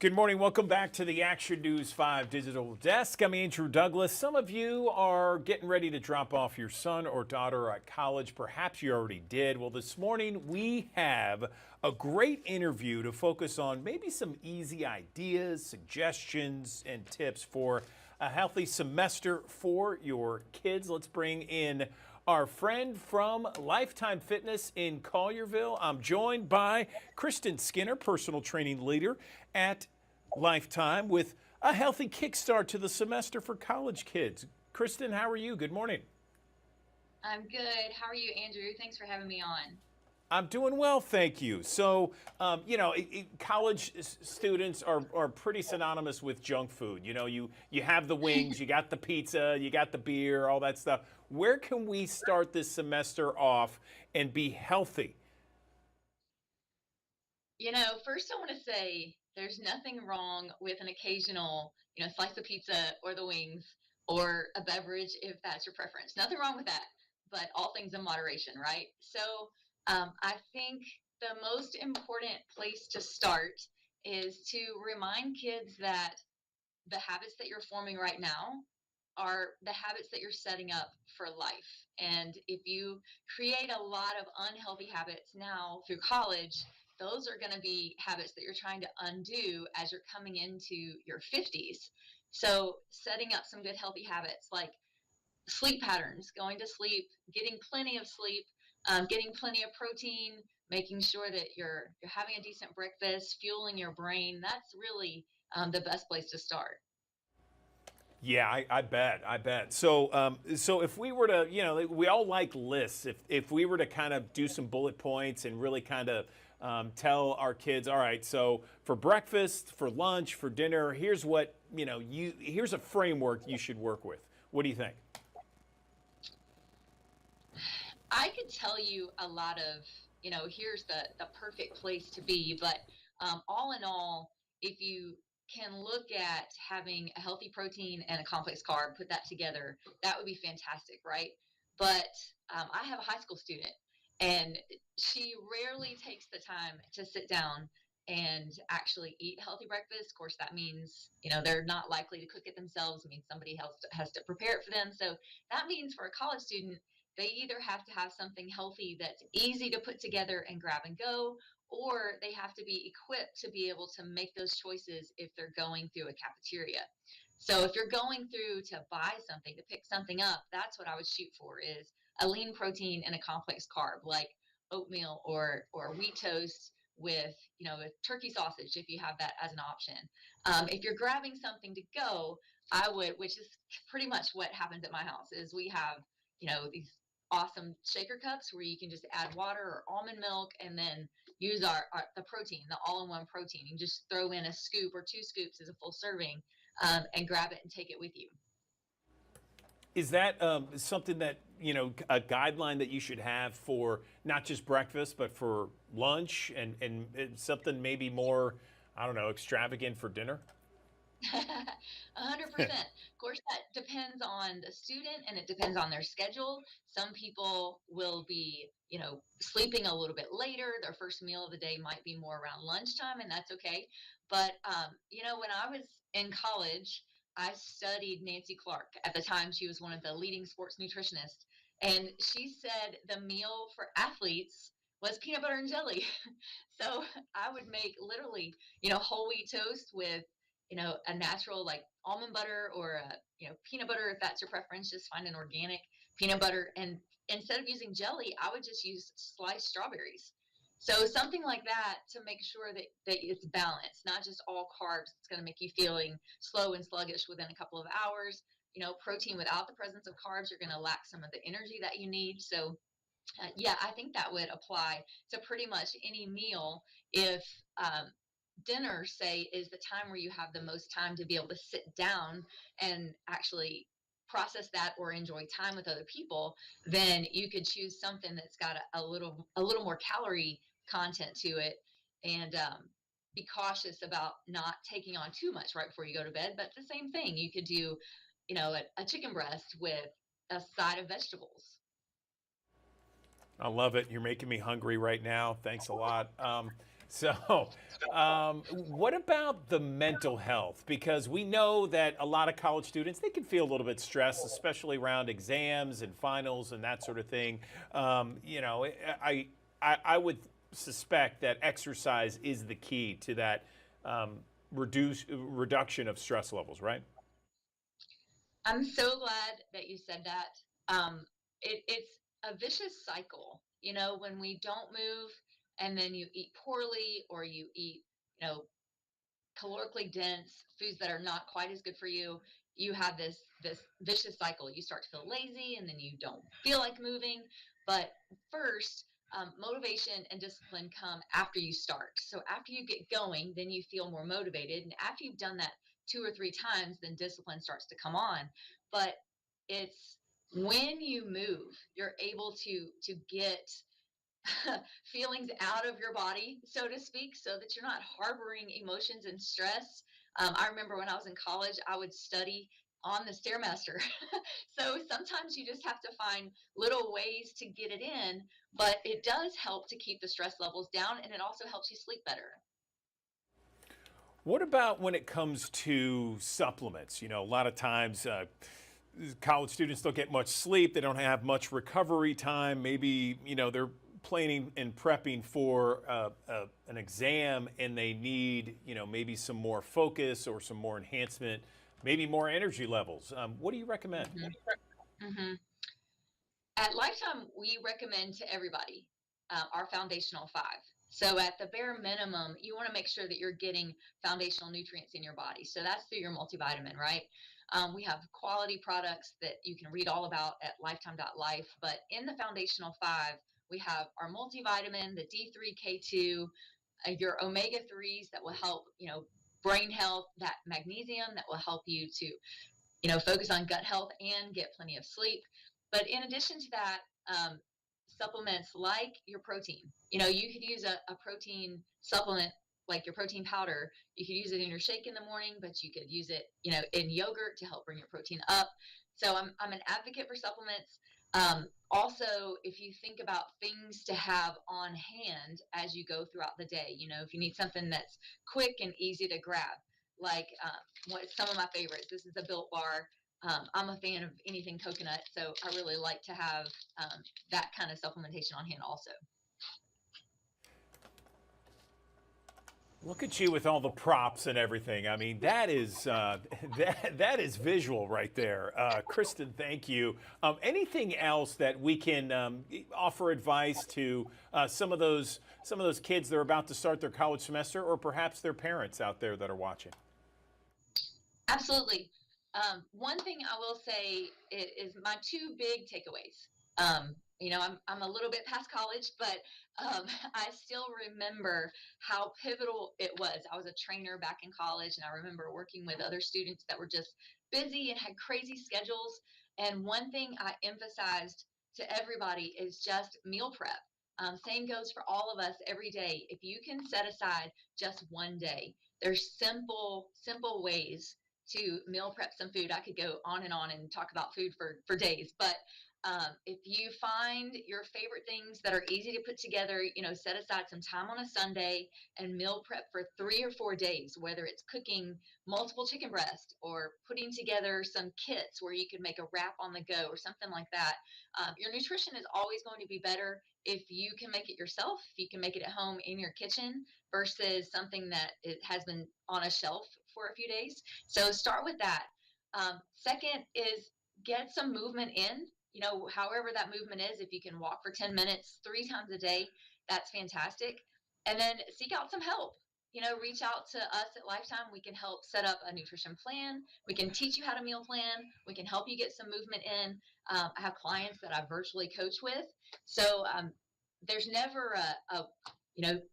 Good morning. Welcome back to the Action News 5 Digital Desk. I'm Andrew Douglas. Some of you are getting ready to drop off your son or daughter at college. Perhaps you already did. Well, this morning we have a great interview to focus on maybe some easy ideas, suggestions, and tips for a healthy semester for your kids. Let's bring in our friend from Lifetime Fitness in Collierville. I'm joined by Kristen Skinner, personal training leader at Lifetime, with a healthy kickstart to the semester for college kids. Kristen, how are you? Good morning. I'm good. How are you, Andrew? Thanks for having me on. I'm doing well, thank you. So, college students are pretty synonymous with junk food. You have the wings, you got the pizza, you got the beer, all that stuff. Where can we start this semester off and be healthy? First I want to say there's nothing wrong with an occasional, slice of pizza or the wings or a beverage if that's your preference. Nothing wrong with that, but all things in moderation, right? So I think the most important place to start is to remind kids that the habits that you're forming right now are the habits that you're setting up for life. And if you create a lot of unhealthy habits now through college, those are going to be habits that you're trying to undo as you're coming into your 50s. So setting up some good healthy habits like sleep patterns, going to sleep, getting plenty of sleep, getting plenty of protein, making sure that you're having a decent breakfast, fueling your brain. That's really the best place to start. Yeah, I bet. So, so if we were to, we all like lists. If we were to kind of do some bullet points and really kind of tell our kids, all right, so for breakfast, for lunch, for dinner, here's what, here's a framework you should work with. What do you think? I could tell you a lot of, here's the perfect place to be, but all in all, if you can look at having a healthy protein and a complex carb, put that together, that would be fantastic, right? But I have a high school student, and she rarely takes the time to sit down and actually eat healthy breakfast. Of course, that means, they're not likely to cook it themselves. It means somebody else has to prepare it for them. So that means for a college student, they either have to have something healthy that's easy to put together and grab and go, or they have to be equipped to be able to make those choices if they're going through a cafeteria. So if you're going through to buy something, to pick something up, that's what I would shoot for, is a lean protein and a complex carb like oatmeal or wheat toast with, with turkey sausage, if you have that as an option. If you're grabbing something to go, I would, which is pretty much what happens at my house, is we have, these awesome shaker cups where you can just add water or almond milk and then use the protein, the all-in-one protein. You just throw in a scoop or 2 scoops as a full serving, and grab it and take it with you. Is that something that, a guideline that you should have for not just breakfast, but for lunch and something maybe more, I don't know, extravagant for dinner? 100%. Of course, that depends on the student and it depends on their schedule. Some people will be, sleeping a little bit later. Their first meal of the day might be more around lunchtime, and that's okay. But, when I was in college, I studied Nancy Clark. At the time, she was one of the leading sports nutritionists. And she said the meal for athletes was peanut butter and jelly. So I would make literally, whole wheat toast with, a natural like almond butter or, peanut butter, if that's your preference. Just find an organic peanut butter. And instead of using jelly, I would just use sliced strawberries. So something like that to make sure that it's balanced, not just all carbs. It's going to make you feeling slow and sluggish within a couple of hours. Protein without the presence of carbs, you're going to lack some of the energy that you need. So yeah, I think that would apply to pretty much any meal. If dinner, say, is the time where you have the most time to be able to sit down and actually process that or enjoy time with other people, then you could choose something that's got a little more calorie content to it, and be cautious about not taking on too much right before you go to bed. But the same thing, you could do, a chicken breast with a side of vegetables. I love it. You're making me hungry right now. Thanks a lot. What about the mental health? Because we know that a lot of college students, they can feel a little bit stressed, especially around exams and finals and that sort of thing. I would suspect that exercise is the key to that reduction of stress levels, right? I'm so glad that you said that. It's a vicious cycle, when we don't move and then you eat poorly or you eat, calorically dense foods that are not quite as good for you. You have this vicious cycle. You start to feel lazy and then you don't feel like moving. But first, motivation and discipline come after you start. So after you get going, then you feel more motivated. And after you've done that 2 or 3 times, then discipline starts to come on. But it's when you move, you're able to get feelings out of your body, so to speak, so that you're not harboring emotions and stress. I remember when I was in college, I would study on the Stairmaster. So sometimes you just have to find little ways to get it in, but it does help to keep the stress levels down, and it also helps you sleep better. What about when it comes to supplements? A lot of times college students don't get much sleep. They don't have much recovery time. Maybe, they're planning and prepping for an exam and they need, maybe some more focus or some more enhancement, maybe more energy levels. What do you recommend? At Lifetime, we recommend to everybody our foundational 5. So at the bare minimum, you want to make sure that you're getting foundational nutrients in your body. So that's through your multivitamin, right? We have quality products that you can read all about at lifetime.life. But in the foundational 5, we have our multivitamin, the D3K2, your omega-3s that will help, brain health, that magnesium that will help you to, focus on gut health and get plenty of sleep. But in addition to that, supplements like your protein, you could use a protein supplement like your protein powder. You could use it in your shake in the morning, but you could use it, in yogurt to help bring your protein up. So I'm an advocate for supplements. Also, if you think about things to have on hand as you go throughout the day, if you need something that's quick and easy to grab, like what some of my favorites. This is a Built Bar. I'm a fan of anything coconut, so I really like to have that kind of supplementation on hand also. Look at you with all the props and everything. I mean, that is that is visual right there. Kristen, thank you. Anything else that we can offer advice to some of those kids that are about to start their college semester, or perhaps their parents out there that are watching? Absolutely. One thing I will say is my two big takeaways. I'm a little bit past college, but I still remember how pivotal it was. I was a trainer back in college, and I remember working with other students that were just busy and had crazy schedules. And one thing I emphasized to everybody is just meal prep. Same goes for all of us every day. If you can set aside just one day, there's simple ways to meal prep some food. I could go on and talk about food for days, but if you find your favorite things that are easy to put together, set aside some time on a Sunday and meal prep for 3 or 4 days, whether it's cooking multiple chicken breasts or putting together some kits where you can make a wrap on the go or something like that. Your nutrition is always going to be better if you can make it yourself, if you can make it at home in your kitchen versus something that it has been on a shelf for a few days. So start with that. Second is get some movement in. However that movement is, if you can walk for 10 minutes 3 times a day, that's fantastic. And then seek out some help. Reach out to us at Lifetime. We can help set up a nutrition plan. We can teach you how to meal plan. We can help you get some movement in. I have clients that I virtually coach with. So there's never a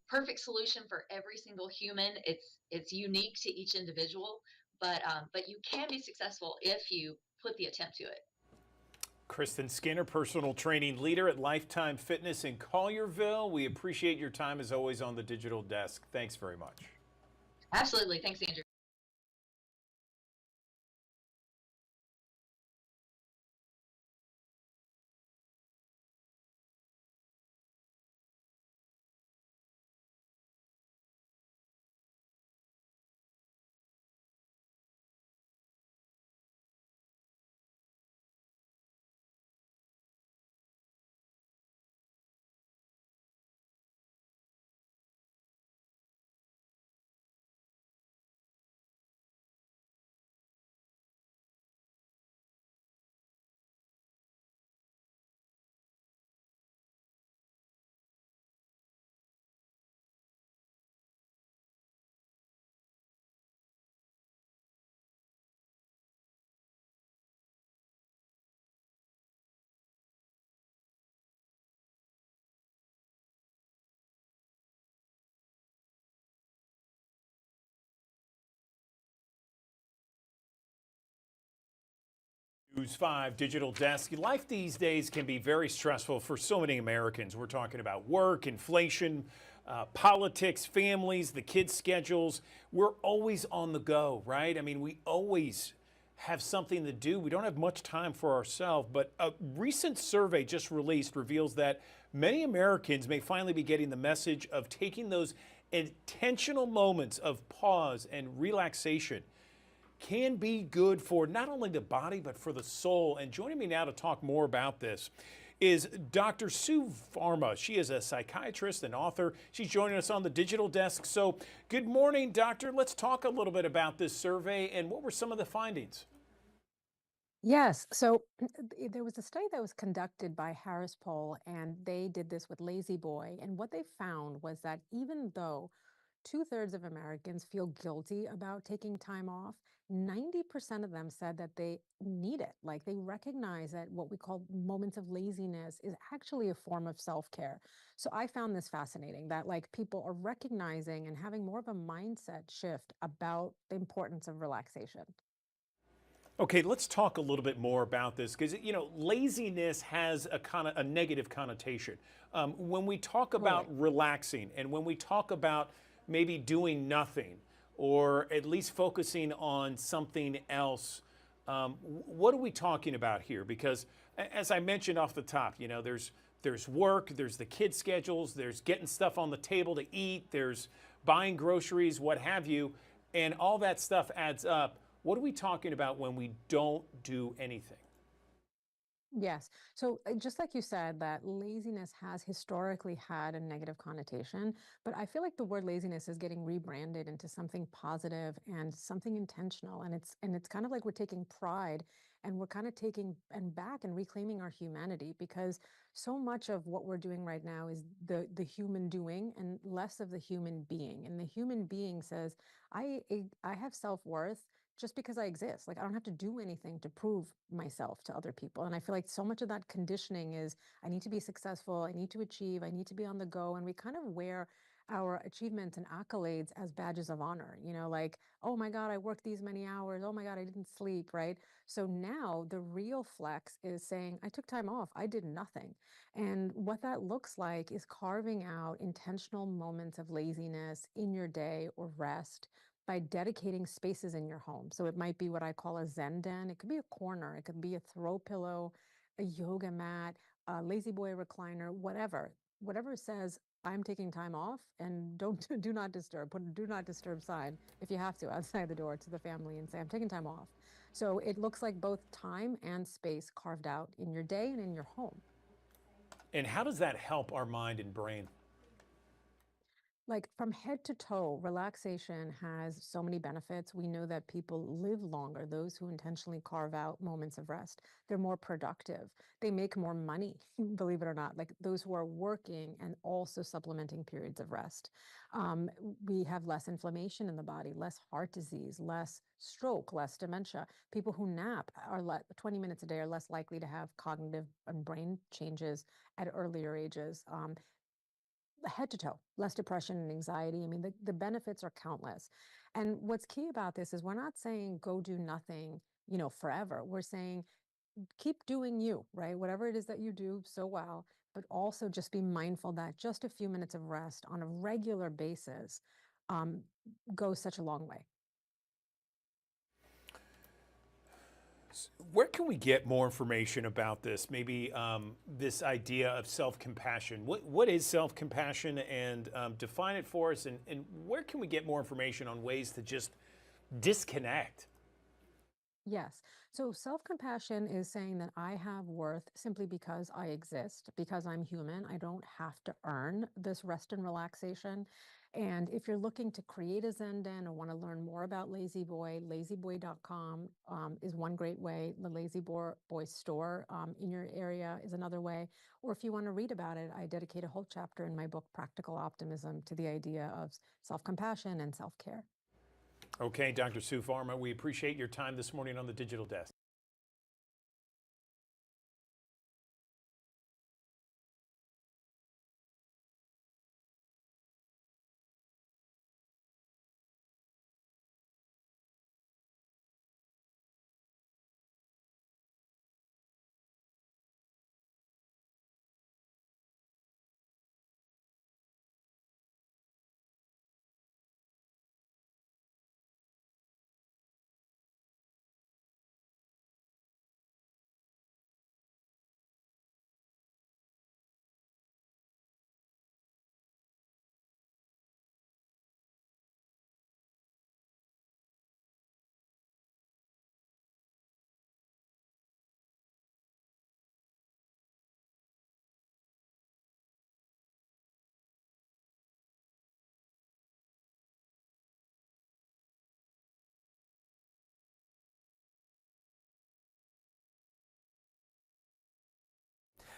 perfect solution for every single human. It's unique to each individual, but you can be successful if you put the attempt to it. Kristen Skinner, personal training leader at Lifetime Fitness in Collierville. We appreciate your time as always on the digital desk. Thanks very much. Absolutely. Thanks, Andrew. News 5 Digital Desk. Life these days can be very stressful for so many Americans. We're talking about work, inflation, politics, families, the kids' schedules. We're always on the go, right? I mean, we always have something to do. We don't have much time for ourselves. But a recent survey just released reveals that many Americans may finally be getting the message of taking those intentional moments of pause and relaxation can be good for not only the body, but for the soul. And joining me now to talk more about this is Dr. Sue Varma. She is a psychiatrist and author. She's joining us on the digital desk. So good morning, doctor. Let's talk a little bit about this survey and what were some of the findings? Yes. So there was a study that was conducted by Harris Poll, and they did this with Lazy Boy. And what they found was that even though 2/3 of Americans feel guilty about taking time off, 90% of them said that they need it. Like they recognize that what we call moments of laziness is actually a form of self-care. So I found this fascinating that like people are recognizing and having more of a mindset shift about the importance of relaxation. Okay, let's talk a little bit more about this because laziness has a negative connotation. When we talk about relaxing and when we talk about maybe doing nothing or at least focusing on something else, what are we talking about here? Because As I mentioned off the top, you know, there's work, there's the kid schedules, there's getting stuff on the table to eat, there's buying groceries, what have you, and all that stuff adds up. What are we talking about when we don't do anything? Yes. So just like you said, that laziness has historically had a negative connotation, but I feel like the word laziness is getting rebranded into something positive and something intentional. And it's kind of like we're taking pride and we're kind of taking and back and reclaiming our humanity, because so much of what we're doing right now is the human doing and less of the human being. And the human being says, I have self-worth just because I exist. Like, I don't have to do anything to prove myself to other people. And I feel like so much of that conditioning is I need to be successful, I need to achieve, I need to be on the go. And we kind of wear our achievements and accolades as badges of honor, you know, like, oh my God, I worked these many hours. Oh my God, I didn't sleep, right? So now the real flex is saying, I took time off, I did nothing. And what that looks like is carving out intentional moments of laziness in your day or rest by dedicating spaces in your home. So it might be what I call a Zen den. It could be a corner, it could be a throw pillow, a yoga mat, a lazy boy recliner, whatever says I'm taking time off, and do not disturb. Put a do not disturb sign if you have to outside the door to the family and say I'm taking time off. So it looks like both time and space carved out in your day and in your home. And how does that help our mind and brain? Like from head to toe, relaxation has so many benefits. We know that people live longer, those who intentionally carve out moments of rest. They're more productive. They make more money, believe it or not, like those who are working and also supplementing periods of rest. We have less inflammation in the body, less heart disease, less stroke, less dementia. People who nap 20 minutes a day are less likely to have cognitive and brain changes at earlier ages. Head to toe, less depression and anxiety. I mean, the benefits are countless. And what's key about this is we're not saying go do nothing, you know, forever. We're saying keep doing you, right? Whatever it is that you do so well, but also just be mindful that just a few minutes of rest on a regular basis um, goes such a long way. Where can we get more information about this? Maybe this idea of self-compassion. What is self-compassion, and define it for us, and where can we get more information on ways to just disconnect? Yes. So self-compassion is saying that I have worth simply because I exist, because I'm human. I don't have to earn this rest and relaxation. And if you're looking to create a Zen den or want to learn more about Lazy Boy, lazyboy.com is one great way. The Lazy Boy store in your area is another way. Or if you want to read about it, I dedicate a whole chapter in my book, Practical Optimism, to the idea of self-compassion and self-care. Okay, Dr. Sue Farma, we appreciate your time this morning on the Digital Desk.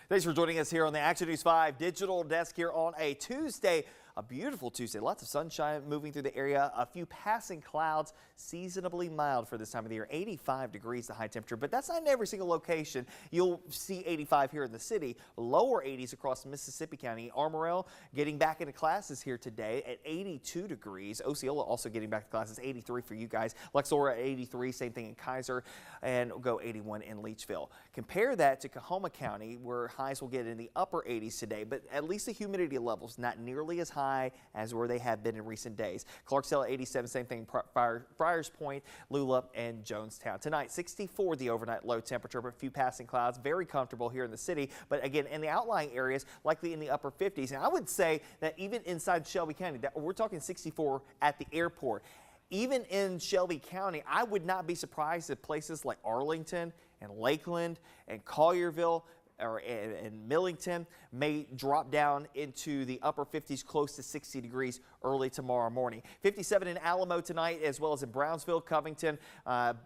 Thanks for joining us here on the Action News 5 Digital Desk here on a Tuesday. A beautiful Tuesday. Lots of sunshine moving through the area. A few passing clouds. Seasonably mild for this time of the year. 85 degrees the high temperature, but that's not in every single location. You'll see 85 here in the city. Lower 80s across Mississippi County. Armorel getting back into classes here today at 82 degrees. Osceola also getting back to classes. 83 for you guys. Lexora at 83. Same thing in Kaiser. And we'll go 81 in Leachville. Compare that to Coahoma County, where highs will get in the upper 80s today, but at least the humidity levels not nearly as high high as where they have been in recent days. Clarksdale at 87, same thing, Friars Point, Lula, and Jonestown. Tonight, 64 the overnight low temperature, but a few passing clouds. Very comfortable here in the city, but again, in the outlying areas, likely in the upper 50s. And I would say that even inside Shelby County, we're talking 64 at the airport. Even in Shelby County, I would not be surprised if places like Arlington and Lakeland and Collierville and Millington may drop down into the upper 50s, close to 60 degrees early tomorrow morning. 57 in Alamo tonight, as well as in Brownsville, Covington,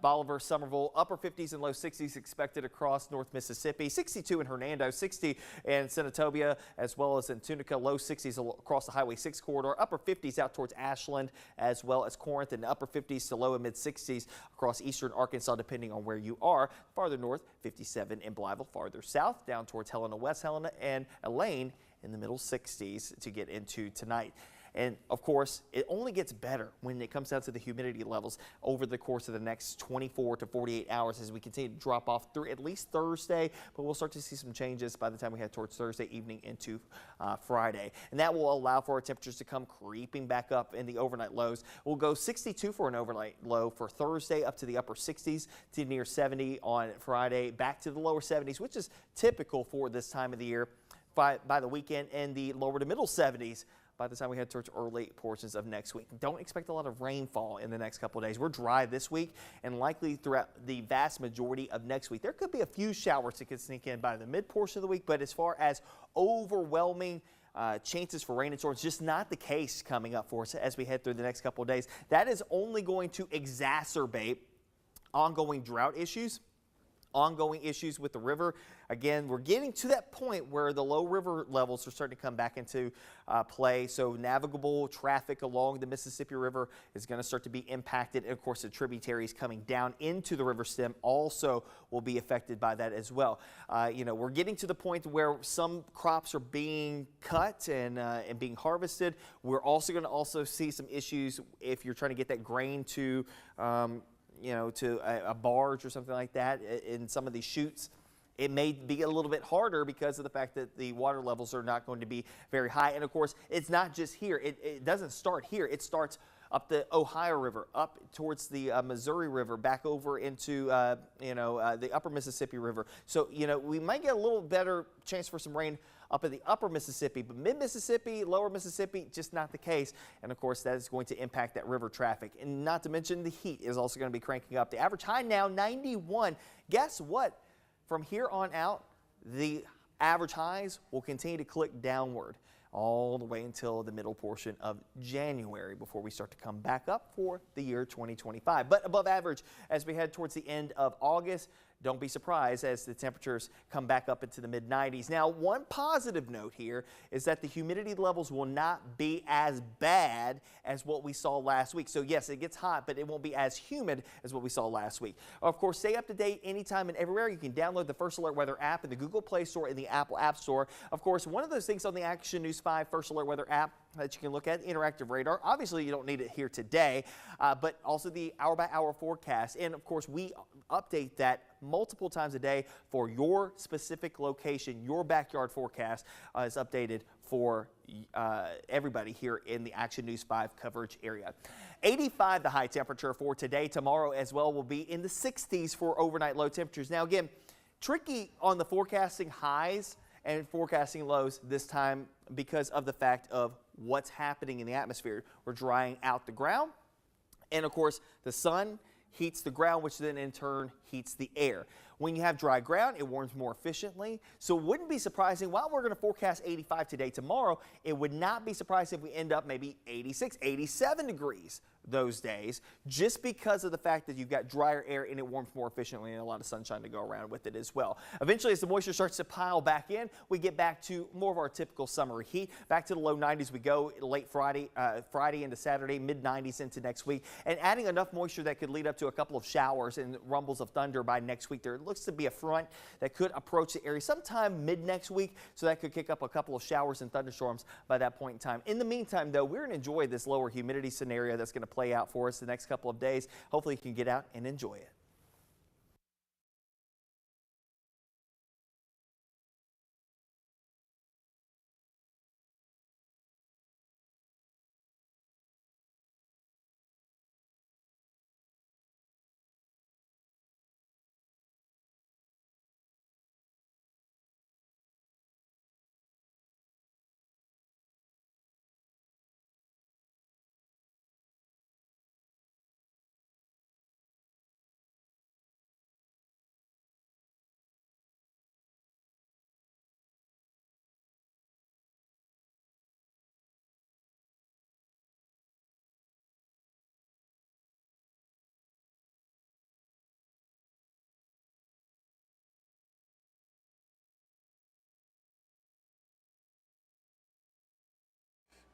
Bolivar, Somerville. Upper 50s and low 60s expected across North Mississippi. 62 in Hernando, 60 in Senatobia, as well as in Tunica. Low 60s across the Highway 6 corridor. Upper 50s out towards Ashland, as well as Corinth, and upper 50s to low and mid 60s across eastern Arkansas, depending on where you are. Farther north, 57 in Blytheville. Farther south, down towards Helena, West Helena, and Elaine in the middle 60s to get into tonight. And of course, it only gets better when it comes down to the humidity levels over the course of the next 24 to 48 hours as we continue to drop off through at least Thursday, but we'll start to see some changes by the time we head towards Thursday evening into Friday. And that will allow for our temperatures to come creeping back up in the overnight lows. We'll go 62 for an overnight low for Thursday, up to the upper 60s to near 70 on Friday, back to the lower 70s, which is typical for this time of the year by the weekend, and the lower to middle 70s by the time we head towards early portions of next week. Don't expect a lot of rainfall in the next couple of days. We're dry this week and likely throughout the vast majority of next week. There could be a few showers that could sneak in by the mid portion of the week, but as far as overwhelming chances for rain and storms, just not the case coming up for us as we head through the next couple of days. That is only going to exacerbate ongoing drought issues, ongoing issues with the river. Again, we're getting to that point where the low river levels are starting to come back into play. So navigable traffic along the Mississippi River is going to start to be impacted. And of course, the tributaries coming down into the river stem also will be affected by that as well. We're getting to the point where some crops are being cut and being harvested. We're also going to see some issues if you're trying to get that grain to a barge or something like that in some of these chutes. It may be a little bit harder because of the fact that the water levels are not going to be very high. And of course, it's not just here. It doesn't start here. It starts up the Ohio River, up towards the Missouri River, back over into, the upper Mississippi River. So, we might get a little better chance for some rain up in the upper Mississippi, but mid-Mississippi, lower Mississippi, just not the case. And of course, that is going to impact that river traffic. And not to mention the heat is also going to be cranking up. The average high now, 91. Guess what? From here on out, the average highs will continue to click downward all the way until the middle portion of January before we start to come back up for the year 2025. But above average as we head towards the end of August. Don't be surprised as the temperatures come back up into the mid-90s. Now, one positive note here is that the humidity levels will not be as bad as what we saw last week. So yes, it gets hot, but it won't be as humid as what we saw last week. Of course, stay up to date anytime and everywhere. You can download the First Alert Weather app in the Google Play Store and the Apple App Store. Of course, one of those things on the Action News 5 First Alert Weather app that you can look at, interactive radar. Obviously, you don't need it here today, but also the hour-by-hour forecast. And of course, we update that multiple times a day for your specific location. Your backyard forecast is updated for everybody here in the Action News 5 coverage area. 85 the high temperature for today. Tomorrow as well will be in the 60s for overnight low temperatures. Now again, tricky on the forecasting highs and forecasting lows this time because of the fact of what's happening in the atmosphere. We're drying out the ground, and of course the sun heats the ground, which then in turn heats the air. When you have dry ground, it warms more efficiently. So it wouldn't be surprising, while we're going to forecast 85 today, tomorrow, it would not be surprising if we end up maybe 86, 87 degrees those days, just because of the fact that you've got drier air and it warms more efficiently and a lot of sunshine to go around with it as well. Eventually, as the moisture starts to pile back in, we get back to more of our typical summer heat. Back to the low 90s we go late Friday into Saturday, mid 90s into next week, and adding enough moisture that could lead up to a couple of showers and rumbles of thunder by next week. There looks to be a front that could approach the area sometime mid next week, so that could kick up a couple of showers and thunderstorms by that point in time. In the meantime, though, we're going to enjoy this lower humidity scenario that's going to play out for us the next couple of days. Hopefully you can get out and enjoy it.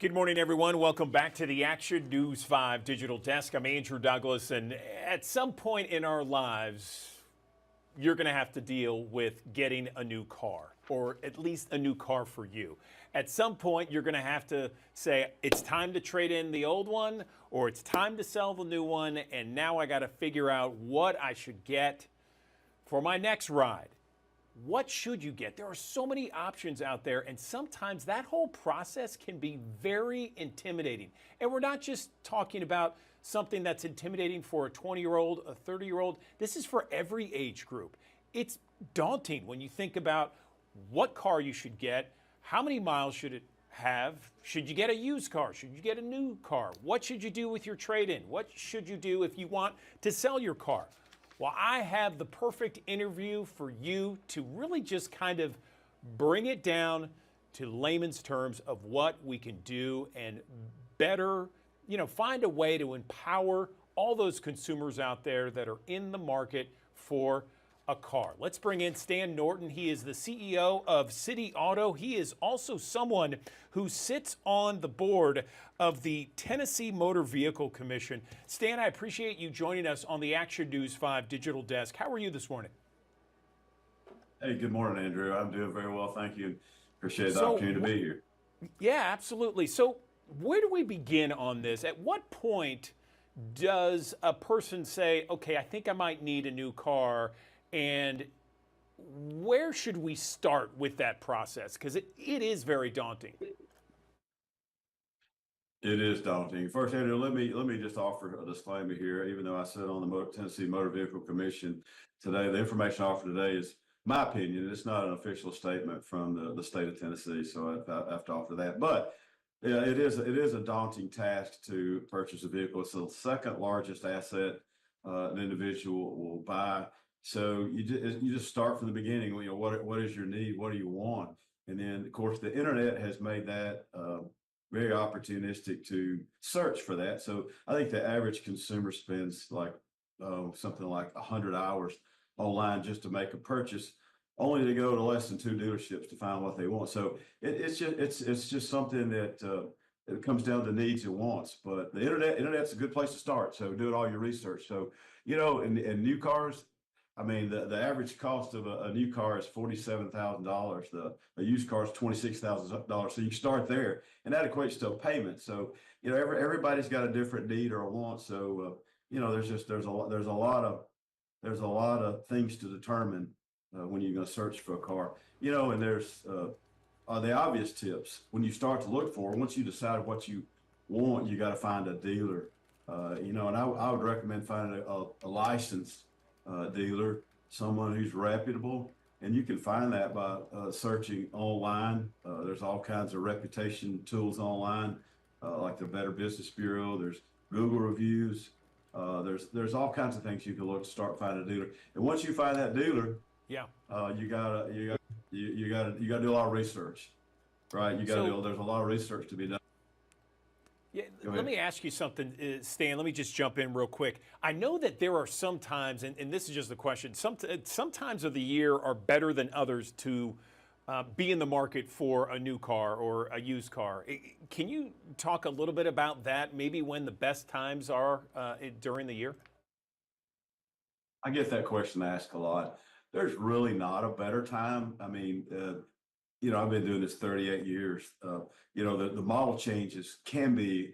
Good morning, everyone. Welcome back to the Action News 5 Digital Desk. I'm Andrew Douglas, and at some point in our lives, you're going to have to deal with getting a new car, or at least a new car for you. At some point, you're going to have to say, it's time to trade in the old one, or it's time to sell the new one, and now I got to figure out what I should get for my next ride. What should you get? There are so many options out there, and sometimes that whole process can be very intimidating. And we're not just talking about something that's intimidating for a 20-year-old, a 30-year-old. This is for every age group. It's daunting when you think about what car you should get, how many miles should it have, should you get a used car, should you get a new car, what should you do with your trade-in, what should you do if you want to sell your car? Well, I have the perfect interview for you to really just kind of bring it down to layman's terms of what we can do and better, find a way to empower all those consumers out there that are in the market for a car. Let's bring in Stan Norton. He is the CEO of City Auto. He is also someone who sits on the board of the Tennessee Motor Vehicle Commission. Stan, I appreciate you joining us on the Action News 5 Digital Desk. How are you this morning? Hey, good morning, Andrew. I'm doing very well, thank you. Appreciate the opportunity to be here. Yeah, absolutely. So where do we begin on this? At what point does a person say, okay, I think I might need a new car? And where should we start with that process? Because it is very daunting. It is daunting. First, Andrew, let me just offer a disclaimer here. Even though I sit on the Tennessee Motor Vehicle Commission today, the information offered today is my opinion. It's not an official statement from the state of Tennessee, so I have to offer that. But yeah, it is a daunting task to purchase a vehicle. It's the second largest asset an individual will buy. So you just start from the beginning. What is your need? What do you want? And then, of course, the internet has made that very opportunistic to search for that. So I think the average consumer spends like something like 100 hours online just to make a purchase, only to go to less than 2 dealerships to find what they want. So it's just something that it comes down to needs and wants. But the internet's a good place to start. So do all your research. So in new cars, I mean, the average cost of a new car is $47,000. A used car is $26,000. So you start there, and that equates to a payment. So everybody's got a different need or a want. So there's a lot of things to determine when you're going to search for a car. And there's the obvious tips when you start to look for. Once you decide what you want, you got to find a dealer. And I would recommend finding a licensed dealer, someone who's reputable, and you can find that by searching online. There's all kinds of reputation tools online, like the Better Business Bureau. There's Google reviews. There's all kinds of things you can look to start finding a dealer. And once you find that dealer, you gotta do a lot of research, right? There's a lot of research to be done. Yeah, let me ask you something, Stan. Let me just jump in real quick. I know that there are some times, and this is just the question, some times of the year are better than others to be in the market for a new car or a used car. Can you talk a little bit about that, maybe when the best times are during the year? I get that question asked a lot. There's really not a better time. I mean, I've been doing this 38 years. The model changes can be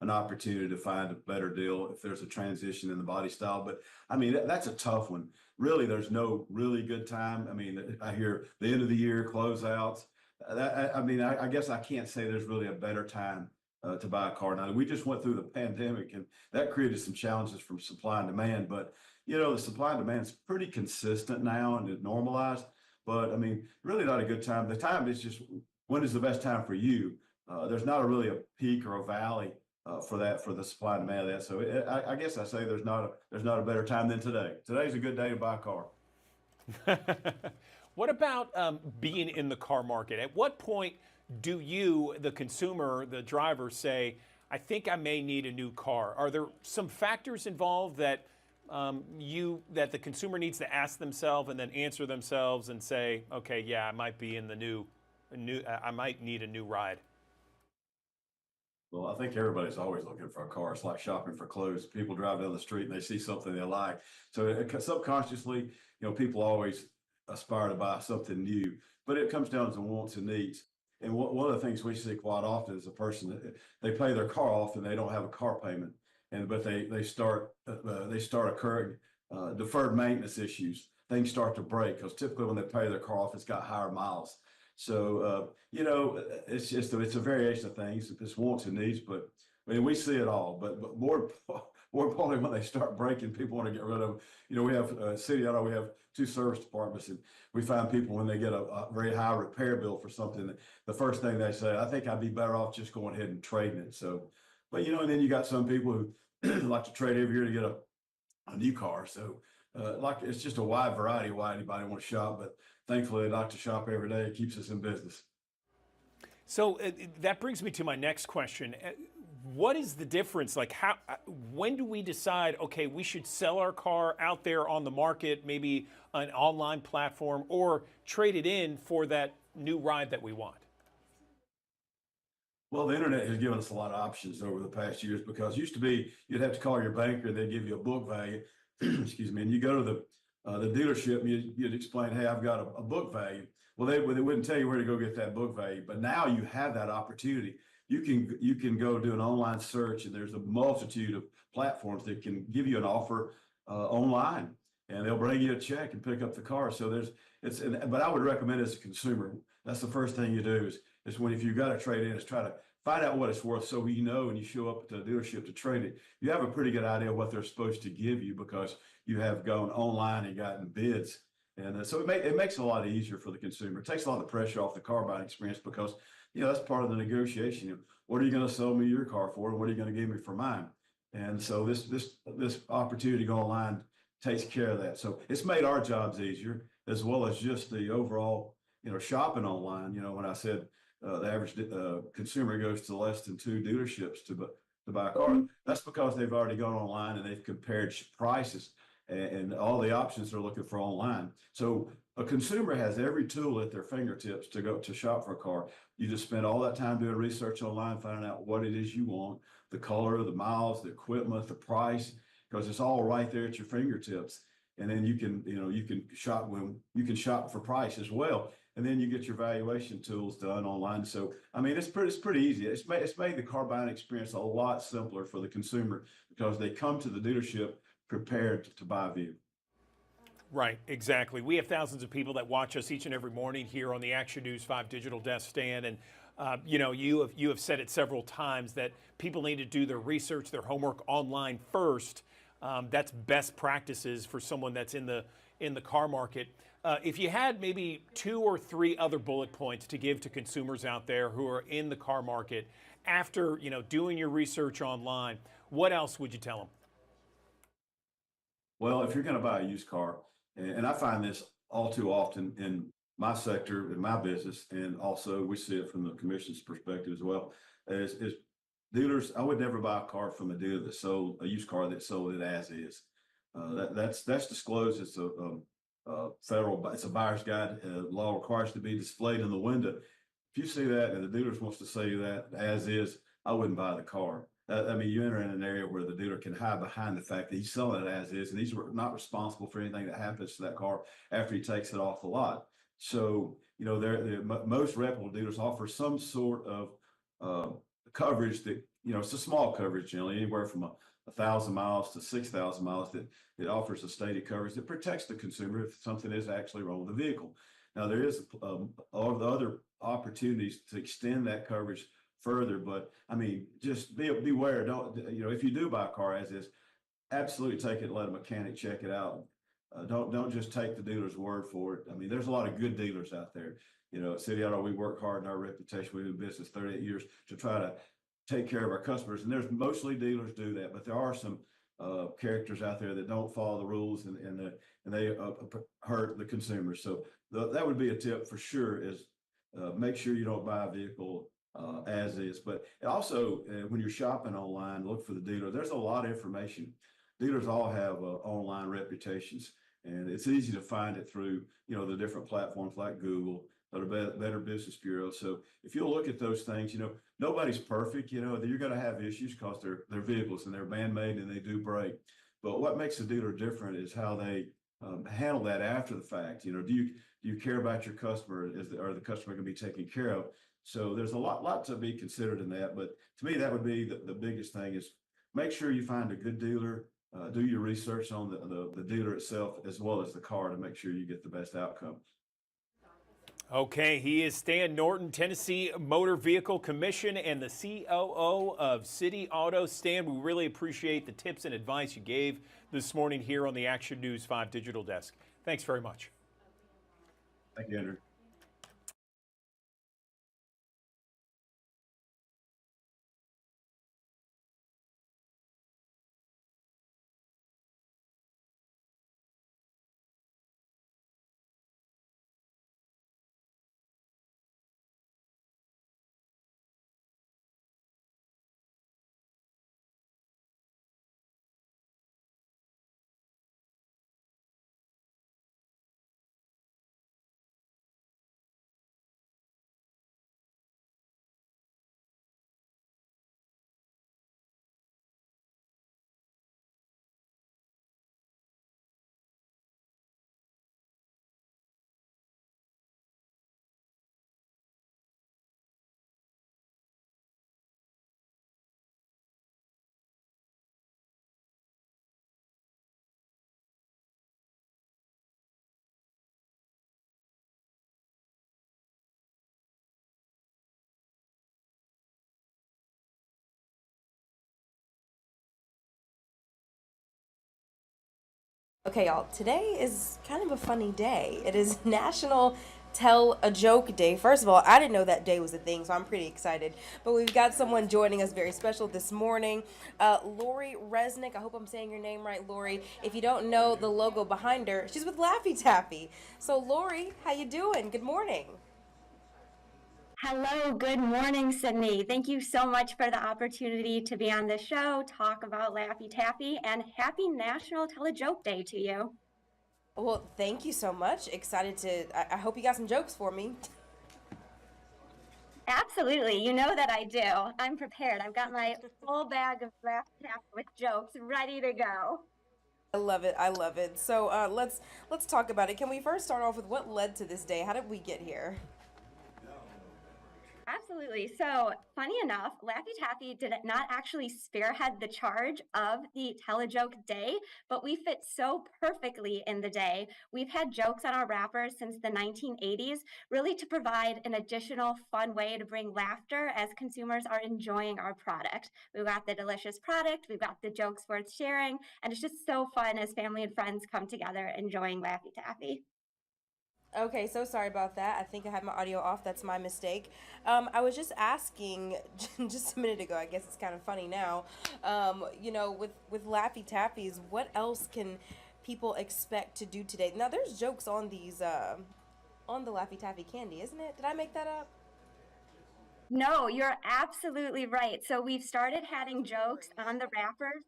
an opportunity to find a better deal if there's a transition in the body style. But I mean, that's a tough one. Really, there's no really good time. I mean, I hear the end of the year closeouts. I guess I can't say there's really a better time to buy a car. Now, we just went through the pandemic, and that created some challenges from supply and demand. But, the supply and demand is pretty consistent now and it normalized. But I mean, really not a good time. The time is just, when is the best time for you? There's not really a peak or a valley for the supply and demand of that. So I guess I say there's not a better time than today. Today's a good day to buy a car. What about being in the car market? At what point do you, the consumer, the driver, say, I think I may need a new car? Are there some factors involved that that the consumer needs to ask themselves and then answer themselves and say, okay, yeah, I might be in the I might need a new ride? Well, I think everybody's always looking for a car. It's like shopping for clothes. People drive down the street and they see something they like. So subconsciously, people always aspire to buy something new, but it comes down to wants and needs. And one of the things we see quite often is a person that they pay their car off and they don't have a car payment, but they start occurring deferred maintenance issues. Things start to break because typically when they pay their car off, it's got higher miles. So it's a variation of things. It's wants and needs, but I mean we see it all. But more importantly, when they start breaking, people want to get rid of. We have City Auto. We have 2 service departments, and we find people when they get a very high repair bill for something, the first thing they say, I think I'd be better off just going ahead and trading it. So, but and then you got some people who like to trade every year to get a new car. So it's just a wide variety of why anybody wants to shop, but thankfully they like to shop every day. It keeps us in business. So that brings me to my next question. What is the difference? Like when do we decide, okay, we should sell our car out there on the market, maybe an online platform, or trade it in for that new ride that we want? Well, the internet has given us a lot of options over the past years, because it used to be you'd have to call your banker and they'd give you a book value, excuse me, and you go to the dealership and you'd explain, hey, I've got a book value. Well, they wouldn't tell you where to go get that book value, but now you have that opportunity. You can go do an online search, and there's a multitude of platforms that can give you an offer online, and they'll bring you a check and pick up the car. So but I would recommend as a consumer, that's the first thing you do is when, if you've got to trade in, is try to find out what it's worth. So when and you show up at the dealership to trade it, you have a pretty good idea of what they're supposed to give you, because you have gone online and gotten bids. And so it makes it a lot easier for the consumer. It takes a lot of the pressure off the car buying experience, because that's part of the negotiation. What are you going to sell me your car for, and what are you going to give me for mine? And so this opportunity to go online takes care of that. So it's made our jobs easier, as well as just the overall shopping online. When I said the average consumer goes to less than 2 dealerships to buy a car, that's because they've already gone online and they've compared prices and all the options they're looking for online. So a consumer has every tool at their fingertips to go to shop for a car. You just spend all that time doing research online, finding out what it is you want, the color, the miles, the equipment, the price, because it's all right there at your fingertips. And then you can shop for price as well. And then you get your valuation tools done online. So, I mean, it's pretty easy. It's made the car buying experience a lot simpler for the consumer, because they come to the dealership prepared to buy a vehicle. Right, exactly. We have thousands of people that watch us each and every morning here on the Action News 5 digital desk stand. And, you have said it several times that people need to do their research, their homework online first. That's best practices for someone that's in the car market. If you had maybe 2 or 3 other bullet points to give to consumers out there who are in the car market after, doing your research online, what else would you tell them? Well, if you're going to buy a used car, and I find this all too often in my sector, in my business, and also we see it from the commission's perspective as well, is dealers. I would never buy a car from a dealer that sold a used car that sold it as is. That's disclosed. It's it's a buyer's guide. Law requires it to be displayed in the window. If you see that and the dealer wants to sell you that as is, I wouldn't buy the car. I mean, you enter in an area where the dealer can hide behind the fact that he's selling it as is, and he's not responsible for anything that happens to that car after he takes it off the lot. So, most reputable dealers offer some sort of coverage that, it's a small coverage, generally anywhere from 1,000 miles to 6,000 miles, that it offers a stated coverage that protects the consumer if something is actually wrong with the vehicle. Now, there is all the other opportunities to extend that coverage further, but I mean, just beware. Don't, if you do buy a car as is, absolutely take it and let a mechanic check it out. Don't just take the dealer's word for it. I mean, there's a lot of good dealers out there. At City Auto, we work hard in our reputation. We've been in business 38 years to try to take care of our customers, and there's mostly dealers do that, but there are some characters out there that don't follow the rules, and they hurt the consumers. So that would be a tip for sure, is make sure you don't buy a vehicle as is. But also, when you're shopping online, look for the dealer. There's a lot of information. Dealers all have online reputations, and it's easy to find it through the different platforms like Google of the Better Business Bureau. So if you'll look at those things, nobody's perfect. You're going to have issues because they're vehicles and they're man-made and they do break. But what makes a dealer different is how they handle that after the fact. Do you care about your customer? Are the customer going to be taken care of? So there's a lot to be considered in that. But to me, that would be the biggest thing is make sure you find a good dealer. Do your research on the dealer itself as well as the car to make sure you get the best outcome. Okay, he is Stan Norton, Tennessee Motor Vehicle Commission and the COO of City Auto. Stan, we really appreciate the tips and advice you gave this morning here on the Action News 5 Digital Desk. Thanks very much. Thank you, Andrew. Okay, y'all, today is kind of a funny day. It is National Tell a Joke Day. First of all, I didn't know that day was a thing, so I'm pretty excited. But we've got someone joining us very special this morning. Lori Resnick, I hope I'm saying your name right, Lori. If you don't know the logo behind her, she's with Laffy Taffy. So Lori, how you doing? Good morning. Hello, good morning, Sydney. Thank you so much for the opportunity to be on the show, talk about Laffy Taffy, and happy National Tell a Joke Day to you. Well, thank you so much. Excited to, I hope you got some jokes for me. Absolutely, you know that I do. I'm prepared. I've got my full bag of Laffy Taffy with jokes ready to go. I love it. I love it. So let's talk about it. Can we first start off with what led to this day? How did we get here? Absolutely. So, funny enough, Laffy Taffy did not actually spearhead the charge of the Tell a Joke Day, but we fit so perfectly in the day. We've had jokes on our wrappers since the 1980s, really to provide an additional fun way to bring laughter as consumers are enjoying our product. We've got the delicious product, we've got the jokes worth sharing, and it's just so fun as family and friends come together enjoying Laffy Taffy. Okay, so sorry about that. I think I had my audio off. That's my mistake. I was just asking just a minute ago. I guess it's kind of funny now. With Laffy Taffies, what else can people expect to do today? Now, there's jokes on these on the Laffy Taffy candy, isn't it? Did I make that up? No, you're absolutely right. So we've started having jokes on the wrappers.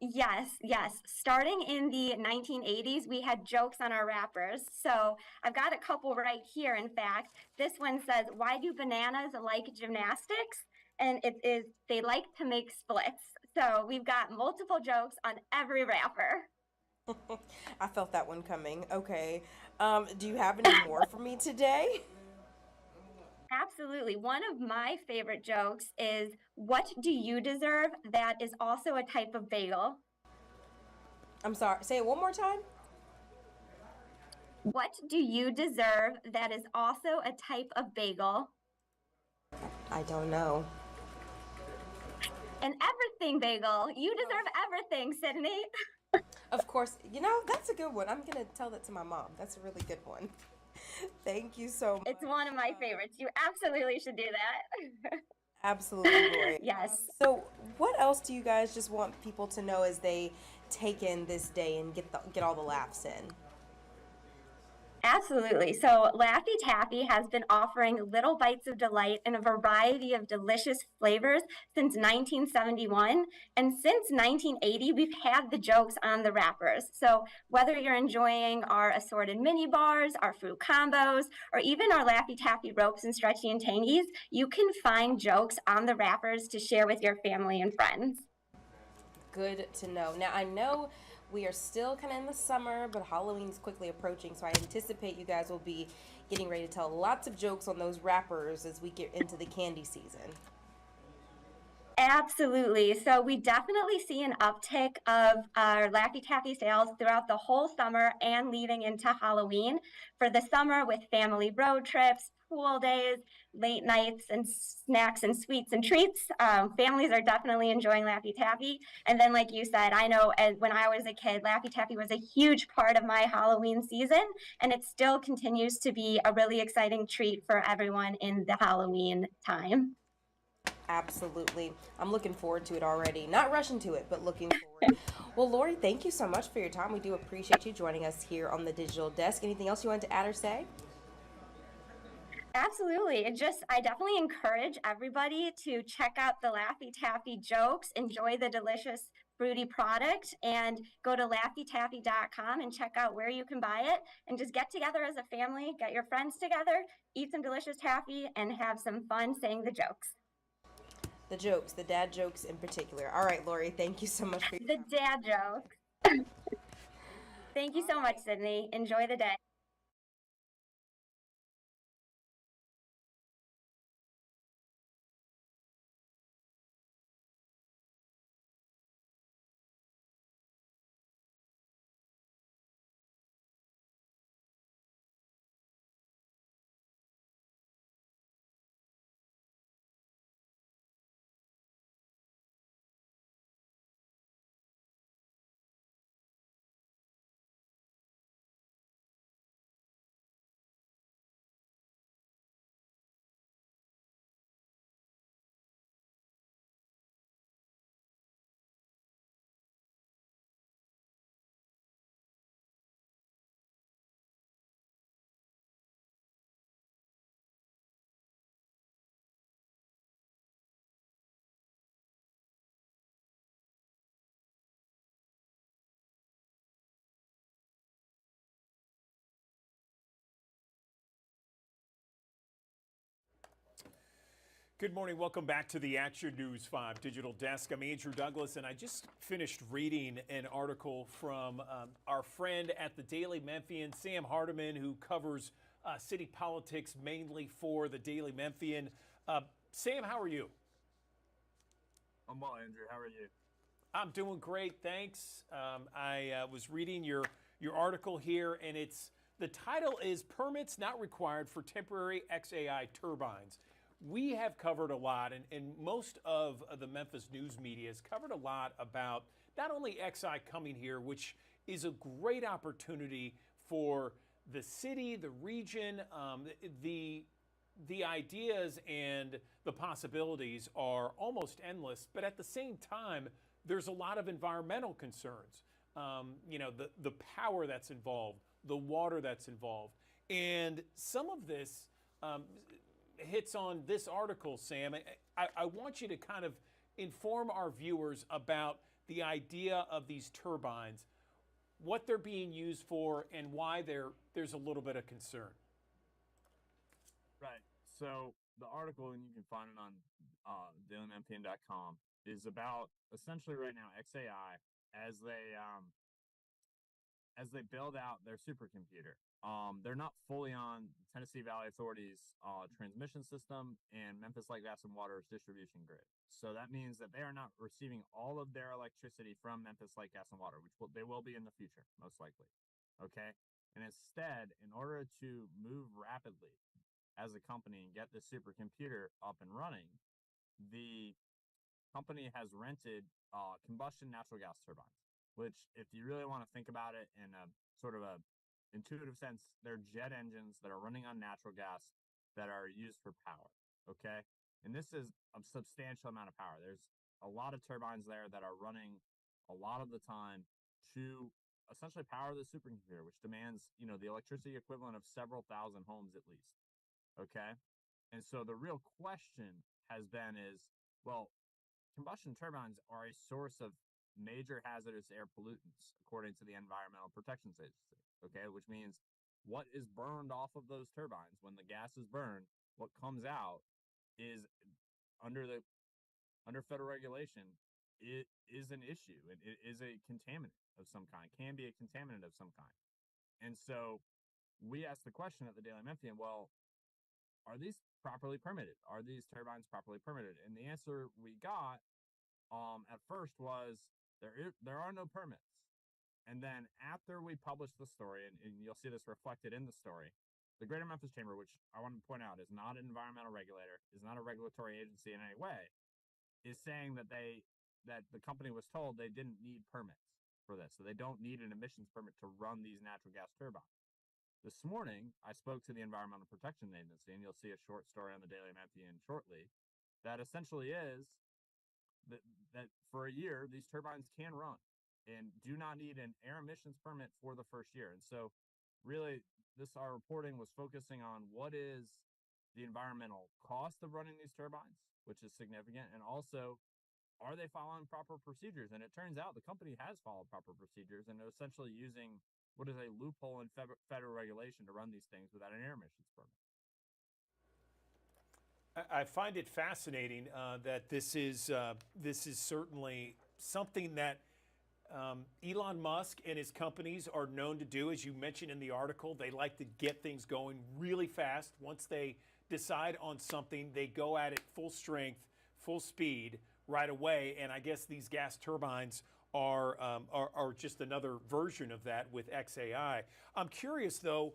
Yes, yes. Starting in the 1980s, we had jokes on our wrappers. So I've got a couple right here. In fact, this one says, "Why do bananas like gymnastics?" And it is, they like to make splits. So we've got multiple jokes on every wrapper. I felt that one coming. Okay. Do you have any more for me today? Absolutely. One of my favorite jokes is, "What do you deserve that is also a type of bagel?" I'm sorry. Say it one more time. What do you deserve that is also a type of bagel? I don't know. An everything bagel. You deserve everything, Sydney. Of course. That's a good one. I'm going to tell that to my mom. That's a really good one. Thank you so much. It's one of my favorites. You absolutely should do that. Absolutely, Lori. Yes. So, what else do you guys just want people to know as they take in this day and get all the laughs in? Absolutely. So Laffy Taffy has been offering little bites of delight in a variety of delicious flavors since 1971. And since 1980, we've had the jokes on the wrappers. So whether you're enjoying our assorted mini bars, our fruit combos, or even our Laffy Taffy ropes and stretchy and tangies, you can find jokes on the wrappers to share with your family and friends. Good to know. Now, I know we are still kind of in the summer, but Halloween is quickly approaching, so I anticipate you guys will be getting ready to tell lots of jokes on those wrappers as we get into the candy season. Absolutely. So we definitely see an uptick of our Laffy Taffy sales throughout the whole summer and leading into Halloween. For the summer, with family road trips, pool days, late nights, and snacks and sweets and treats, families are definitely enjoying Laffy Taffy. And then, like you said, I know when I was a kid, Laffy Taffy was a huge part of my Halloween season, and it still continues to be a really exciting treat for everyone in the Halloween time. Absolutely. I'm looking forward to it already. Not rushing to it, but looking forward. Well, Lori, thank you so much for your time. We do appreciate you joining us here on the Digital Desk. Anything else you wanted to add or say? Absolutely. I definitely encourage everybody to check out the Laffy Taffy jokes, enjoy the delicious fruity product, and go to laffytaffy.com and check out where you can buy it, and just get together as a family, get your friends together, eat some delicious taffy, and have some fun saying the jokes. The jokes, the dad jokes in particular. All right, Lori, thank you so much for the dad jokes. Thank you so much, Sydney. Enjoy the day. Good morning. Welcome back to the At Your News 5 Digital Desk. I'm Andrew Douglas, and I just finished reading an article from our friend at the Daily Memphian, Sam Hardiman, who covers city politics mainly for the Daily Memphian. Sam, how are you? I'm well, Andrew. How are you? I'm doing great, thanks. I was reading your article here, and the title is "Permits Not Required for Temporary XAI Turbines." We have covered a lot, and most of the Memphis news media has covered a lot about not only XI coming here, which is a great opportunity for the city, the region, the ideas and the possibilities are almost endless, but at the same time, there's a lot of environmental concerns. The power that's involved, the water that's involved, and some of this hits on this article, Sam. I want you to kind of inform our viewers about the idea of these turbines, what they're being used for, and why there's a little bit of concern. Right. So the article, and you can find it on dailymemphian.com, is about essentially right now XAI as they build out their supercomputer. They're not fully on Tennessee Valley Authority's transmission system and Memphis Light Gas and Water's distribution grid. So that means that they are not receiving all of their electricity from Memphis Light Gas and Water, which they will be in the future, most likely. Okay? And instead, in order to move rapidly as a company and get the supercomputer up and running, the company has rented combustion natural gas turbines, which, if you really want to think about it in a sort of a intuitive sense, they're jet engines that are running on natural gas that are used for power. Okay. And this is a substantial amount of power. There's a lot of turbines there that are running a lot of the time to essentially power the supercomputer, which demands, the electricity equivalent of several thousand homes at least. Okay. And so the real question has been well, combustion turbines are a source of major hazardous air pollutants, according to the Environmental Protection Agency. Okay. Which means what is burned off of those turbines when the gas is burned, what comes out is under federal regulation, it is an issue. It is a contaminant of some kind, can be a contaminant of some kind. And so we asked the question at the Daily Memphian, well, are these properly permitted? Are these turbines properly permitted? And the answer we got at first was there are no permits. And then after we published the story, and you'll see this reflected in the story, the Greater Memphis Chamber, which I want to point out is not an environmental regulator, is not a regulatory agency in any way, is saying that the company was told they didn't need permits for this. So they don't need an emissions permit to run these natural gas turbines. This morning, I spoke to the Environmental Protection Agency, and you'll see a short story on the Daily Memphian shortly, that essentially is that for a year, these turbines can run and do not need an air emissions permit for the first year. And so really, our reporting was focusing on what is the environmental cost of running these turbines, which is significant, and also, are they following proper procedures? And it turns out the company has followed proper procedures and they're essentially using what is a loophole in federal regulation to run these things without an air emissions permit. I find it fascinating that this is certainly something that Elon Musk and his companies are known to do. As you mentioned in the article, they like to get things going really fast. Once they decide on something, they go at it full strength, full speed right away. And I guess these gas turbines are just another version of that with XAI. I'm curious though,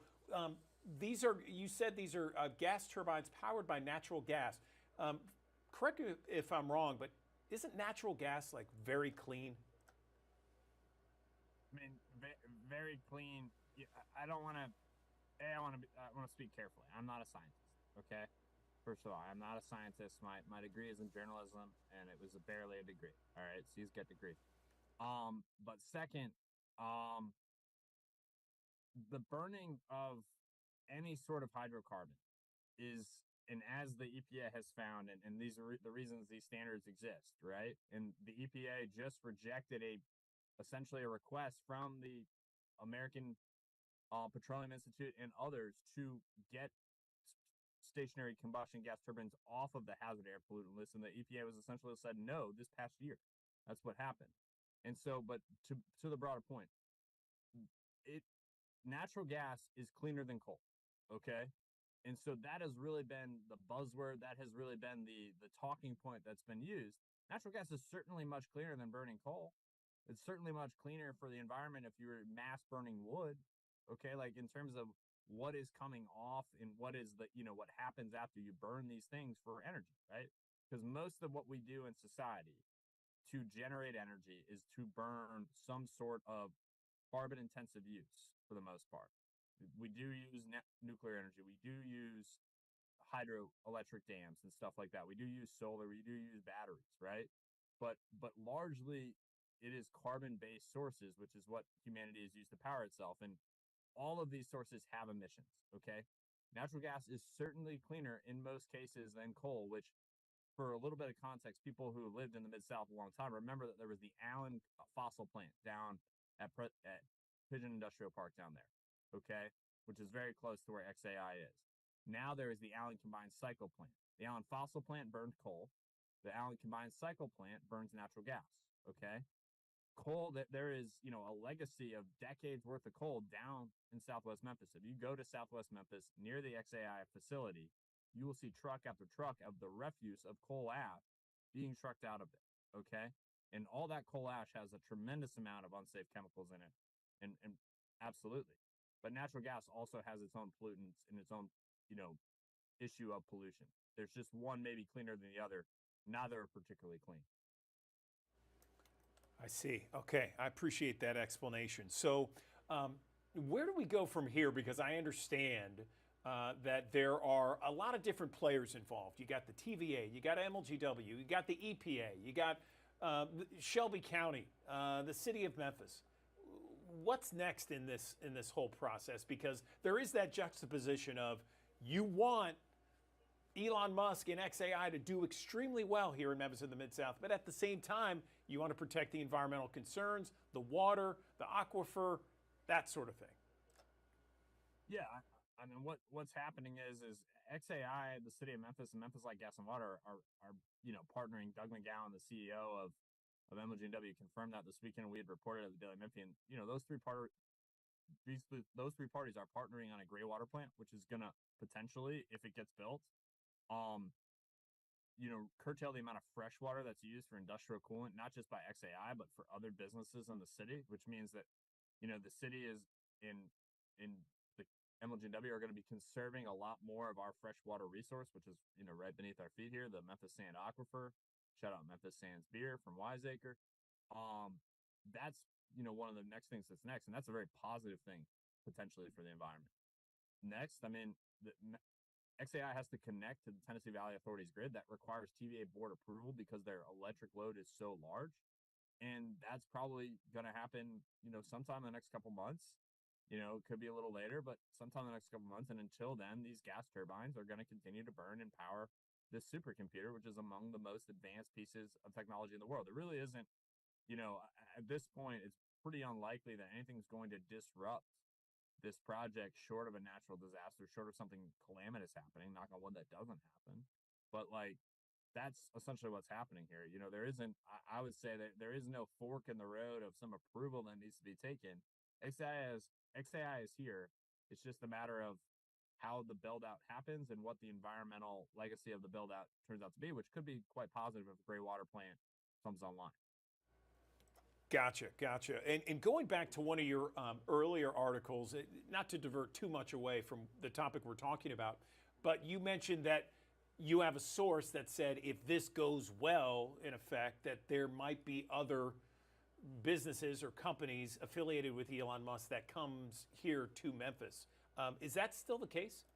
you said these are gas turbines powered by natural gas. Correct me if I'm wrong, but isn't natural gas like very clean? I mean, very clean. I want to speak carefully. I'm not a scientist. Okay. First of all, I'm not a scientist. My degree is in journalism, and it was barely a degree. All right, so he's got a degree. But second, the burning of any sort of hydrocarbon is, and as the EPA has found, and these are the reasons these standards exist, right? And the EPA just rejected essentially a request from the American Petroleum Institute and others to get stationary combustion gas turbines off of the hazard air pollutant list, and the EPA was essentially said no this past year. That's what happened. And so, but to the broader point, natural gas is cleaner than coal, okay? And so that has really been the buzzword. That has really been the talking point that's been used. Natural gas is certainly much cleaner than burning coal. It's certainly much cleaner for the environment if you were mass burning wood, okay? Like in terms of what is coming off and what is what happens after you burn these things for energy, right? Because most of what we do in society to generate energy is to burn some sort of carbon intensive use for the most part. We do use nuclear energy. We do use hydroelectric dams and stuff like that. We do use solar. We do use batteries, right? But largely it is carbon-based sources, which is what humanity has used to power itself. And all of these sources have emissions, okay? Natural gas is certainly cleaner in most cases than coal, which, for a little bit of context, people who lived in the Mid-South a long time remember that there was the Allen fossil plant down at Pigeon Industrial Park down there, okay? Which is very close to where XAI is. Now there is the Allen Combined Cycle plant. The Allen fossil plant burned coal. The Allen Combined Cycle plant burns natural gas, okay? Coal, that there is, a legacy of decades worth of coal down in Southwest Memphis. If you go to Southwest Memphis near the XAI facility, you will see truck after truck of the refuse of coal ash being trucked out of it, okay? And all that coal ash has a tremendous amount of unsafe chemicals in it, and absolutely. But natural gas also has its own pollutants and its own, issue of pollution. There's just one maybe cleaner than the other. Neither are particularly clean. I see. Okay, I appreciate that explanation. So where do we go from here? Because I understand that there are a lot of different players involved. You got the TVA, you got MLGW, you got the EPA, you got Shelby County, the city of Memphis. what's next in this whole process? Because there is that juxtaposition of you want Elon Musk and XAI to do extremely well here in Memphis in the Mid-South, but at the same time, you want to protect the environmental concerns, the water, the aquifer, that sort of thing. Yeah, I mean, what's happening is XAI, the city of Memphis, and Memphis Light Gas and Water are partnering. Doug McGowan, the CEO of MLG&W, confirmed that this weekend. We had reported at the Daily Memphian. Those three parties are partnering on a gray water plant, which is gonna potentially, if it gets built, curtail the amount of fresh water that's used for industrial coolant, not just by XAI, but for other businesses in the city, which means that, the city is in the MLG&W are going to be conserving a lot more of our freshwater resource, which is, right beneath our feet here, the Memphis Sand Aquifer. Shout out Memphis Sands Beer from Wiseacre. That's, one of the next things that's next. And that's a very positive thing, potentially, for the environment. Next, I mean, XAI has to connect to the Tennessee Valley Authority's grid. That requires TVA board approval because their electric load is so large. And that's probably going to happen, sometime in the next couple months. It could be a little later, but sometime in the next couple months. And until then, these gas turbines are going to continue to burn and power this supercomputer, which is among the most advanced pieces of technology in the world. There really isn't, at this point, it's pretty unlikely that anything's going to disrupt this project short of a natural disaster, short of something calamitous happening. Knock on wood, that doesn't happen. But that's essentially what's happening here. There isn't, I would say that there is no fork in the road of some approval that needs to be taken. XAI is here. It's just a matter of how the build out happens and what the environmental legacy of the build out turns out to be, which could be quite positive if a gray water plant comes online. Gotcha. And going back to one of your earlier articles, not to divert too much away from the topic we're talking about, but you mentioned that you have a source that said if this goes well, in effect, that there might be other businesses or companies affiliated with Elon Musk that comes here to Memphis. Is that still the case?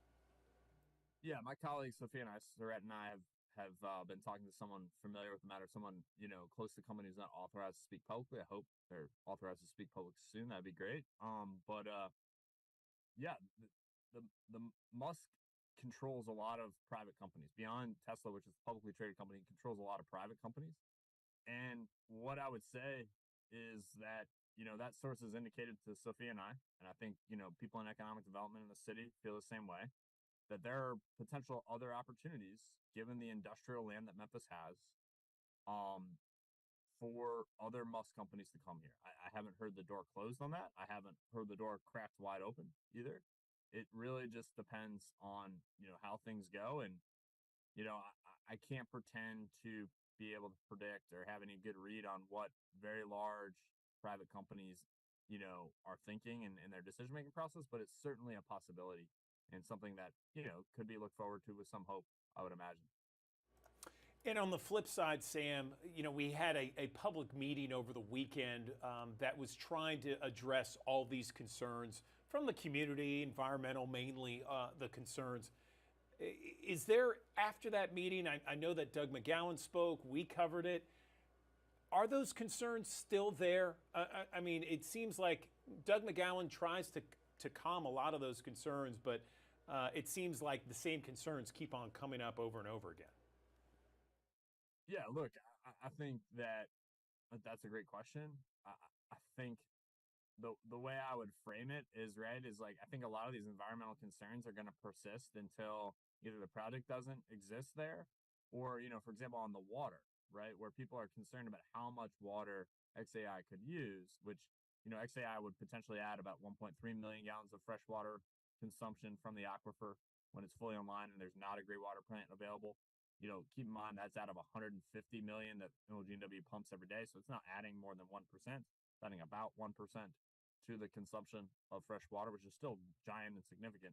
Yeah, my colleague Sophia Surratt and I have been talking to someone familiar with the matter, someone close to the company who's not authorized to speak publicly. I hope they're authorized to speak public soon. That'd be great. Yeah, the Musk controls a lot of private companies beyond Tesla, which is a publicly traded company. He controls a lot of private companies. And what I would say is that, that source is indicated to Sophia and I think, people in economic development in the city feel the same way, that there are potential other opportunities given the industrial land that Memphis has, for other Musk companies to come here. I haven't heard the door closed on that. I haven't heard the door cracked wide open either. It really just depends on, how things go. And, I can't pretend to be able to predict or have any good read on what very large private companies, are thinking in their decision-making process, but it's certainly a possibility and something that, could be looked forward to with some hope, I would imagine. And on the flip side, Sam, we had a public meeting over the weekend that was trying to address all these concerns from the community, environmental, mainly the concerns. Is there, after that meeting, I know that Doug McGowan spoke, we covered it. Are those concerns still there? I mean, it seems like Doug McGowan tries to calm a lot of those concerns, but it seems like the same concerns keep on coming up over and over again. Yeah, look, I think that's a great question. I think the way I would frame it is I think a lot of these environmental concerns are going to persist until either the project doesn't exist there or, for example, on the water, right, where people are concerned about how much water XAI could use, which, XAI would potentially add about 1.3 million gallons of fresh water consumption from the aquifer when it's fully online and there's not a gray water plant available. Keep in mind that's out of 150 million that MLG&W pumps every day. So it's not adding more than 1%, it's adding about 1% to the consumption of fresh water, which is still giant and significant.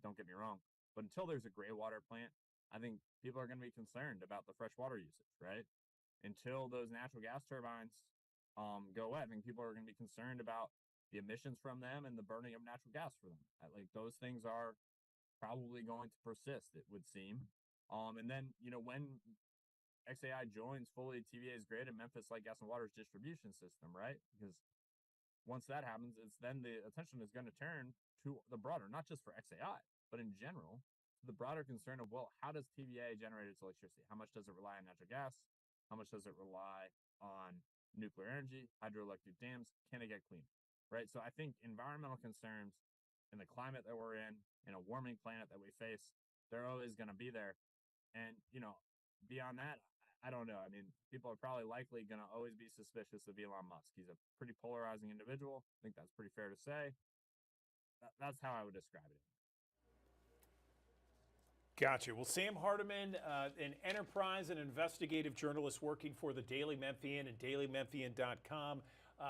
Don't get me wrong. But until there's a gray water plant, I think people are going to be concerned about the fresh water usage, right? Until those natural gas turbines go away, I think people are going to be concerned about the emissions from them and the burning of natural gas for them. Those things are probably going to persist, it would seem. And then, when XAI joins fully TVA's grid and Memphis Light Gas and Water's distribution system, right? Because once that happens, it's then the attention is going to turn to the broader, not just for XAI, but in general, the broader concern of, well, how does TVA generate its electricity? How much does it rely on natural gas? How much does it rely on nuclear energy, hydroelectric dams? Can it get clean? Right? So I think environmental concerns in the climate that we're in a warming planet that we face, they're always going to be there. And, beyond that, I don't know. I mean, people are probably likely going to always be suspicious of Elon Musk. He's a pretty polarizing individual. I think that's pretty fair to say. That's how I would describe it. Gotcha. Well, Sam Hardiman, an enterprise and investigative journalist working for the Daily Memphian and dailymemphian.com.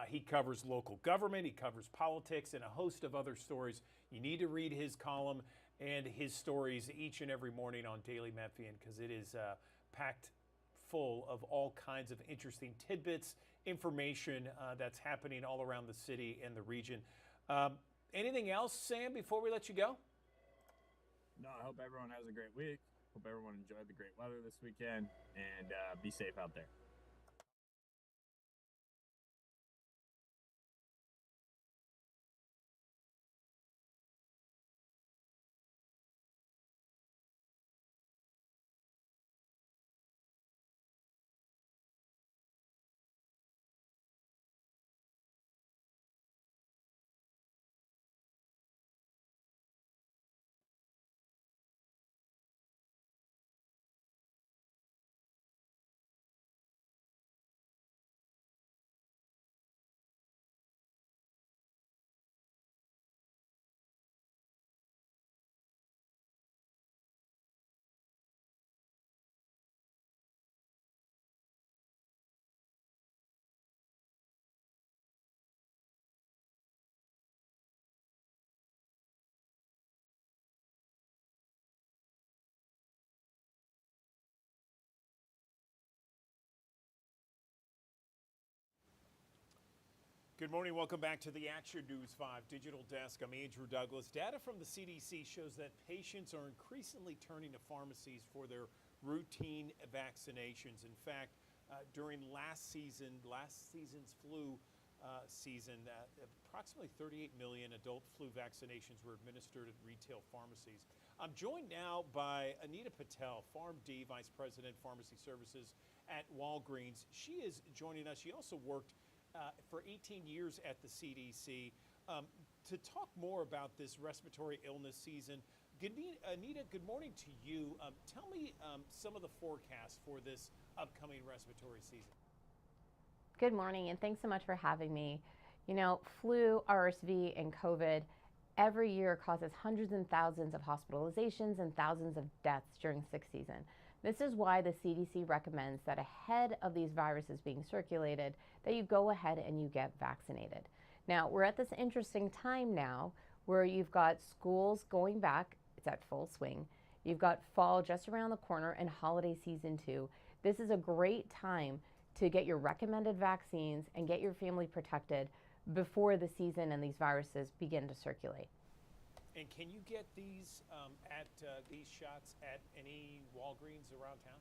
He covers local government, he covers politics, and a host of other stories. You need to read his column and his stories each and every morning on Daily Memphian, because it is packed full of all kinds of interesting tidbits, information that's happening all around the city and the region. Anything else, Sam, before we let you go? No, I hope everyone has a great week. Hope everyone enjoyed the great weather this weekend, and be safe out there. Good morning. Welcome back to the Action News 5 Digital Desk. I'm Andrew Douglas. Data from the CDC shows that patients are increasingly turning to pharmacies for their routine vaccinations. In fact, during last season's flu season, approximately 38 million adult flu vaccinations were administered at retail pharmacies. I'm joined now by Anita Patel, PharmD Vice President, Pharmacy Services at Walgreens. She is joining us. She also worked for 18 years at the CDC. To talk more about this respiratory illness season, Anita, good morning to you. Tell me some of the forecasts for this upcoming respiratory season. Good morning, and thanks so much for having me. Flu, RSV, and COVID every year causes hundreds and thousands of hospitalizations and thousands of deaths during sick season. This is why the CDC recommends that ahead of these viruses being circulated, that you go ahead and you get vaccinated. Now, we're at this interesting time now where you've got schools going back, it's at full swing. You've got fall just around the corner and holiday season too. This is a great time to get your recommended vaccines and get your family protected before the season and these viruses begin to circulate. And can you get these these shots at any Walgreens around town?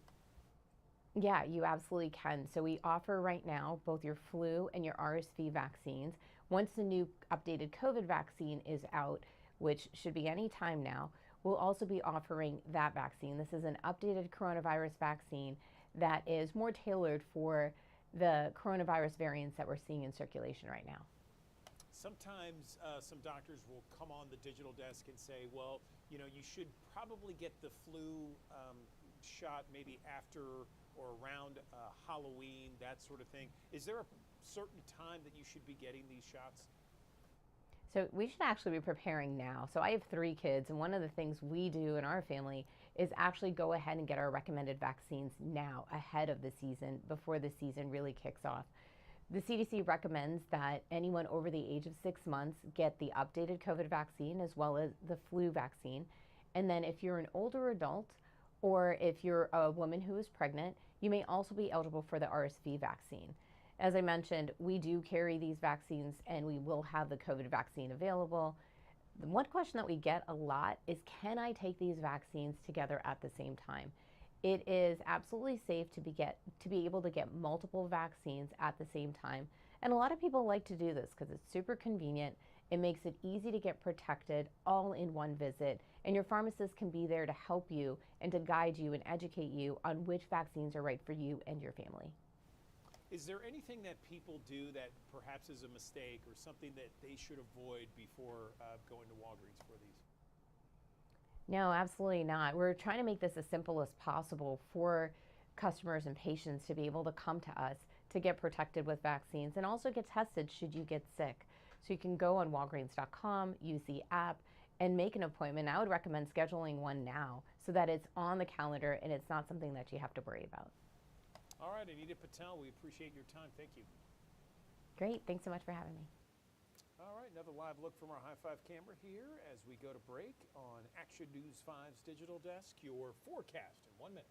Yeah, you absolutely can. So we offer right now both your flu and your RSV vaccines. Once the new updated COVID vaccine is out, which should be any time now, we'll also be offering that vaccine. This is an updated coronavirus vaccine that is more tailored for the coronavirus variants that we're seeing in circulation right now. Sometimes some doctors will come on the digital desk and say, well, you should probably get the flu shot maybe after or around Halloween, that sort of thing. Is there a certain time that you should be getting these shots? So we should actually be preparing now. So I have 3 kids, and one of the things we do in our family is actually go ahead and get our recommended vaccines now ahead of the season, before the season really kicks off. The CDC recommends that anyone over the age of 6 months get the updated COVID vaccine as well as the flu vaccine. And then if you're an older adult or if you're a woman who is pregnant, you may also be eligible for the RSV vaccine. As I mentioned, we do carry these vaccines and we will have the COVID vaccine available. The one question that we get a lot is, can I take these vaccines together at the same time? It is absolutely safe to be able to get multiple vaccines at the same time, And a lot of people like to do this because it's super convenient. It makes it easy to get protected all in one visit. And your pharmacist can be there to help you and to guide you and educate you on which vaccines are right for you and your family. Is there anything that people do that perhaps is a mistake or something that they should avoid before going to Walgreens for these? No, absolutely not. We're trying to make this as simple as possible for customers and patients to be able to come to us to get protected with vaccines and also get tested should you get sick. So you can go on walgreens.com, use the app, and make an appointment. I would recommend scheduling one now so that it's on the calendar and it's not something that you have to worry about. All right, Anita Patel, we appreciate your time. Thank you. Great. Thanks so much for having me. All right, another live look from our High Five camera here as we go to break on Action News 5's digital desk. Your forecast in 1 minute.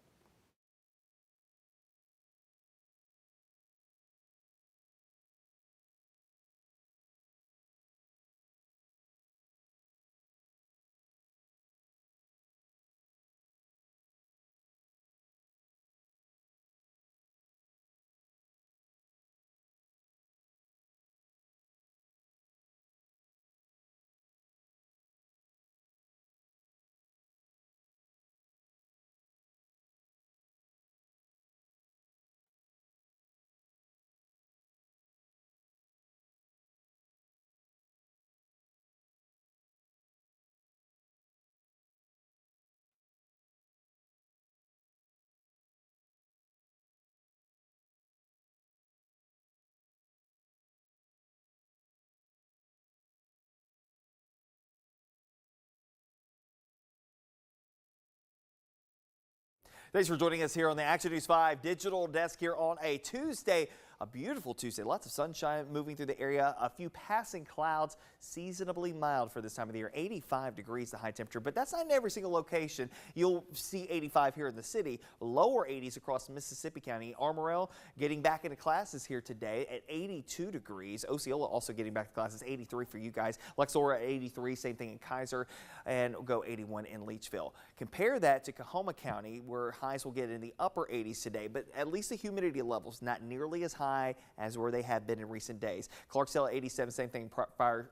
Thanks for joining us here on the Action News 5 digital desk here on a Tuesday. A beautiful Tuesday. Lots of sunshine moving through the area. A few passing clouds. Seasonably mild for this time of the year. 85 degrees the high temperature, but that's not in every single location. You'll see 85 here in the city. Lower 80s across Mississippi County. Armorel getting back into classes here today at 82 degrees. Osceola also getting back to classes. 83 for you guys. Lexora at 83. Same thing in Kaiser. And we'll go 81 in Leachville. Compare that to Coahoma County, where highs will get in the upper 80s today, but at least the humidity levels not nearly as high as where they have been in recent days. Clarksdale at 87, same thing,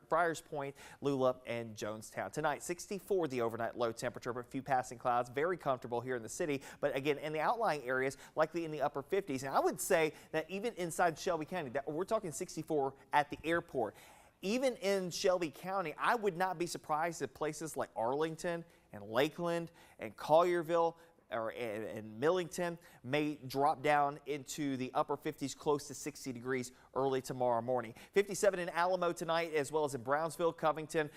Friars Point, Lula, and Jonestown. Tonight, 64 the overnight low temperature, but a few passing clouds. Very comfortable here in the city, but again, in the outlying areas, likely in the upper 50s. And I would say that even inside Shelby County, we're talking 64 at the airport. Even in Shelby County, I would not be surprised if places like Arlington and Lakeland and Collierville and Millington may drop down into the upper 50s, close to 60 degrees early tomorrow morning. 57 in Alamo tonight, as well as in Brownsville, Covington,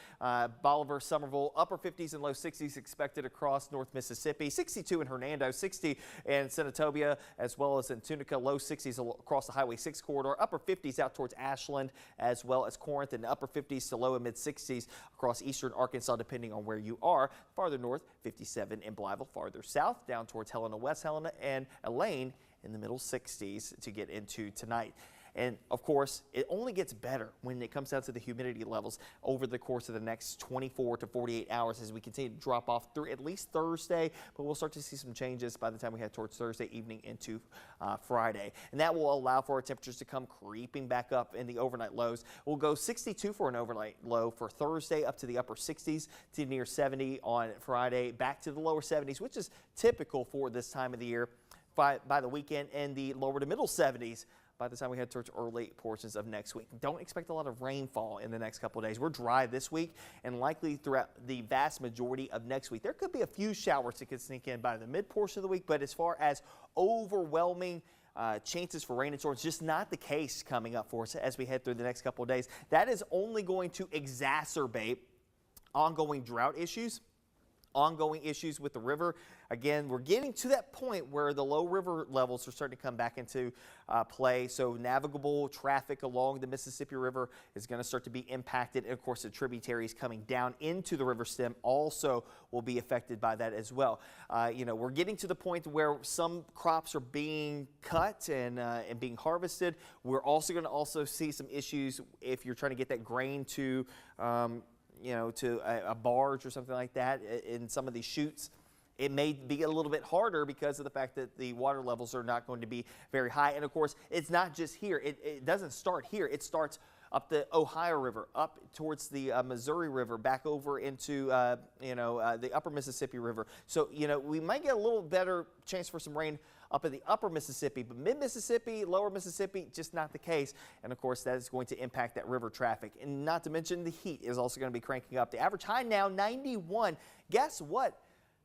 Bolivar, Somerville. Upper 50s and low 60s expected across North Mississippi. 62 in Hernando, 60 in Senatobia, as well as in Tunica. Low 60s across the Highway 6 corridor. Upper 50s out towards Ashland, as well as Corinth, and upper 50s to low and mid 60s across eastern Arkansas, depending on where you are. Farther north, 57 in Blytheville. Farther south, down towards Helena, West Helena, and Elaine in the middle 60s to get into tonight. And of course, it only gets better when it comes down to the humidity levels over the course of the next 24 to 48 hours as we continue to drop off through at least Thursday, but we'll start to see some changes by the time we head towards Thursday evening into Friday. And that will allow for our temperatures to come creeping back up in the overnight lows. We'll go 62 for an overnight low for Thursday, up to the upper 60s to near 70 on Friday, back to the lower 70s, which is typical for this time of the year by the weekend, and the lower to middle 70s by the time we head towards early portions of next week. Don't expect a lot of rainfall in the next couple of days. We're dry this week and likely throughout the vast majority of next week. There could be a few showers that could sneak in by the mid portion of the week, but as far as overwhelming chances for rain and storms, just not the case coming up for us as we head through the next couple of days. That is only going to exacerbate ongoing drought issues, ongoing issues with the river. Again, we're getting to that point where the low river levels are starting to come back into play. So navigable traffic along the Mississippi River is going to start to be impacted. And of course, the tributaries coming down into the river stem also will be affected by that as well. We're getting to the point where some crops are being cut and being harvested. We're also going to see some issues if you're trying to get that grain to to a barge or something like that in some of these chutes. it may be a little bit harder because of the fact that the water levels are not going to be very high. And of course, it's not just here. It doesn't start here. It starts up the Ohio River, up towards the Missouri River, back over into, the upper Mississippi River. So, we might get a little better chance for some rain up in the upper Mississippi, but mid-Mississippi, lower Mississippi, just not the case. And of course, that is going to impact that river traffic. And not to mention the heat is also going to be cranking up. The average high now, 91. Guess what?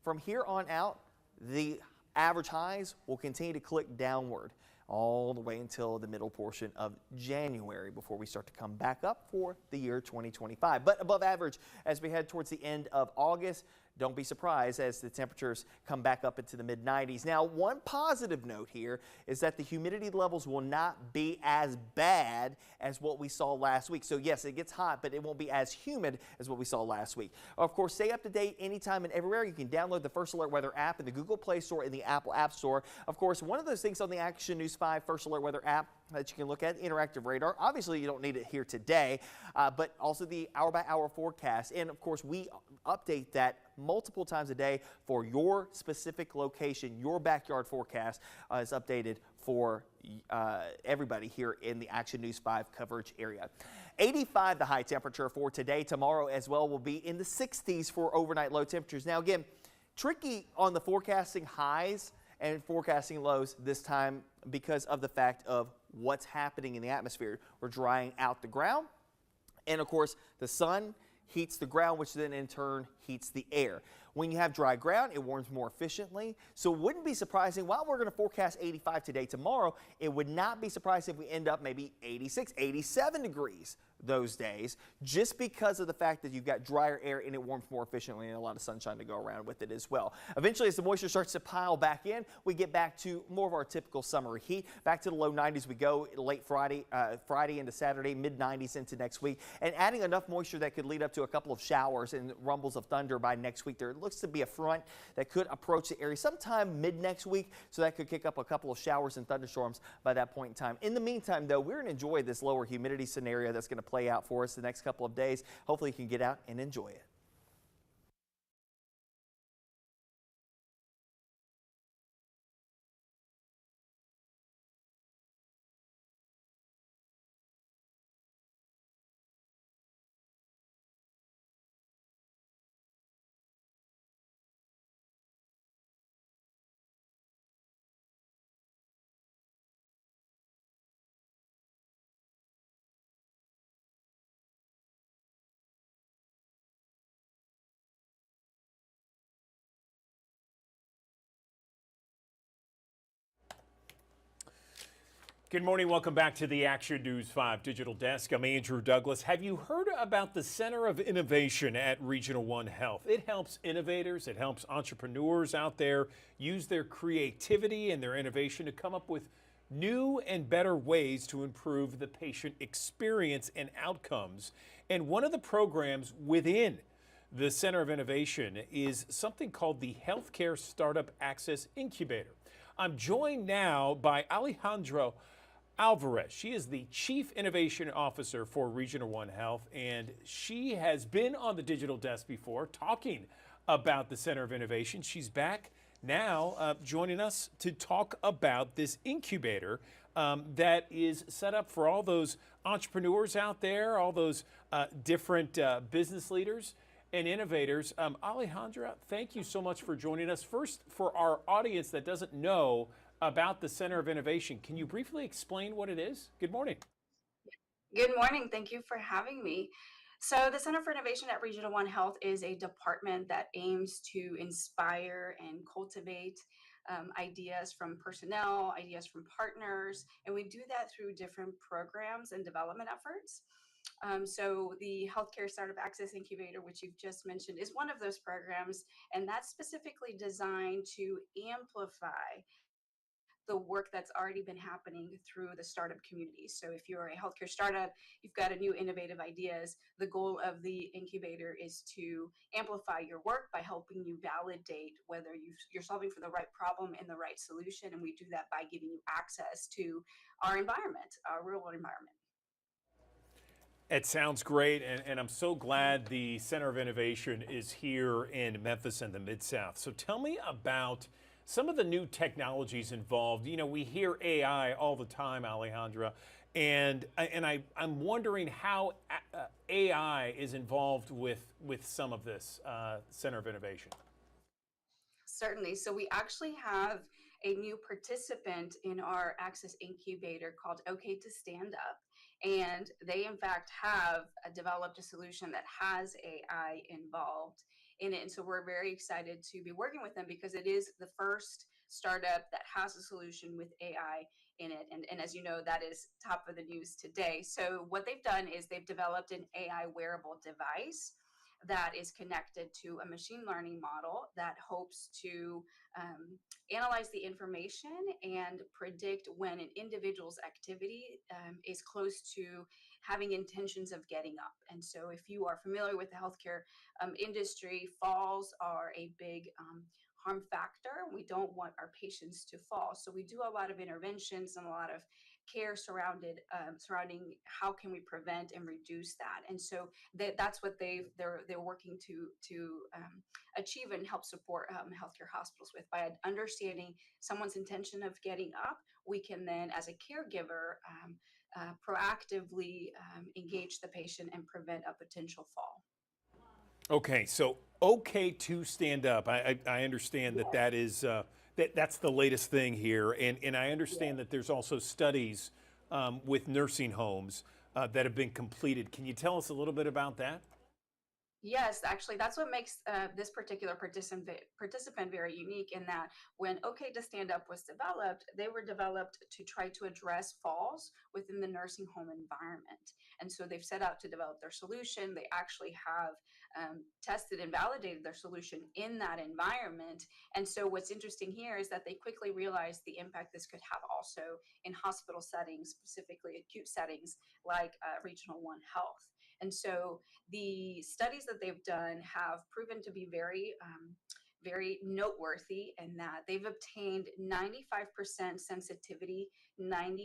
From here on out, the average highs will continue to click downward all the way until the middle portion of January before we start to come back up for the year 2025. But above average as we head towards the end of August. Don't be surprised as the temperatures come back up into the mid-90s. Now, one positive note here is that the humidity levels will not be as bad as what we saw last week. So yes, it gets hot, but it won't be as humid as what we saw last week. Of course, stay up to date anytime and everywhere. You can download the First Alert Weather app in the Google Play Store and the Apple App Store. Of course, one of those things on the Action News 5 First Alert Weather app that you can look at, interactive radar. Obviously, you don't need it here today, but also the hour-by-hour forecast. And of course, we update that multiple times a day for your specific location. Your backyard forecast is updated for everybody here in the Action News 5 coverage area. 85 the high temperature for today. Tomorrow as well will be in the 60s for overnight low temperatures. Now again, tricky on the forecasting highs and forecasting lows this time because of the fact of what's happening in the atmosphere. We're drying out the ground, and of course the sun heats the ground, which then in turn heats the air. When you have dry ground, it warms more efficiently. So it wouldn't be surprising, while we're going to forecast 85 today, tomorrow, it would not be surprising if we end up maybe 86, 87 degrees those days, just because of the fact that you've got drier air and it warms more efficiently and a lot of sunshine to go around with it as well. Eventually, as the moisture starts to pile back in, we get back to more of our typical summer heat. Back to the low 90s we go late Friday into Saturday, mid 90s into next week, and adding enough moisture that could lead up to a couple of showers and rumbles of thunder by next week. There looks to be a front that could approach the area sometime mid next week, so that could kick up a couple of showers and thunderstorms by that point in time. In the meantime, though, we're going to enjoy this lower humidity scenario that's going to play out for us the next couple of days. Hopefully you can get out and enjoy it. Good morning. Welcome back to the Action News 5 Digital Desk. I'm Andrew Douglas. Have you heard about the Center of Innovation at Regional One Health? It helps innovators, it helps entrepreneurs out there use their creativity and their innovation to come up with new and better ways to improve the patient experience and outcomes. And one of the programs within the Center of Innovation is something called the Healthcare Startup Access Incubator. I'm joined now by Alejandro Alvarez. She is the Chief Innovation Officer for Regional One Health, and she has been on the digital desk before talking about the Center of Innovation. She's back now joining us to talk about this incubator that is set up for all those entrepreneurs out there, all those different business leaders and innovators. Alejandra, thank you so much for joining us. First, for our audience that doesn't know about the Center of Innovation, can you briefly explain what it is? Good morning. Good morning. Thank you for having me. So the Center for Innovation at Regional One Health is a department that aims to inspire and cultivate ideas from personnel, ideas from partners, and we do that through different programs and development efforts. So the Healthcare Startup Access Incubator, which you've just mentioned, is one of those programs, and that's specifically designed to amplify the work that's already been happening through the startup community. So if you're a healthcare startup, you've got a new innovative ideas, the goal of the incubator is to amplify your work by helping you validate whether you're solving for the right problem and the right solution. And we do that by giving you access to our environment, our real world environment. It sounds great, and I'm so glad the Center of Innovation is here in Memphis and the Mid-South. So tell me about some of the new technologies involved. You know, we hear AI all the time, Alejandra, and I'm wondering how AI is involved with some of this Center of Innovation. Certainly. So we actually have a new participant in our Access Incubator called OK to Stand Up. And they, in fact, have developed a solution that has AI involved in it. And so we're very excited to be working with them because it is the first startup that has a solution with AI in it. And as you know, that is top of the news today. So what they've done is they've developed an AI wearable device that is connected to a machine learning model that hopes to analyze the information and predict when an individual's activity is close to having intentions of getting up. And so if you are familiar with the healthcare industry, falls are a big harm factor. We don't want our patients to fall. So we do a lot of interventions and a lot of care surrounding how can we prevent and reduce that. And so that's what they're working to achieve and help support healthcare hospitals with. By understanding someone's intention of getting up, we can then, as a caregiver, proactively engage the patient and prevent a potential fall. Okay, so OK to Stand Up. I understand that that is that's the latest thing here, and I understand that there's also studies with nursing homes that have been completed. Can you tell us a little bit about that? Yes, actually, that's what makes this particular participant very unique in that when OK to Stand Up was developed, they were developed to try to address falls within the nursing home environment. And so they've set out to develop their solution. They actually have tested and validated their solution in that environment. And so what's interesting here is that they quickly realized the impact this could have also in hospital settings, specifically acute settings like Regional One Health. And so the studies that they've done have proven to be very, very noteworthy in that they've obtained 95% sensitivity, 95%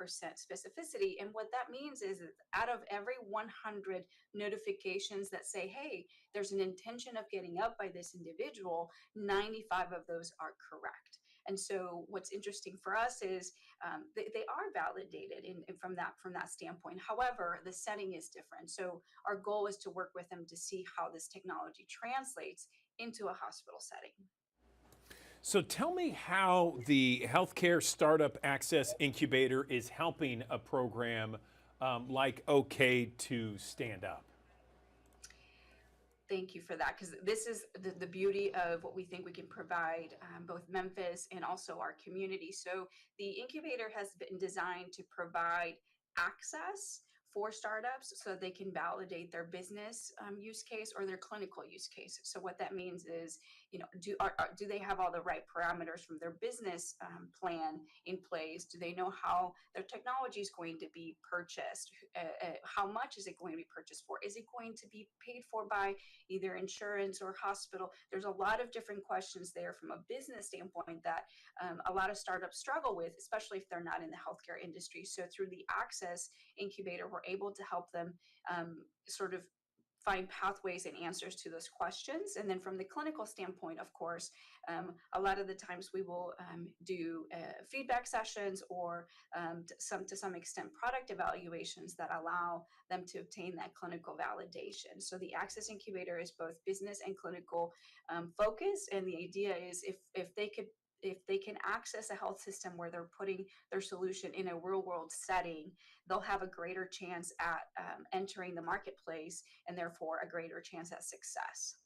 specificity. And what that means is that out of every 100 notifications that say, hey, there's an intention of getting up by this individual, 95 of those are correct. And so what's interesting for us is they are validated from that standpoint. However, the setting is different. So our goal is to work with them to see how this technology translates into a hospital setting. So tell me how the Healthcare Startup Access Incubator is helping a program like OK to Stand Up. Thank you for that, because this is the beauty of what we think we can provide both Memphis and also our community. So the incubator has been designed to provide access for startups so they can validate their business use case or their clinical use case. So what that means is, you know, do they have all the right parameters from their business plan in place? Do they know how their technology is going to be purchased? How much is it going to be purchased for? Is it going to be paid for by either insurance or hospital? There's a lot of different questions there from a business standpoint that a lot of startups struggle with, especially if they're not in the healthcare industry. So through the Access Incubator, we're able to help them sort of find pathways and answers to those questions. And then from the clinical standpoint, of course, a lot of the times we will do feedback sessions or to some extent product evaluations that allow them to obtain that clinical validation. So the Access Incubator is both business and clinical focused. And the idea is if they can access a health system where they're putting their solution in a real world setting, they'll have a greater chance at entering the marketplace and therefore a greater chance at success.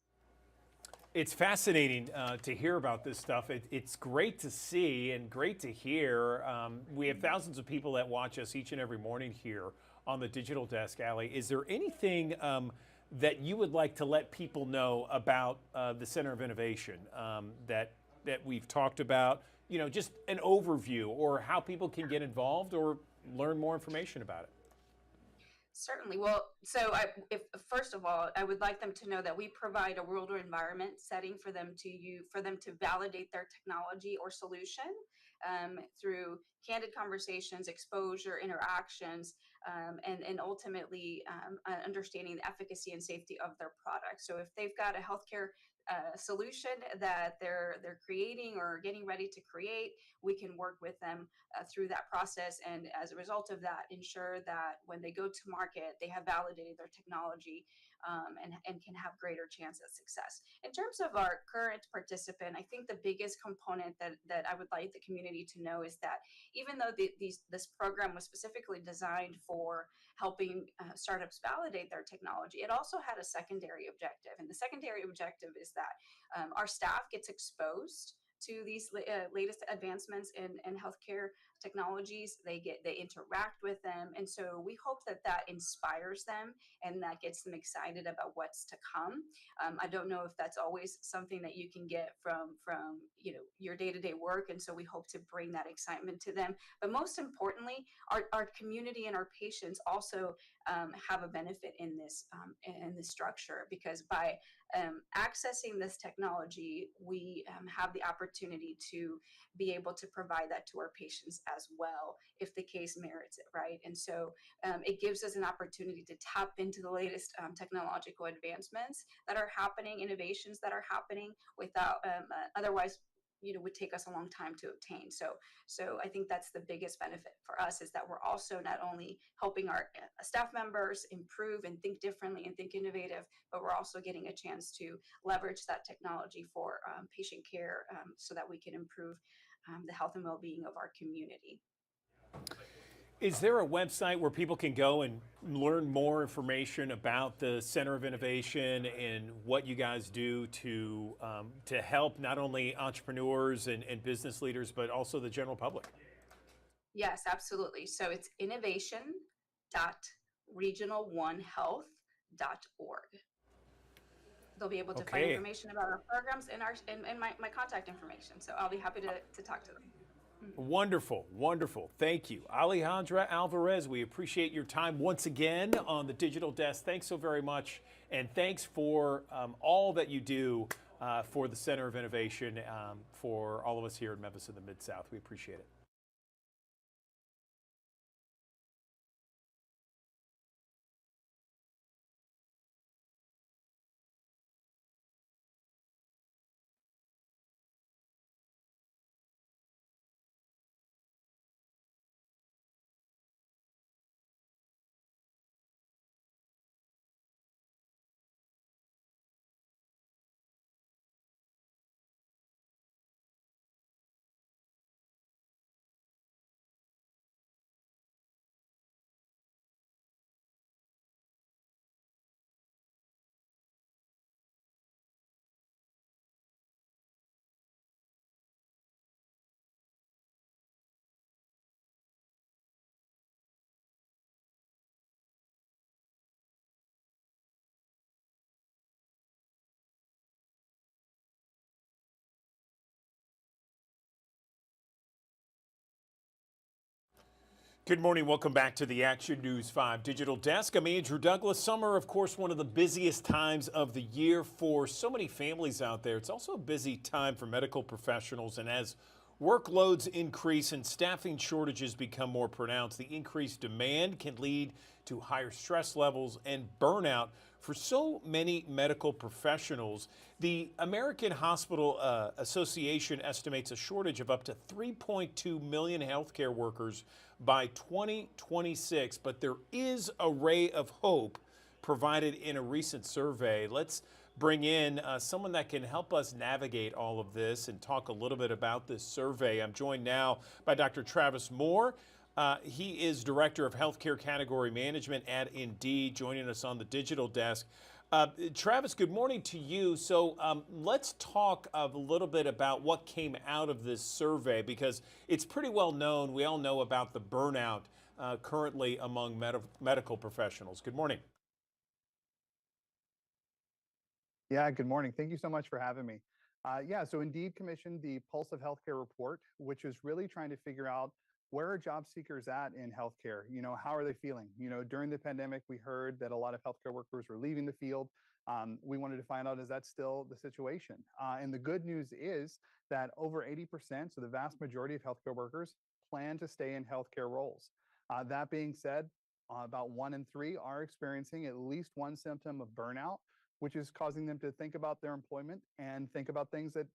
It's fascinating to hear about this stuff. It's great to see and great to hear. We have thousands of people that watch us each and every morning here on the Digital Desk, Allie. Is there anything that you would like to let people know about the Center of Innovation that we've talked about, you know, just an overview or how people can get involved or learn more information about it? Certainly. Well, so if first of all, I would like them to know that we provide a world or environment setting for them for them to validate their technology or solution through candid conversations, exposure, interactions, and ultimately understanding the efficacy and safety of their product. So if they've got a healthcare solution that they're creating or getting ready to create, we can work with them through that process, and as a result of that, ensure that when they go to market, they have validated their technology and can have greater chance at success. In terms of our current participant, I think the biggest component that I would like the community to know is that even though this program was specifically designed for helping startups validate their technology, it also had a secondary objective. And the secondary objective is that our staff gets exposed to these latest advancements in healthcare technologies. They interact with them, and so we hope that inspires them and that gets them excited about what's to come. I don't know if that's always something that you can get from your day-to-day work, and so we hope to bring that excitement to them. But most importantly, our community and our patients also have a benefit in this structure, because by accessing this technology, we have the opportunity to be able to provide that to our patients as well, if the case merits it, right? And so it gives us an opportunity to tap into the latest technological advancements that are happening, innovations that are happening without otherwise would take us a long time to obtain. So I think that's the biggest benefit for us, is that we're also not only helping our staff members improve and think differently and think innovative, but we're also getting a chance to leverage that technology for patient care, so that we can improve the health and well-being of our community. Is there a website where people can go and learn more information about the Center of Innovation and what you guys do to help not only entrepreneurs and business leaders, but also the general public? Yes, absolutely. So it's innovation.regional1health.org. They'll be able to find Okay. information about our programs and my contact information. So I'll be happy to talk to them. Wonderful, wonderful. Thank you. Alejandra Alvarez, we appreciate your time once again on the Digital Desk. Thanks so very much. And thanks for all that you do for the Center of Innovation, for all of us here in Memphis and the Mid-South. We appreciate it. Good morning. Welcome back to the Action News 5 Digital Desk. I'm Andrew Douglas. Summer, of course, one of the busiest times of the year for so many families out there. It's also a busy time for medical professionals. And as workloads increase and staffing shortages become more pronounced, the increased demand can lead to higher stress levels and burnout for so many medical professionals. The American Hospital Association estimates a shortage of up to 3.2 million healthcare workers by 2026, but there is a ray of hope provided in a recent survey. Let's bring in someone that can help us navigate all of this and talk a little bit about this survey. I'm joined now by Dr. Travis Moore. He is Director of Healthcare Category Management at Indeed, joining us on the Digital Desk. Travis, good morning to you. So let's talk a little bit about what came out of this survey, because it's pretty well known. We all know about the burnout currently among medical professionals. Good morning. Yeah, good morning. Thank you so much for having me. So Indeed commissioned the Pulse of Healthcare report, which was really trying to figure out where are job seekers at in healthcare? How are they feeling? During the pandemic, we heard that a lot of healthcare workers were leaving the field. We wanted to find out, is that still the situation? And the good news is that over 80%, so the vast majority of healthcare workers, plan to stay in healthcare roles. That being said, about 1 in 3 are experiencing at least one symptom of burnout, which is causing them to think about their employment and think about things that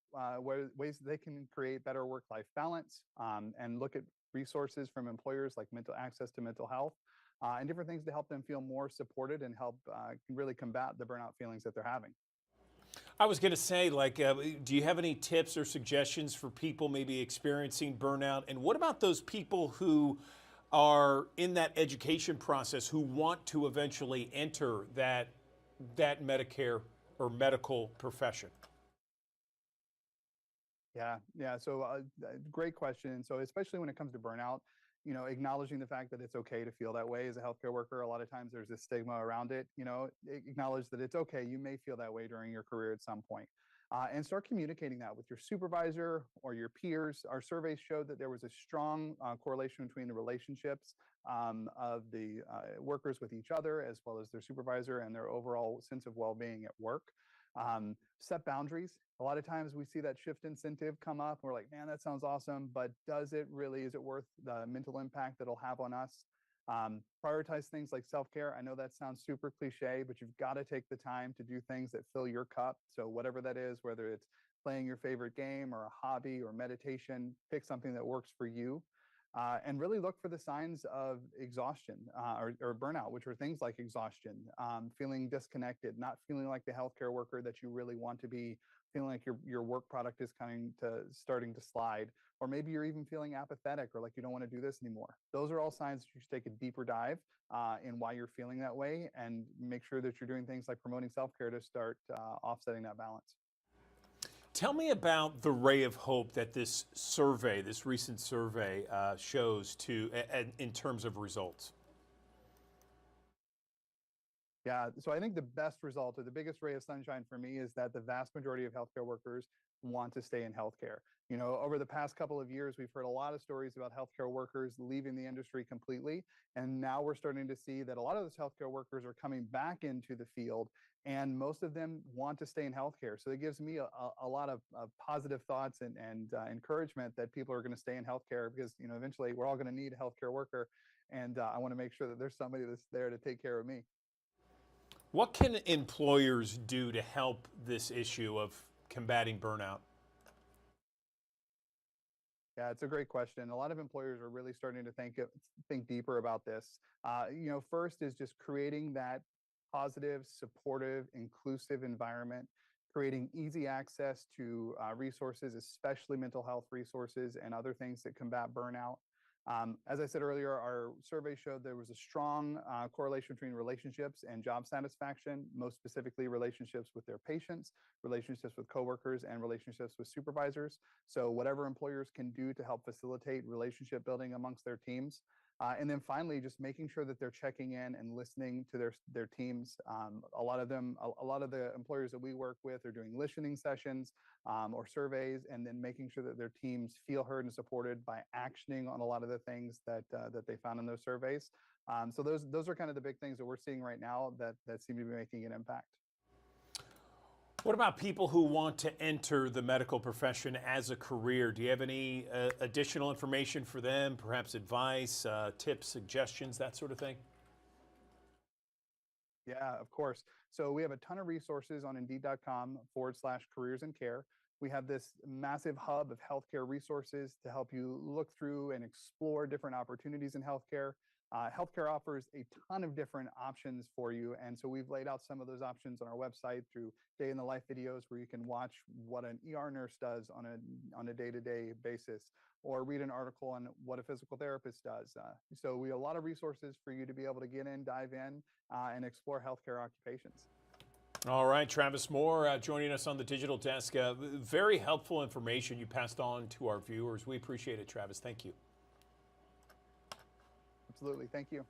ways that they can create better work-life balance, and look at resources from employers like mental access to mental health, and different things to help them feel more supported and help really combat the burnout feelings that they're having. I was going to say, like, do you have any tips or suggestions for people maybe experiencing burnout? And what about those people who are in that education process who want to eventually enter that Medicare or medical profession? Yeah. So great question. So especially when it comes to burnout, acknowledging the fact that it's okay to feel that way as a healthcare worker. A lot of times there's this stigma around it. Acknowledge that it's okay. You may feel that way during your career at some point. And start communicating that with your supervisor or your peers. Our surveys showed that there was a strong correlation between the relationships of the workers with each other, as well as their supervisor, and their overall sense of well-being at work. Set boundaries. A lot of times we see that shift incentive come up. We're like, man, that sounds awesome, but is it worth the mental impact that it'll have on us? Prioritize things like self-care. I know that sounds super cliche, but you've got to take the time to do things that fill your cup. So whatever that is, whether it's playing your favorite game or a hobby or meditation, pick something that works for you. And really look for the signs of exhaustion or burnout, which are things like exhaustion, feeling disconnected, not feeling like the healthcare worker that you really want to be, feeling like your work product is starting to slide, or maybe you're even feeling apathetic or like you don't want to do this anymore. Those are all signs that you should take a deeper dive in why you're feeling that way, and make sure that you're doing things like promoting self-care to start offsetting that balance. Tell me about the ray of hope that this recent survey shows in terms of results. Yeah, so I think the best result, or the biggest ray of sunshine for me, is that the vast majority of healthcare workers want to stay in healthcare. Over the past couple of years, we've heard a lot of stories about healthcare workers leaving the industry completely. And now we're starting to see that a lot of those healthcare workers are coming back into the field, and most of them want to stay in healthcare. So it gives me a lot of positive thoughts and encouragement that people are going to stay in healthcare, because, eventually we're all going to need a healthcare worker. And I want to make sure that there's somebody that's there to take care of me. What can employers do to help this issue of combating burnout? Yeah, it's a great question. A lot of employers are really starting to think deeper about this. First is just creating that positive, supportive, inclusive environment, creating easy access to resources, especially mental health resources and other things that combat burnout. As I said earlier, our survey showed there was a strong correlation between relationships and job satisfaction, most specifically relationships with their patients, relationships with coworkers, and relationships with supervisors. So whatever employers can do to help facilitate relationship building amongst their teams. And then finally, just making sure that they're checking in and listening to their teams. A lot of the employers that we work with are doing listening sessions or surveys, and then making sure that their teams feel heard and supported by actioning on a lot of the things that they found in those surveys. So those are kind of the big things that we're seeing right now that seem to be making an impact. What about people who want to enter the medical profession as a career? Do you have any additional information for them, perhaps advice, tips, suggestions, that sort of thing? Yeah, of course. So we have a ton of resources on Indeed.com/careers in care. We have this massive hub of healthcare resources to help you look through and explore different opportunities in healthcare. Healthcare offers a ton of different options for you. And so we've laid out some of those options on our website through day in the life videos, where you can watch what an ER nurse does on a day-to-day basis, or read an article on what a physical therapist does. So we have a lot of resources for you to be able to get in, dive in, and explore healthcare occupations. All right, Travis Moore joining us on the digital desk. Very helpful information you passed on to our viewers. We appreciate it, Travis. Thank you. Absolutely. Thank you.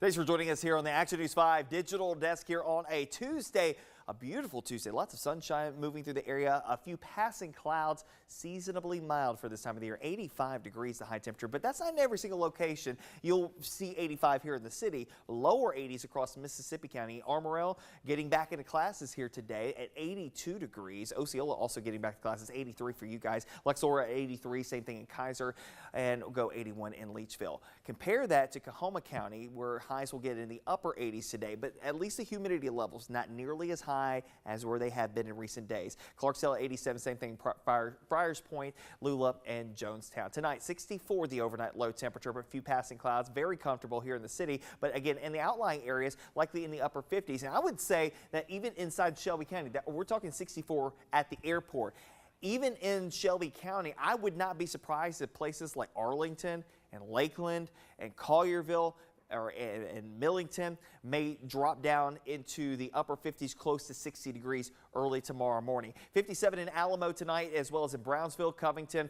Thanks for joining us here on the Action News 5 digital desk here on a Tuesday. A beautiful Tuesday. Lots of sunshine moving through the area. A few passing clouds. Seasonably mild for this time of the year. 85 degrees the high temperature, but that's not in every single location. You'll see 85 here in the city. Lower 80s across Mississippi County. Armorel getting back into classes here today at 82 degrees. Osceola also getting back to classes. 83 for you guys. Lexora at 83. Same thing in Kaiser. And we'll go 81 in Leachville. Compare that to Coahoma County, where highs will get in the upper 80s today, but at least the humidity levels not nearly as high as where they have been in recent days. Clarksdale at 87, same thing, Friars Point, Lula, and Jonestown. Tonight, 64 the overnight low temperature, but a few passing clouds. Very comfortable here in the city, but again, in the outlying areas, likely in the upper 50s. And I would say that even inside Shelby County, we're talking 64 at the airport. Even in Shelby County, I would not be surprised if places like Arlington and Lakeland and Collierville and Millington may drop down into the upper 50s, close to 60 degrees early tomorrow morning. 57 in Alamo tonight, as well as in Brownsville, Covington,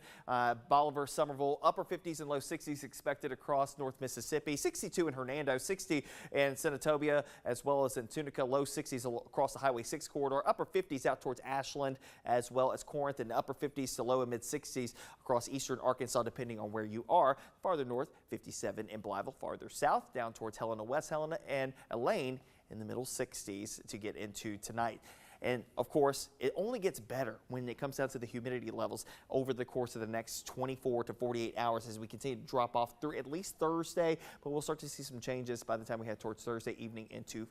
Bolivar, Somerville. Upper 50s and low 60s expected across North Mississippi. 62 in Hernando, 60 in Senatobia, as well as in Tunica. Low 60s across the Highway 6 corridor. Upper 50s out towards Ashland, as well as Corinth, and upper 50s to low and mid 60s across eastern Arkansas, depending on where you are. Farther north, 57 in Blytheville. Farther south, down towards Helena, West Helena, and Elaine in the middle 60s to get into tonight. And of course, it only gets better when it comes down to the humidity levels over the course of the next 24 to 48 hours as we continue to drop off through at least Thursday, but we'll start to see some changes by the time we head towards Thursday evening into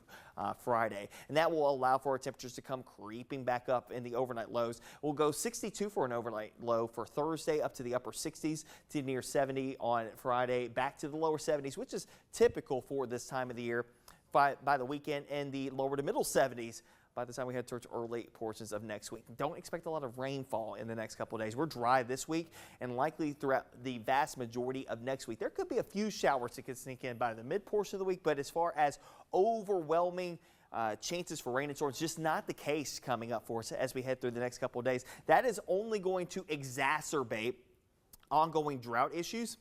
Friday. And that will allow for our temperatures to come creeping back up in the overnight lows. We'll go 62 for an overnight low for Thursday, up to the upper 60s to near 70 on Friday, back to the lower 70s, which is typical for this time of the year by the weekend, and the lower to middle 70s by the time we head towards early portions of next week. Don't expect a lot of rainfall in the next couple of days. We're dry this week and likely throughout the vast majority of next week. There could be a few showers that could sneak in by the mid portion of the week, but as far as overwhelming chances for rain and storms, just not the case coming up for us as we head through the next couple of days. That is only going to exacerbate ongoing drought issues,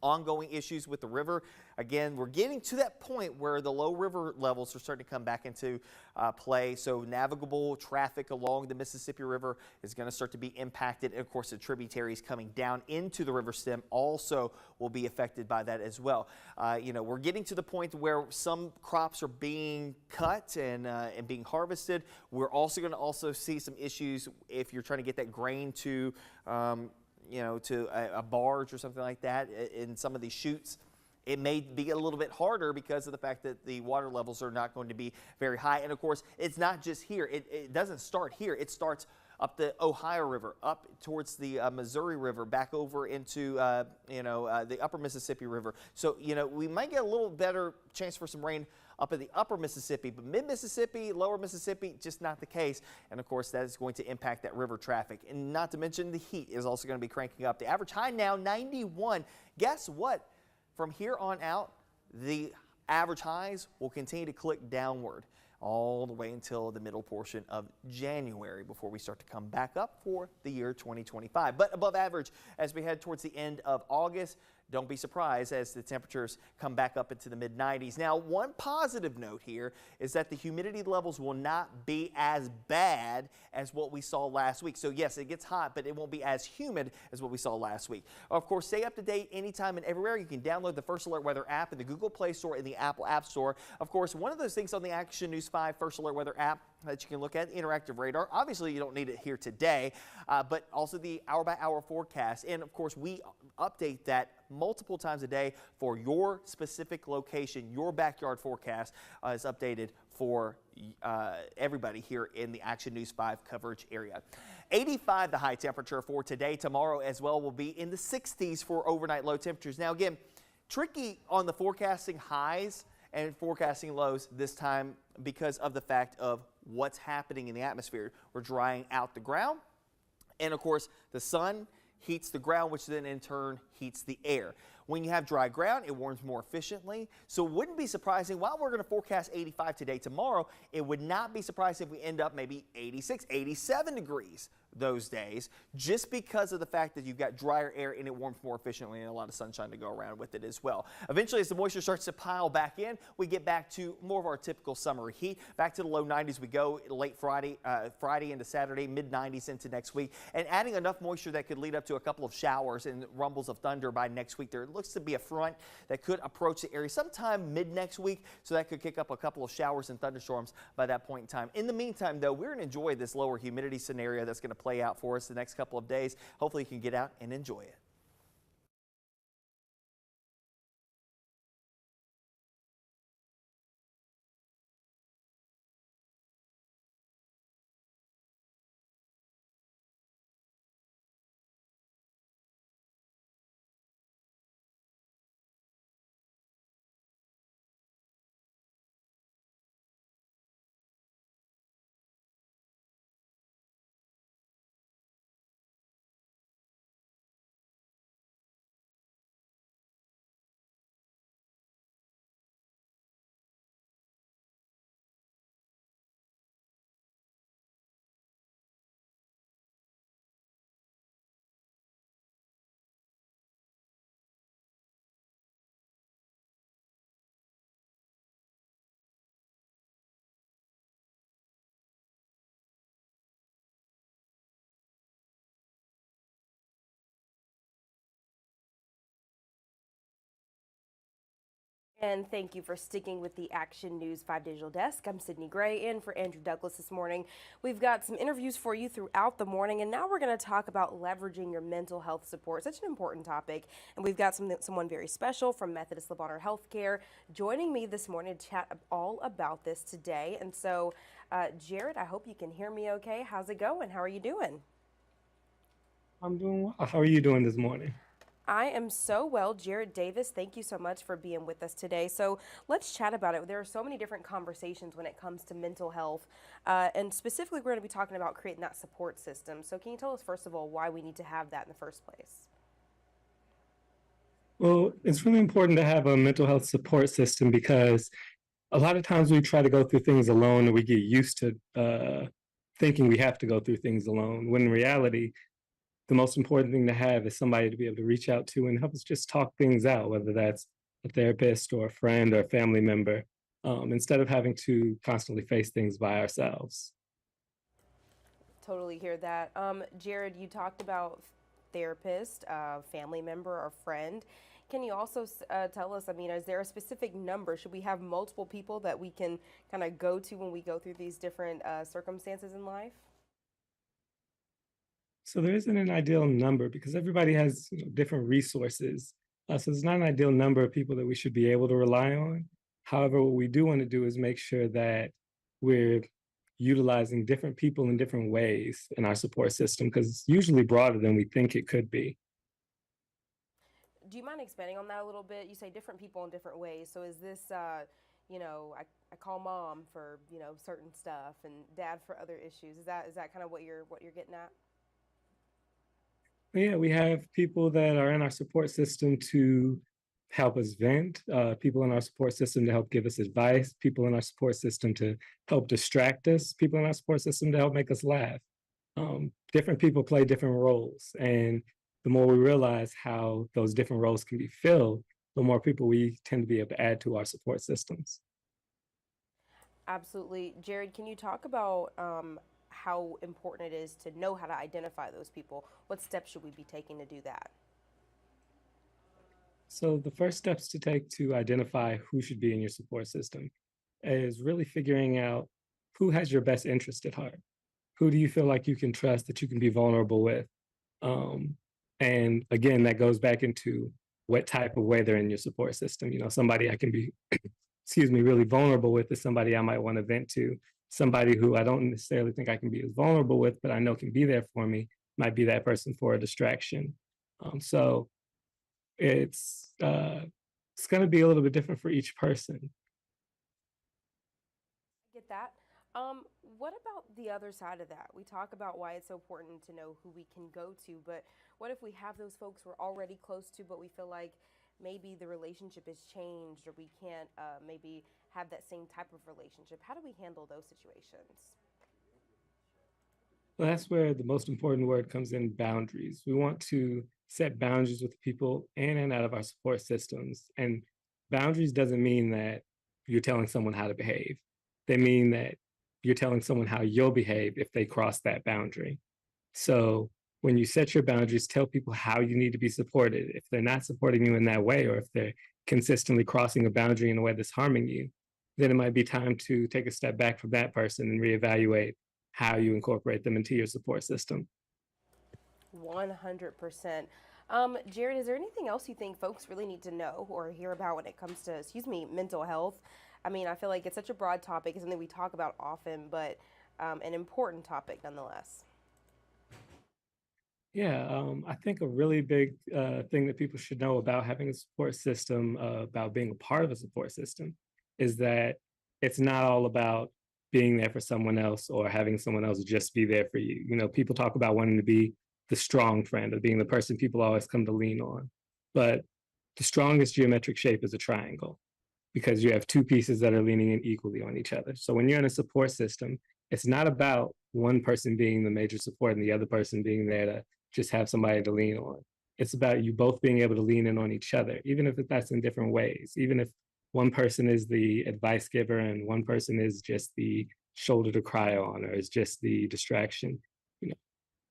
ongoing issues with the river. Again, we're getting to that point where the low river levels are starting to come back into play. So navigable traffic along the Mississippi River is going to start to be impacted. And of course, the tributaries coming down into the river stem also will be affected by that as well. We're getting to the point where some crops are being cut and being harvested. We're also going to see some issues if you're trying to get that grain to to a barge or something like that in some of these chutes. It may be a little bit harder because of the fact that the water levels are not going to be very high. And of course, it's not just here. It doesn't start here. It starts up the Ohio River, up towards the Missouri River, back over into, the upper Mississippi River. So, we might get a little better chance for some rain up in the upper Mississippi, but mid-Mississippi, lower Mississippi, just not the case. And of course, that is going to impact that river traffic. And not to mention the heat is also going to be cranking up. The average high now, 91. Guess what? From here on out, the average highs will continue to click downward all the way until the middle portion of January before we start to come back up for the year 2025. But above average as we head towards the end of August. Don't be surprised as the temperatures come back up into the mid-90s. Now, one positive note here is that the humidity levels will not be as bad as what we saw last week. So yes, it gets hot, but it won't be as humid as what we saw last week. Of course, stay up to date anytime and everywhere. You can download the First Alert Weather app in the Google Play Store and the Apple App Store. Of course, one of those things on the Action News 5 First Alert Weather app that you can look at, interactive radar. Obviously, you don't need it here today, but also the hour-by-hour forecast. And of course, we update that multiple times a day for your specific location. Your backyard forecast is updated for everybody here in the Action News 5 coverage area. 85 the high temperature for today. Tomorrow as well will be in the 60s for overnight low temperatures. Now again, tricky on the forecasting highs and forecasting lows this time because of the fact of what's happening in the atmosphere. We're drying out the ground, and of course the sun heats the ground, which then in turn heats the air. When you have dry ground, it warms more efficiently. So it wouldn't be surprising, while we're going to forecast 85 today, tomorrow, it would not be surprising if we end up maybe 86, 87 degrees those days, just because of the fact that you've got drier air and it warms more efficiently and a lot of sunshine to go around with it as well. Eventually, as the moisture starts to pile back in, we get back to more of our typical summer heat. Back to the low 90s we go late Friday into Saturday, mid 90s into next week, and adding enough moisture that could lead up to a couple of showers and rumbles of thunder by next week. There looks to be a front that could approach the area sometime mid next week, so that could kick up a couple of showers and thunderstorms by that point in time. In the meantime, though, we're going to enjoy this lower humidity scenario that's going to play out for us the next couple of days. Hopefully you can get out and enjoy it. And thank you for sticking with the Action News 5 Digital Desk. I'm Sydney Gray in for Andrew Douglas this morning. We've got some interviews for you throughout the morning, and now we're going to talk about leveraging your mental health support. Such an important topic, and we've got someone very special from Methodist Le Bonheur Healthcare joining me this morning to chat all about this today. And so, Jared, I hope you can hear me okay. How's it going? How are you doing? I'm doing well. How are you doing this morning? I am so well. Jared Davis, thank you so much for being with us today. So let's chat about it. There are so many different conversations when it comes to mental health, and specifically we're going to be talking about creating that support system. So can you tell us, first of all, why we need to have that in the first place? Well, it's really important to have a mental health support system because a lot of times we try to go through things alone and we get used to thinking we have to go through things alone, when in reality, the most important thing to have is somebody to be able to reach out to and help us just talk things out, whether that's a therapist or a friend or a family member, instead of having to constantly face things by ourselves. Totally hear that. Jared, you talked about therapist, family member, or friend. Can you also tell us, I mean, is there a specific number? Should we have multiple people that we can kind of go to when we go through these different circumstances in life? So there isn't an ideal number because everybody has different resources. So there's not an ideal number of people that we should be able to rely on. However, what we do want to do is make sure that we're utilizing different people in different ways in our support system because it's usually broader than we think it could be. Do you mind expanding on that a little bit? You say different people in different ways. So is this, I call mom for, certain stuff and dad for other issues. Is that kind of what you're getting at? Yeah, we have people that are in our support system to help us vent, people in our support system to help give us advice, people in our support system to help distract us, people in our support system to help make us laugh. Different people play different roles. And the more we realize how those different roles can be filled, the more people we tend to be able to add to our support systems. Absolutely. Jared, can you talk about how important it is to know how to identify those people? What steps should we be taking to do that? So the first steps to take to identify who should be in your support system is really figuring out who has your best interest at heart. Who do you feel like you can trust, that you can be vulnerable with? And again, that goes back into what type of way they're in your support system. Somebody I can be, really vulnerable with is somebody I might want to vent to. Somebody who I don't necessarily think I can be as vulnerable with, but I know can be there for me, might be that person for a distraction. So it's going to be a little bit different for each person. Get that. What about the other side of that? We talk about why it's so important to know who we can go to, but what if we have those folks we're already close to, but we feel like maybe the relationship has changed or we can't maybe have that same type of relationship? How do we handle those situations? Well, that's where the most important word comes in: boundaries. We want to set boundaries with people in and out of our support systems. And boundaries doesn't mean that you're telling someone how to behave. They mean that you're telling someone how you'll behave if they cross that boundary. So when you set your boundaries, tell people how you need to be supported. If they're not supporting you in that way, or if they're consistently crossing a boundary in a way that's harming you, then it might be time to take a step back from that person and reevaluate how you incorporate them into your support system. 100%. Jared, is there anything else you think folks really need to know or hear about when it comes to, mental health? I mean, I feel like it's such a broad topic. It's something we talk about often, but an important topic nonetheless. Yeah, I think a really big thing that people should know about having a support system, about being a part of a support system, is that it's not all about being there for someone else or having someone else just be there for you. You know, people talk about wanting to be the strong friend or being the person people always come to lean on. But the strongest geometric shape is a triangle because you have two pieces that are leaning in equally on each other. So when you're in a support system, it's not about one person being the major support and the other person being there to just have somebody to lean on. It's about you both being able to lean in on each other, even if that's in different ways, even if one person is the advice giver and one person is just the shoulder to cry on or is just the distraction. You know,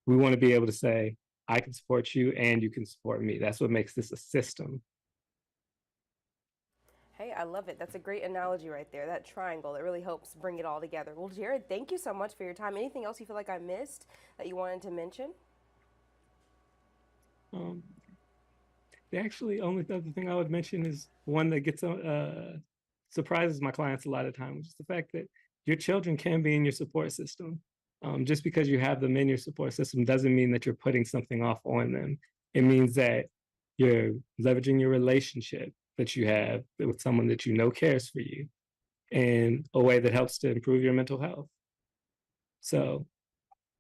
we want to be able to say, I can support you and you can support me. That's what makes this a system. Hey, I love it. That's a great analogy right there. That triangle, it really helps bring it all together. Well, Jared, thank you so much for your time. Anything else you feel like I missed that you wanted to mention? The actually only other thing I would mention is one that gets surprises my clients a lot of times, which is the fact that your children can be in your support system. Just because you have them in your support system doesn't mean that you're putting something off on them. It means that you're leveraging your relationship that you have with someone that you know cares for you in a way that helps to improve your mental health. So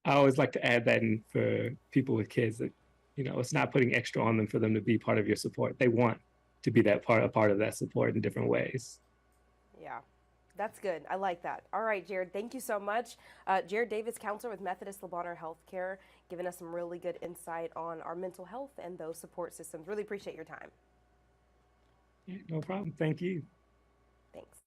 I always like to add that in for people with kids that, you know, it's not putting extra on them for them to be part of your support. They want to be a part of that support in different ways. Yeah, that's good. I like that. All right, Jared, thank you so much. Jared Davis, counselor with Methodist Le Bonheur Healthcare, giving us some really good insight on our mental health and those support systems. Really appreciate your time. Yeah, no problem. Thank you. Thanks.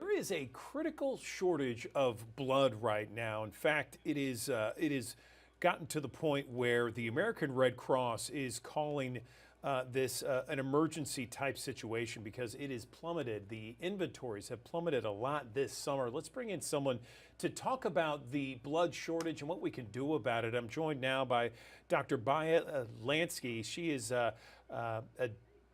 There is a critical shortage of blood right now. In fact, it is gotten to the point where the American Red Cross is calling this an emergency type situation because it is plummeted. The inventories have plummeted a lot this summer. Let's bring in someone to talk about the blood shortage and what we can do about it. I'm joined now by Dr. Baya Lansky. She is a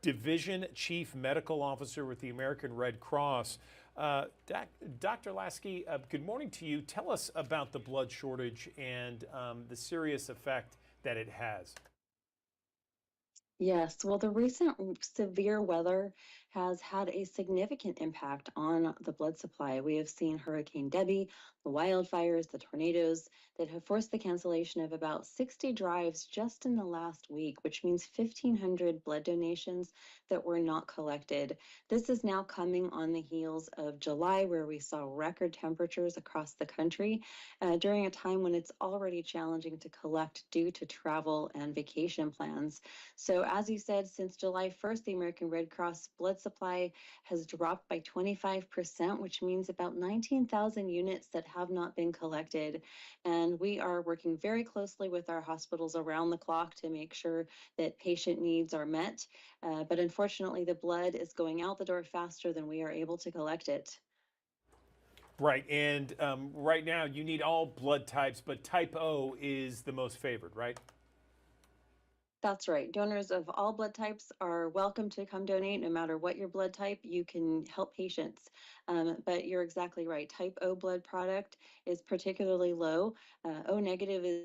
Division Chief Medical Officer with the American Red Cross. Dr. Lasky, good morning to you. Tell us about the blood shortage and the serious effect that it has. Yes, well, the recent severe weather has had a significant impact on the blood supply. We have seen Hurricane Debbie, the wildfires, the tornadoes that have forced the cancellation of about 60 drives just in the last week, which means 1,500 blood donations that were not collected. This is now coming on the heels of July, where we saw record temperatures across the country during a time when it's already challenging to collect due to travel and vacation plans. So as you said, since July 1st, the American Red Cross blood supply has dropped by 25%, which means about 19,000 units that have not been collected. And we are working very closely with our hospitals around the clock to make sure that patient needs are met. But unfortunately, the blood is going out the door faster than we are able to collect it. Right, and right now you need all blood types, but type O is the most favored, right? That's right. Donors of all blood types are welcome to come donate. No matter what your blood type, you can help patients. But you're exactly right. Type O blood product is particularly low. O negative is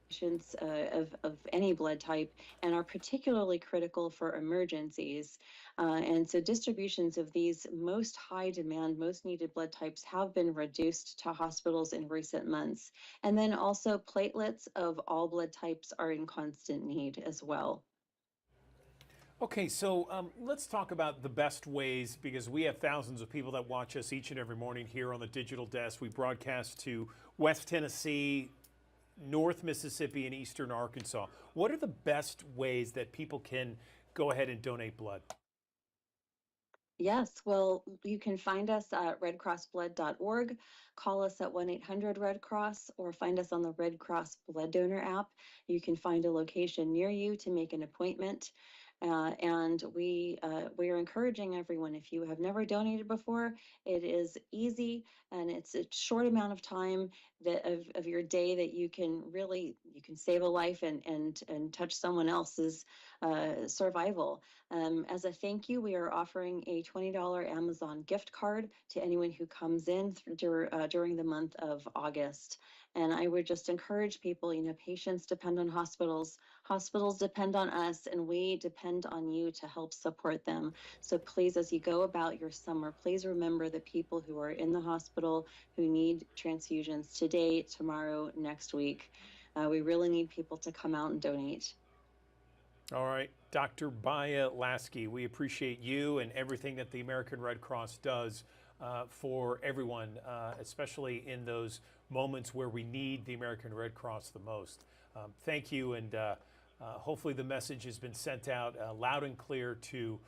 patients of any blood type and are particularly critical for emergencies. And so distributions of these most high demand, most needed blood types have been reduced to hospitals in recent months. And then also platelets of all blood types are in constant need as well. Okay, so let's talk about the best ways, because we have thousands of people that watch us each and every morning here on the Digital Desk. We broadcast to West Tennessee, North Mississippi, and Eastern Arkansas. What are the best ways that people can go ahead and donate blood? Yes, well, you can find us at redcrossblood.org, call us at 1-800-RED Cross, or find us on the Red Cross Blood Donor app. You can find a location near you to make an appointment. And we are encouraging everyone, if you have never donated before, it is easy and it's a short amount of time that of your day that you can save a life and touch someone else's survival. As a thank you, we are offering a $20 Amazon gift card to anyone who comes in during the month of August. And I would just encourage people, patients depend on hospitals, hospitals depend on us, and we depend on you to help support them. So please, as you go about your summer, please remember the people who are in the hospital who need transfusions today, tomorrow, next week. We really need people to come out and donate. All right, Dr. Baya Lasky, we appreciate you and everything that the American Red Cross does for everyone, especially in those moments where we need the American Red Cross the most. Thank you, and hopefully the message has been sent out loud and clear to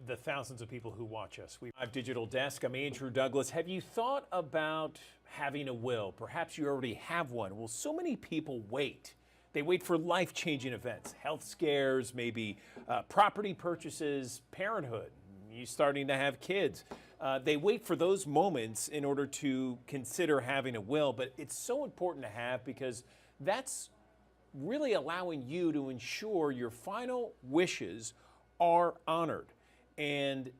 the thousands of people who watch us. We have Digital Desk. I'm Andrew Douglas. Have you thought about having a will? Perhaps you already have one. Well, so many people wait. They wait for life-changing events, health scares, maybe property purchases, parenthood, you starting to have kids. They wait for those moments in order to consider having a will, but it's so important to have because that's really allowing you to ensure your final wishes are honored. And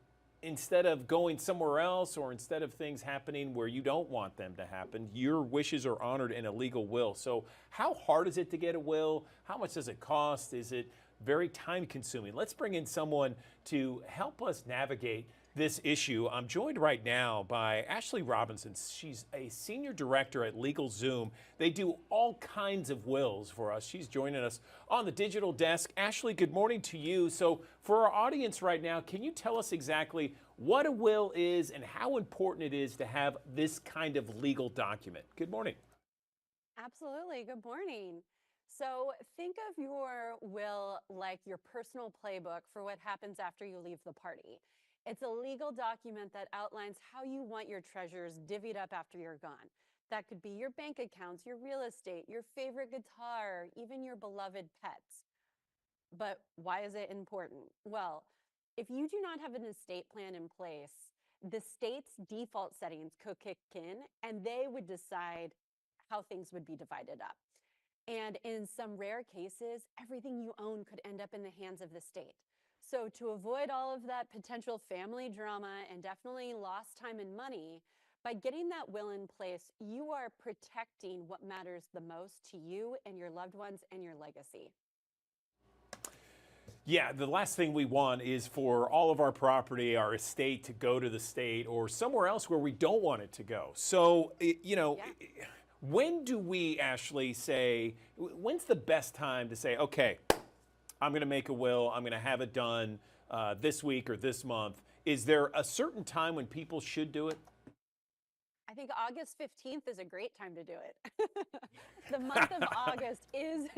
instead of going somewhere else or instead of things happening where you don't want them to happen, your wishes are honored in a legal will. So how hard is it to get a will? How much does it cost? Is it very time consuming? Let's bring in someone to help us navigate this issue. I'm joined right now by Ashley Robinson. She's a senior director at LegalZoom. They do all kinds of wills for us. She's joining us on the Digital Desk. Ashley, good morning to you. So for our audience right now, can you tell us exactly what a will is and how important it is to have this kind of legal document? Good morning. Absolutely. Good morning. So think of your will like your personal playbook for what happens after you leave the party. It's a legal document that outlines how you want your treasures divvied up after you're gone. That could be your bank accounts, your real estate, your favorite guitar, even your beloved pets. But why is it important? Well, if you do not have an estate plan in place, the state's default settings could kick in and they would decide how things would be divided up. And in some rare cases, everything you own could end up in the hands of the state. So to avoid all of that potential family drama and definitely lost time and money, by getting that will in place, you are protecting what matters the most to you and your loved ones and your legacy. Yeah, the last thing we want is for all of our property, our estate, to go to the state or somewhere else where we don't want it to go. So, when do we, Ashley, say, when's the best time to say, okay, I'm going to make a will, I'm going to have it done this week or this month? Is there a certain time when people should do it? I think August 15th is a great time to do it. The month of August is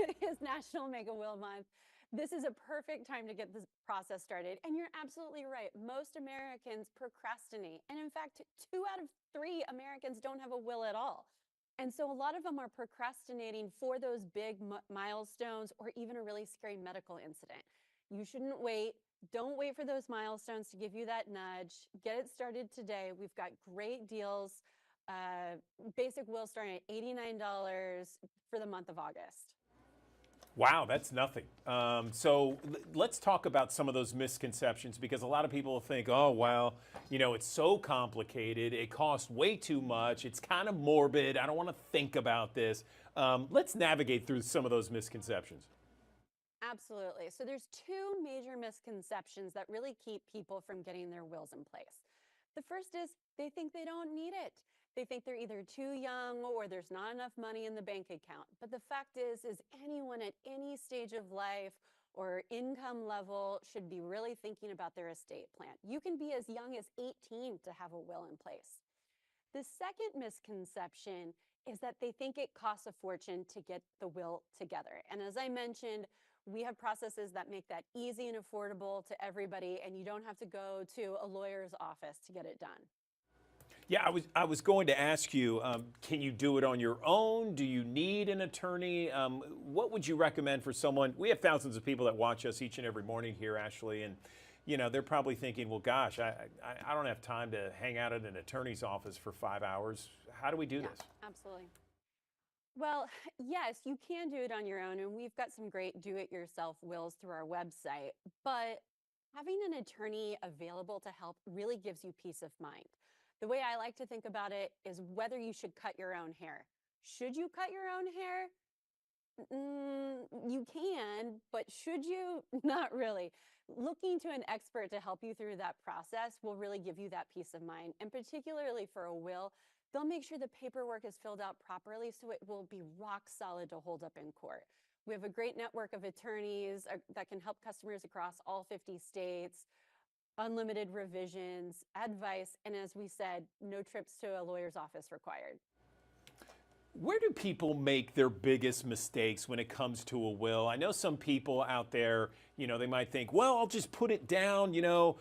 National Make a Will Month. This is a perfect time to get this process started. And you're absolutely right. Most Americans procrastinate. And in fact, 2 out of 3 Americans don't have a will at all. And so a lot of them are procrastinating for those big milestones or even a really scary medical incident. You shouldn't wait. Don't wait for those milestones to give you that nudge. Get it started today. We've got great deals. Basic will starting at $89 for the month of August. Wow, that's nothing. So let's talk about some of those misconceptions, because a lot of people think, oh, well, you know, it's so complicated. It costs way too much. It's kind of morbid. I don't want to think about this. Let's navigate through some of those misconceptions. Absolutely. So there's 2 major misconceptions that really keep people from getting their wills in place. The first is they think they don't need it. They think they're either too young or there's not enough money in the bank account. But the fact is anyone at any stage of life or income level should be really thinking about their estate plan. You can be as young as 18 to have a will in place. The second misconception is that they think it costs a fortune to get the will together. And as I mentioned, we have processes that make that easy and affordable to everybody, and you don't have to go to a lawyer's office to get it done. Yeah, I was going to ask you, can you do it on your own? Do you need an attorney? What would you recommend for someone? We have thousands of people that watch us each and every morning here, Ashley, and you know, they're probably thinking, well, gosh, I don't have time to hang out at an attorney's office for 5 hours. How do we do this? Absolutely. Well, yes, you can do it on your own, and we've got some great do-it-yourself wills through our website, but having an attorney available to help really gives you peace of mind. The way I like to think about it is whether you should cut your own hair. Should you cut your own hair? You can, but should you? Not really. Looking to an expert to help you through that process will really give you that peace of mind. And particularly for a will, they'll make sure the paperwork is filled out properly so it will be rock solid to hold up in court. We have a great network of attorneys that can help customers across all 50 states. Unlimited revisions, advice, and as we said, no trips to a lawyer's office required. Where do people make their biggest mistakes when it comes to a will? I know some people out there, you know, they might think, well, I'll just put it down, you know,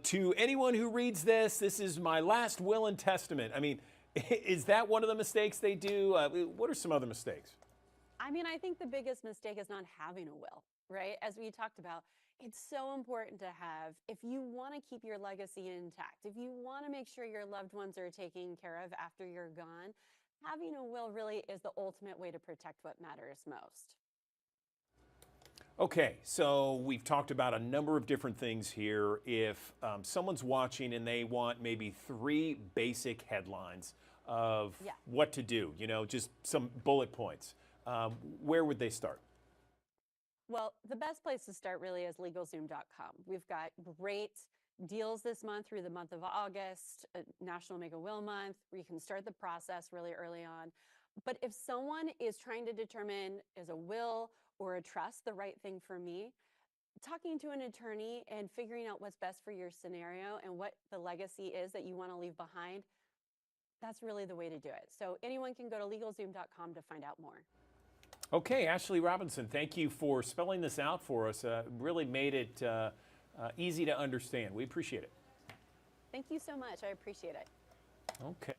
to anyone who reads this, this is my last will and testament. I mean, is that one of the mistakes they do? What are some other mistakes? I mean, I think the biggest mistake is not having a will, right? As we talked about, it's so important to have if you want to keep your legacy intact, if you want to make sure your loved ones are taken care of after you're gone, having a will really is the ultimate way to protect what matters most. Okay, so we've talked about a number of different things here. If someone's watching and they want maybe 3 basic headlines of what to do, you know, just some bullet points, where would they start? Well, the best place to start really is LegalZoom.com. We've got great deals this month through the month of August, National Make a Will Month, where you can start the process really early on. But if someone is trying to determine is a will or a trust the right thing for me, talking to an attorney and figuring out what's best for your scenario and what the legacy is that you want to leave behind, that's really the way to do it. So anyone can go to LegalZoom.com to find out more. Okay, Ashley Robinson, thank you for spelling this out for us. Really made it easy to understand. We appreciate it. Thank you so much. I appreciate it. Okay.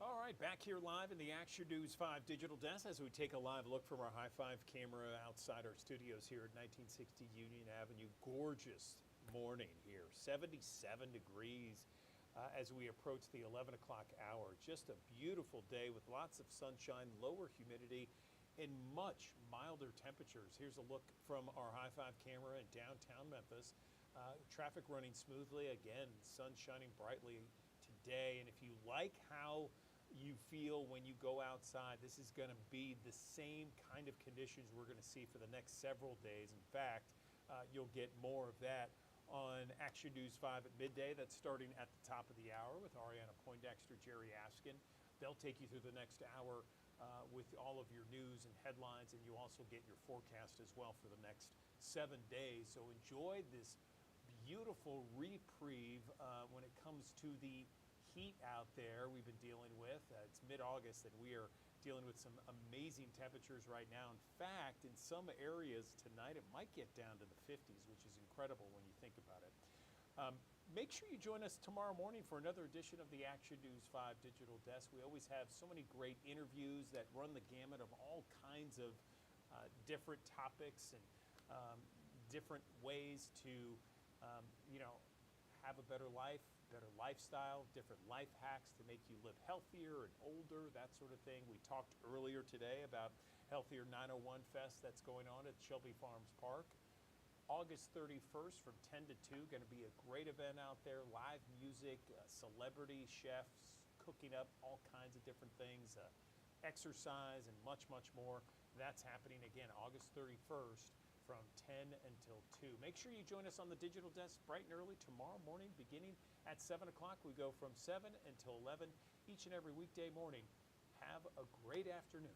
All right, back here live in the Action News 5 digital desk as we take a live look from our High Five camera outside our studios here at 1960 Union Avenue. Gorgeous morning here, 77 degrees as we approach the 11 o'clock hour. Just a beautiful day with lots of sunshine, lower humidity, and much milder temperatures. Here's a look from our High Five camera in downtown Memphis. Traffic running smoothly. Again, sun shining brightly today. And if you like how you feel when you go outside, this is going to be the same kind of conditions we're going to see for the next several days. In fact, you'll get more of that on Action News 5 at midday. That's starting at the top of the hour with Ariana Poindexter, Jerry Askin. They'll take you through the next hour with all of your news and headlines, and you also get your forecast as well for the next 7 days. So enjoy this beautiful reprieve when it comes to the heat out there we've been dealing with. It's mid-August, and we are dealing with some amazing temperatures right now. In fact, in some areas tonight, it might get down to the 50s, which is incredible when you think about it. Make sure you join us tomorrow morning for another edition of the Action News 5 Digital Desk. We always have so many great interviews that run the gamut of all kinds of different topics and different ways to, have a better life, better lifestyle, different life hacks to make you live healthier and older, that sort of thing. We talked earlier today about Healthier 901 Fest that's going on at Shelby Farms Park. August 31st from 10 to 2, going to be a great event out there. Live music, celebrity chefs cooking up all kinds of different things, exercise, and much, much more. That's happening again August 31st from 10 until 2. Make sure you join us on the Digital Desk bright and early tomorrow morning beginning at 7 o'clock. We go from 7 until 11 each and every weekday morning. Have a great afternoon.